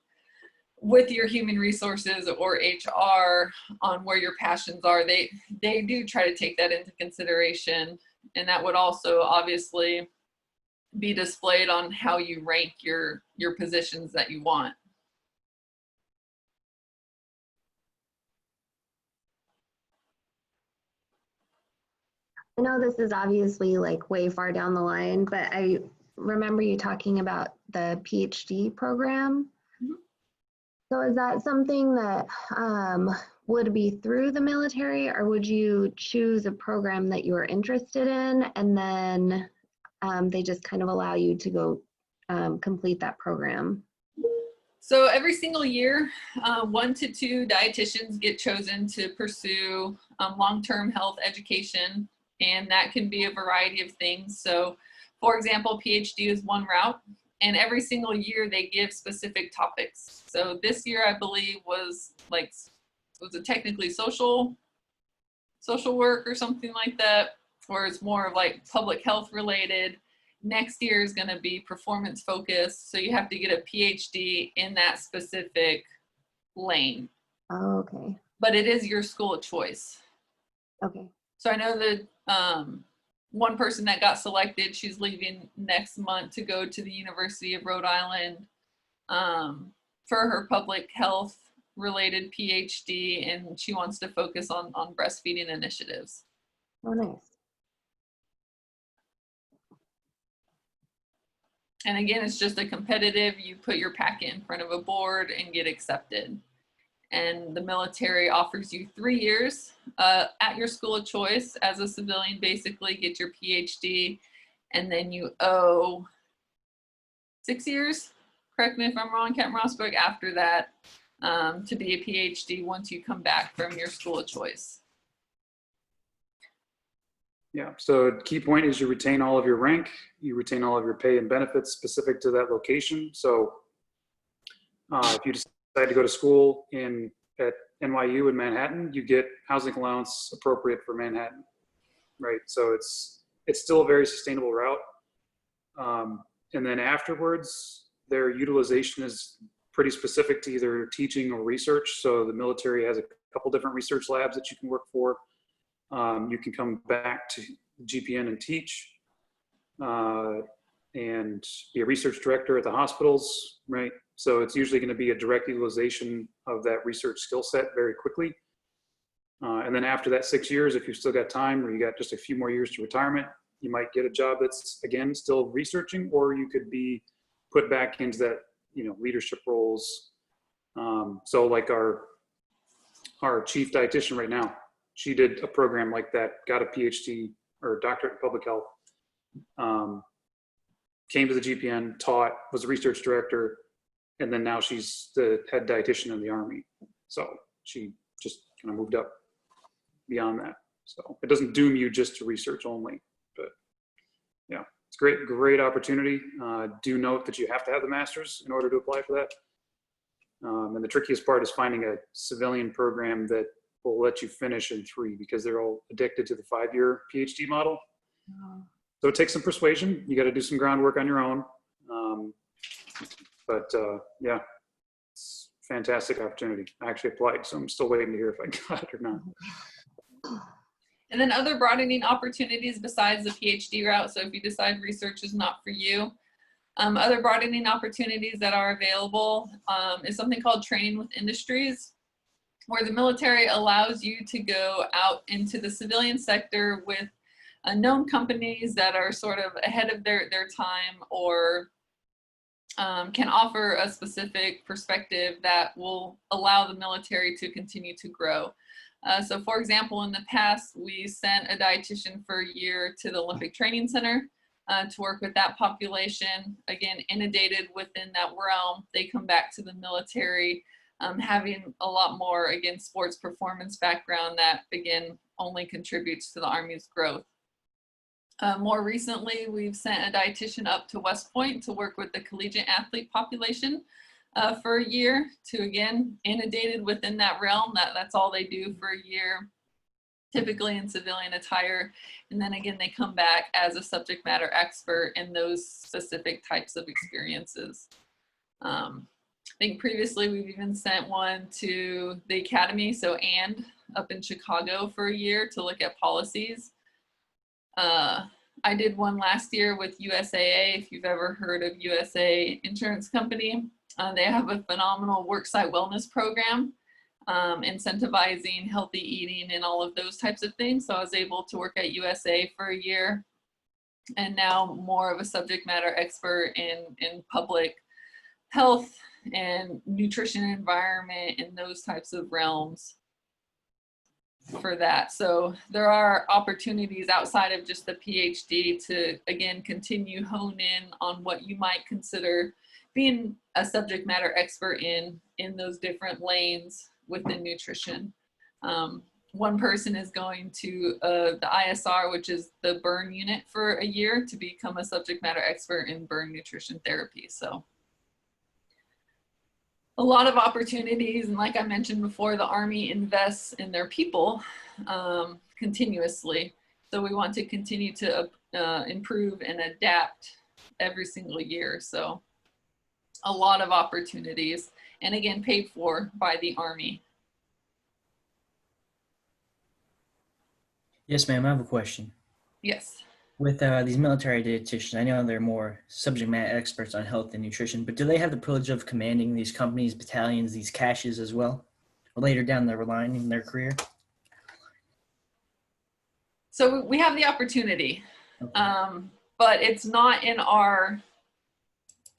with your human resources or HR on where your passions are, they do try to take that into consideration. And that would also obviously be displayed on how you rank your positions that you want. I know this is obviously like way far down the line, but I remember you talking about the PhD program. Mm-hmm. So is that something that would be through the military, or would you choose a program that you are interested in and then they just kind of allow you to go complete that program? So every single year, 1 to 2 dietitians get chosen to pursue long-term health education, and that can be a variety of things. So for example, PhD is one route, and every single year they give specific topics. So this year, I believe was it technically social work or something like that, or it's more of like public health related. Next year is going to be performance focused. So you have to get a PhD in that specific lane. Oh, okay. But it is your school of choice. Okay. So I know that one person that got selected, she's leaving next month to go to the University of Rhode Island for her public health related PhD, and she wants to focus on breastfeeding initiatives. Oh, nice. And again, it's just a competitive, you put your packet in front of a board and get accepted. And the military offers you 3 years at your school of choice as a civilian, basically get your PhD, and then you owe 6 years, correct me if I'm wrong, Captain Rosberg, after that to be a PhD once you come back from your school of choice. Yeah, so key point is you retain all of your rank, you retain all of your pay and benefits specific to that location. So if you decide to go to school at NYU in Manhattan, you get housing allowance appropriate for Manhattan, right? So it's still a very sustainable route. And then afterwards, their utilization is pretty specific to either teaching or research. So the military has a couple different research labs that you can work for. You can come back to GPN and teach, and be a research director at the hospitals, right? So it's usually going to be a direct utilization of that research skill set very quickly. And then after that 6 years, if you've still got time or you got just a few more years to retirement, you might get a job that's, again, still researching, or you could be put back into that, leadership roles. So like our chief dietitian right now, she did a program like that, got a PhD or doctorate in public health, came to the GPN, taught, was a research director, and then now she's the head dietitian in the Army. So she just kind of moved up beyond that. So it doesn't doom you just to research only, but yeah, it's great opportunity. Do note that you have to have the master's in order to apply for that. And the trickiest part is finding a civilian program that will let you finish in 3, because they're all addicted to the 5-year PhD model. So it takes some persuasion. You got to do some groundwork on your own. Yeah, it's a fantastic opportunity. I actually applied, so I'm still waiting to hear if I got it or not. And then other broadening opportunities besides the PhD route. So if you decide research is not for you, other broadening opportunities that are available is something called training with industries, where the military allows you to go out into the civilian sector with known companies that are sort of ahead of their time, or can offer a specific perspective that will allow the military to continue to grow. So for example, in the past, we sent a dietitian for a year to the Olympic Training Center to work with that population. Again, inundated within that realm, they come back to the military having a lot more, again, sports performance background that, again, only contributes to the Army's growth. More recently, we've sent a dietitian up to West Point to work with the collegiate athlete population for a year, to, again, inundated within that realm. That's all they do for a year, typically in civilian attire. And then again, they come back as a subject matter expert in those specific types of experiences. I think previously we've even sent one to the academy, so up in Chicago for a year to look at policies. I did one last year with USAA, if you've ever heard of USA Insurance Company. They have a phenomenal worksite wellness program, incentivizing healthy eating and all of those types of things. So I was able to work at USA for a year, and now more of a subject matter expert in public health and nutrition environment and those types of realms for that. So there are opportunities outside of just the PhD to, again, continue hone in on what you might consider being a subject matter expert in those different lanes within nutrition. One person is going to the ISR, which is the burn unit, for a year to become a subject matter expert in burn nutrition therapy. So a lot of opportunities, and like I mentioned before, the Army invests in their people continuously. So we want to continue to improve and adapt every single year. So a lot of opportunities, and again, paid for by the Army. Yes, ma'am, I have a question. Yes. With these military dietitians, I know they're more subject matter experts on health and nutrition, but do they have the privilege of commanding these companies, battalions, these caches as well, later down the line in their career? So we have the opportunity, but it's not in our,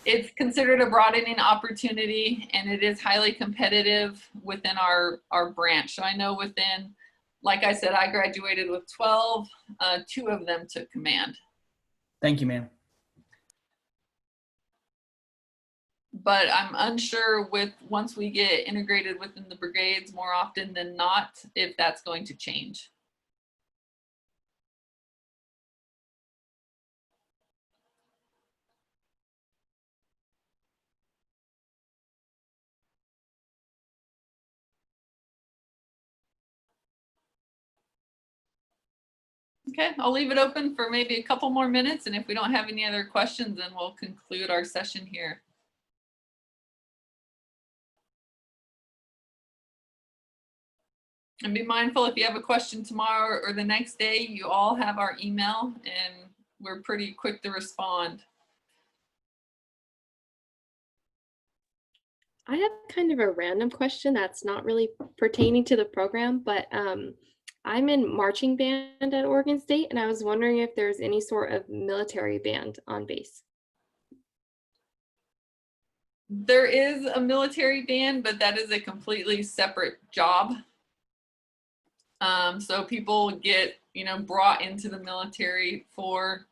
it's considered a broadening opportunity, and it is highly competitive within our branch. So I know within, like I said, I graduated with 12, 2 of them took command. Thank you, ma'am. But I'm unsure with, once we get integrated within the brigades more often than not, if that's going to change. Okay, I'll leave it open for maybe a couple more minutes, and if we don't have any other questions, then we'll conclude our session here. And be mindful, if you have a question tomorrow or the next day, you all have our email and we're pretty quick to respond. I have kind of a random question that's not really pertaining to the program, but I'm in marching band at Oregon State, and I was wondering if there's any sort of military band on base. There is a military band, but that is a completely separate job. So people get, brought into the military for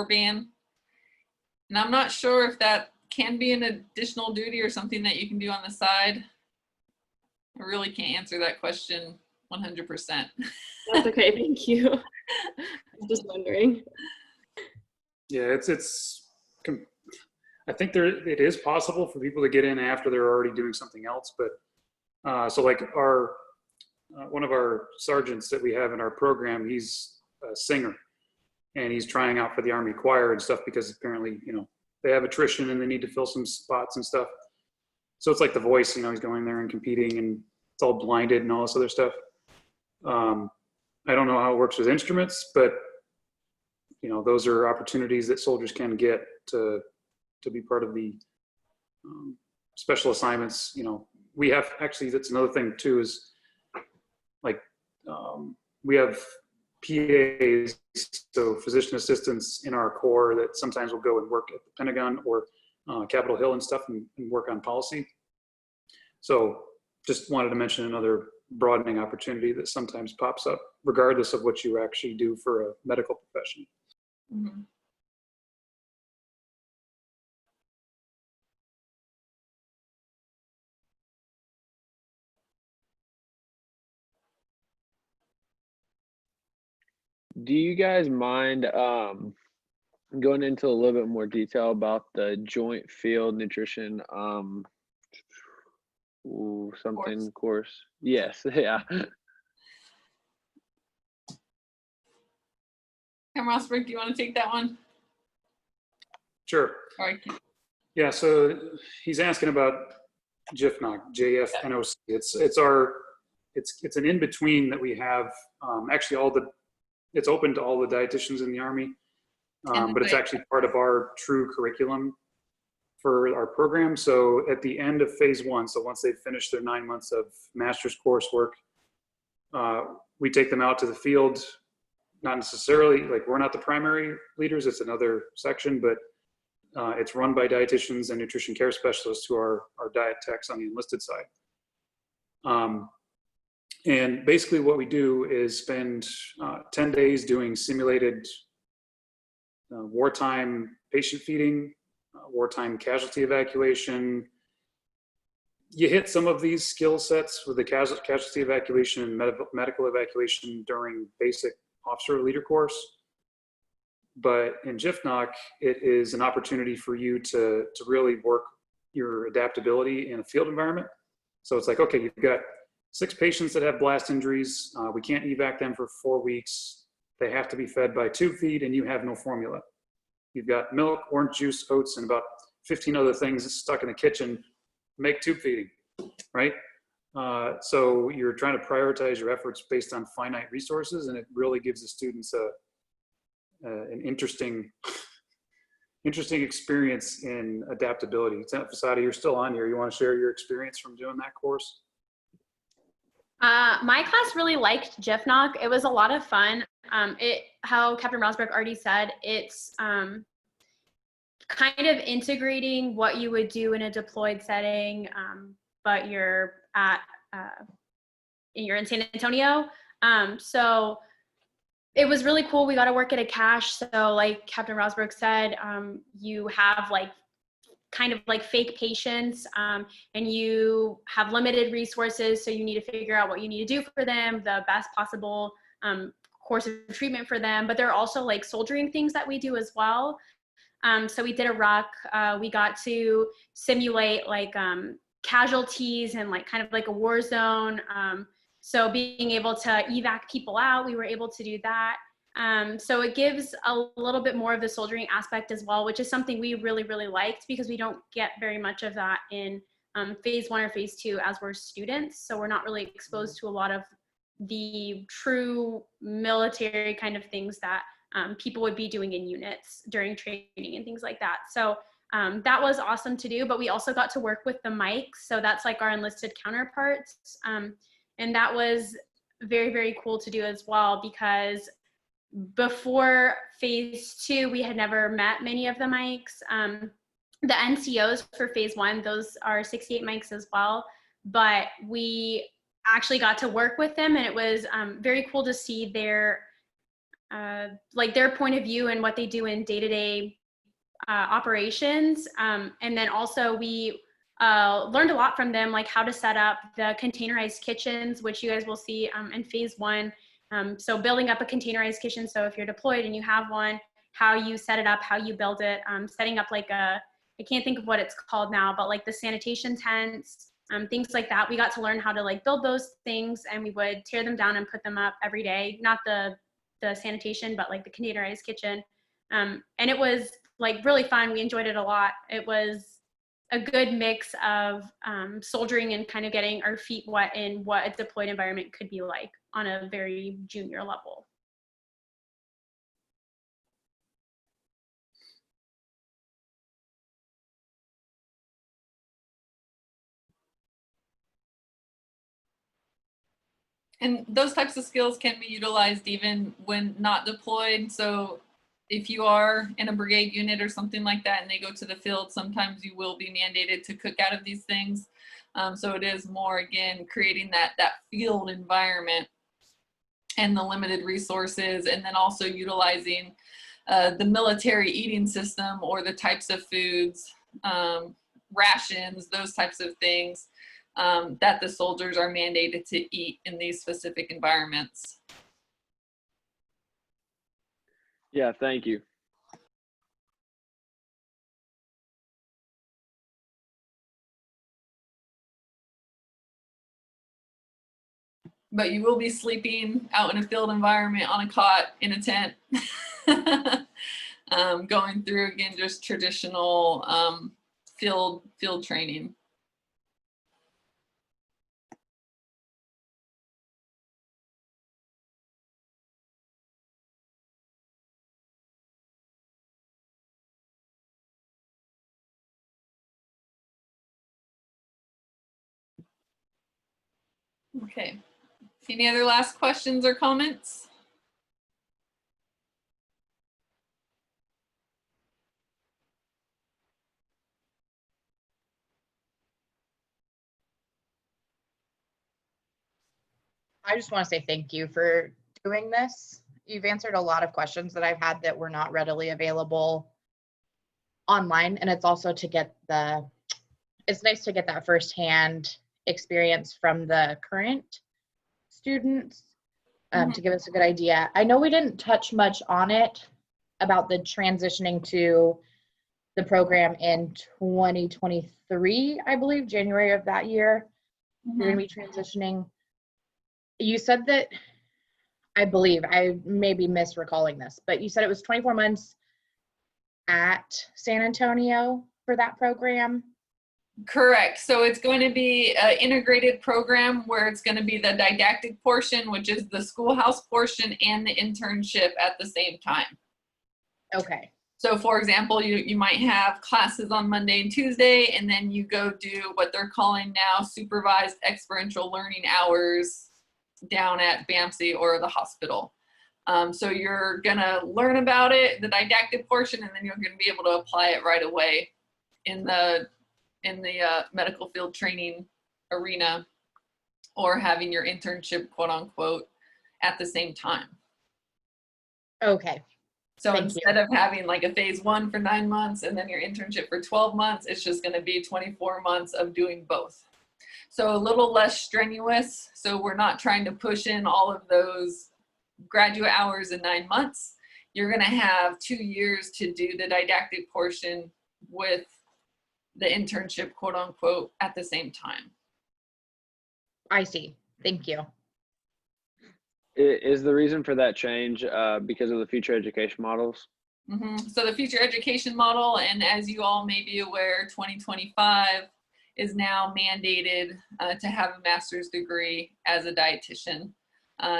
band. And I'm not sure if that can be an additional duty or something that you can do on the side. I really can't answer that question 100%. That's okay, thank you. I'm just wondering. Yeah, I think it is possible for people to get in after they're already doing something else, but so like one of our sergeants that we have in our program, he's a singer and he's trying out for the Army choir and stuff because apparently, they have attrition and they need to fill some spots and stuff. So it's like The Voice, he's going there and competing and it's all blinded and all this other stuff. I don't know how it works with instruments, but those are opportunities that soldiers can get to be part of the special assignments. We have, actually, that's another thing too, is like we have PAs, so physician assistants in our corps that sometimes will go and work at the Pentagon or Capitol Hill and stuff and work on policy. So just wanted to mention another broadening opportunity that sometimes pops up regardless of what you actually do for a medical profession. Mm-hmm. Do you guys mind going into a little bit more detail about the joint field nutrition something course? Yes, yeah. Cam Rosberg, do you want to take that one? Sure. All right. Yeah, so he's asking about JFNOC, JFNOC. It's an in-between that we have. Actually, it's open to all the dietitians in the Army, but it's actually part of our true curriculum for our program. So at the end of phase 1, so once they've finished their 9 months of master's coursework, we take them out to the field. Not necessarily, like we're not the primary leaders, it's another section, but it's run by dietitians and nutrition care specialists who are our diet techs on the enlisted side. And basically what we do is spend 10 days doing simulated wartime patient feeding, wartime casualty evacuation. You hit some of these skill sets with the casualty evacuation and medical evacuation during basic officer leader course. But in JFNOC, it is an opportunity for you to really work your adaptability in a field environment. So it's like, okay, you've got 6 patients that have blast injuries. We can't evac them for 4 weeks. They have to be fed by tube feed and you have no formula. You've got milk, orange juice, oats, and about 15 other things stuck in the kitchen. Make tube feeding, right? So you're trying to prioritize your efforts based on finite resources, and it really gives the students an interesting experience in adaptability. Fasadi, you're still on here. You want to share your experience from doing that course? My class really liked JFNOC. It was a lot of fun. How Captain Rosberg already said, it's kind of integrating what you would do in a deployed setting, but you're in San Antonio. So it was really cool. We got to work at a cache. So like Captain Rosberg said, you have kind of like fake patients, and you have limited resources. So you need to figure out what you need to do for them, the best possible course of treatment for them. But there are also like soldiering things that we do as well. So we did a ruck. We got to simulate like casualties and like kind of like a war zone. So being able to evac people out, we were able to do that. So it gives a little bit more of the soldiering aspect as well, which is something we really, really liked because we don't get very much of that in phase 1 or phase 2 as we're students. So we're not really exposed to a lot of the true military kind of things that people would be doing in units during training and things like that. So that was awesome to do, but we also got to work with the mics. So that's like our enlisted counterparts. And that was very, very cool to do as well, because before phase 2, we had never met many of the mics. The NCOs for phase 1, those are 68 mics as well, but we actually got to work with them, and it was very cool to see their their point of view and what they do in day-to-day operations. And then also we learned a lot from them, like how to set up the containerized kitchens, which you guys will see in phase 1. So building up a containerized kitchen, so if you're deployed and you have one, how you set it up, how you build it, setting up like I can't think of what it's called now, but like the sanitation tents, things like that. We got to learn how to like build those things, and we would tear them down and put them up every day. Not the sanitation, but like the containerized kitchen. And it was like really fun. We enjoyed it a lot. It was a good mix of soldiering and kind of getting our feet wet in what a deployed environment could be like on a very junior level. And those types of skills can be utilized even when not deployed. So if you are in a brigade unit or something like that and they go to the field, sometimes you will be mandated to cook out of these things. So it is more, again, creating that field environment and the limited resources, and then also utilizing the military eating system or the types of foods, rations, those types of things that the soldiers are mandated to eat in these specific environments. Yeah, thank you. But you will be sleeping out in a field environment on a cot in a tent. Going through, again, just traditional field training. Okay. Any other last questions or comments? I just want to say thank you for doing this. You've answered a lot of questions that I've had that were not readily available online. And it's also to get it's nice to get that firsthand experience from the current students to give us a good idea. I know we didn't touch much on it about the transitioning to the program in 2023, I believe, January of that year. You're going to be transitioning. You said that, I believe, I may be misrecalling this, but you said it was 24 months at San Antonio for that program? Correct. So it's going to be an integrated program where it's going to be the didactic portion, which is the schoolhouse portion, and the internship at the same time. Okay. So for example, you might have classes on Monday and Tuesday, and then you go do what they're calling now supervised experiential learning hours down at BAMC or the hospital. So you're gonna learn about it, the didactic portion, and then you're gonna be able to apply it right away in the medical field training arena, or having your internship, quote unquote, at the same time. Okay. So Thank instead you. of having like a phase 1 for 9 months and then your internship for 12 months, it's just going to be 24 months of doing both. So a little less strenuous. So we're not trying to push in all of those graduate hours in 9 months. You're going to have 2 years to do the didactic portion with the internship, quote unquote, at the same time. I see. Thank you. Is the reason for that change because of the future education models? So the future education model, and as you all may be aware, 2025 is now mandated to have a master's degree as a dietitian.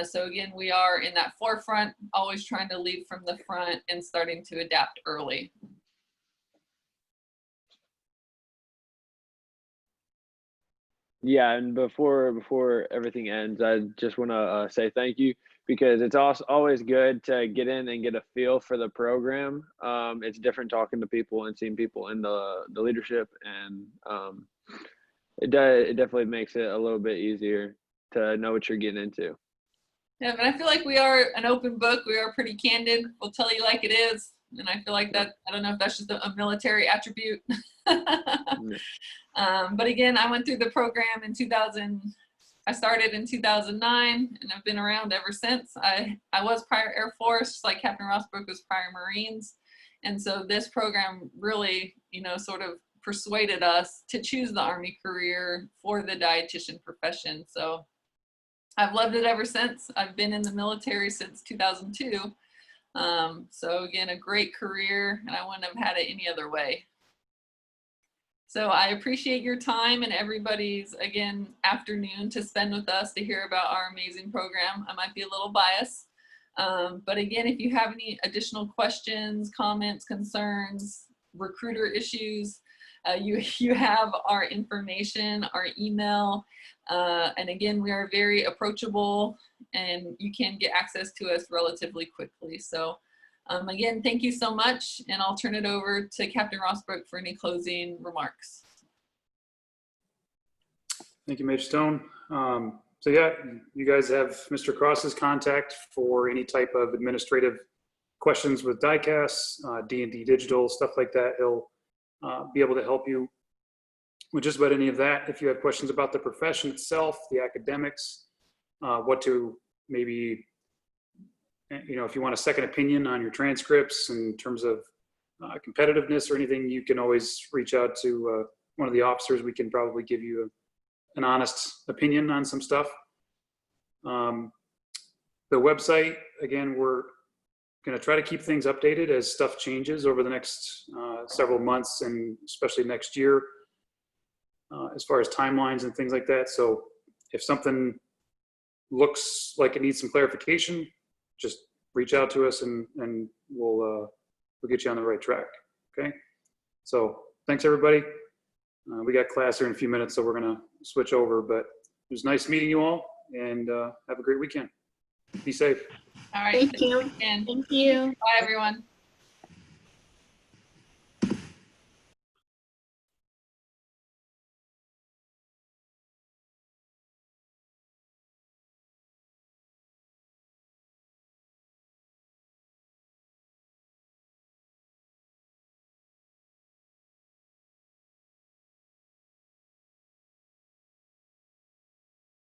So again, we are in that forefront, always trying to lead from the front and starting to adapt early. Yeah, and before everything ends, I just want to say thank you, because it's also always good to get in and get a feel for the program. It's different talking to people and seeing people in the leadership, and it definitely makes it a little bit easier to know what you're getting into. Yeah, but I feel like we are an open book. We are pretty candid. We'll tell you like it is. And I feel like that, I don't know if that's just a military attribute. But again, I went through the program in 2000. I started in 2009 and I've been around ever since. I was prior Air Force, like Captain Rosbrook was prior Marines. And so this program really, sort of persuaded us to choose the Army career for the dietitian profession. So I've loved it ever since. I've been in the military since 2002. So again, a great career, and I wouldn't have had it any other way. So I appreciate your time and everybody's, again, afternoon to spend with us to hear about our amazing program. I might be a little biased, but again, if you have any additional questions, comments, concerns, recruiter issues, you have our information, our email, and again, we are very approachable and you can get access to us relatively quickly. So again, thank you so much, and I'll turn it over to Captain Rosbrook for any closing remarks. Thank you, Major Stone. So yeah, you guys have Mr. Cross's contact for any type of administrative questions with DICAS, D&D Digital, stuff like that. He'll be able to help you with just about any of that. If you have questions about the profession itself, the academics, what to maybe, if you want a second opinion on your transcripts in terms of competitiveness or anything, you can always reach out to one of the officers. We can probably give you an honest opinion on some stuff. The website, again, we're going to try to keep things updated as stuff changes over the next several months, and especially next year, as far as timelines and things like that. So if something looks like it needs some clarification, just reach out to us and we'll get you on the right track. Okay. So thanks everybody. We got class here in a few minutes, so we're going to switch over, but it was nice meeting you all, and have a great weekend. Be safe. All right. Thank you. Thank you. Bye everyone.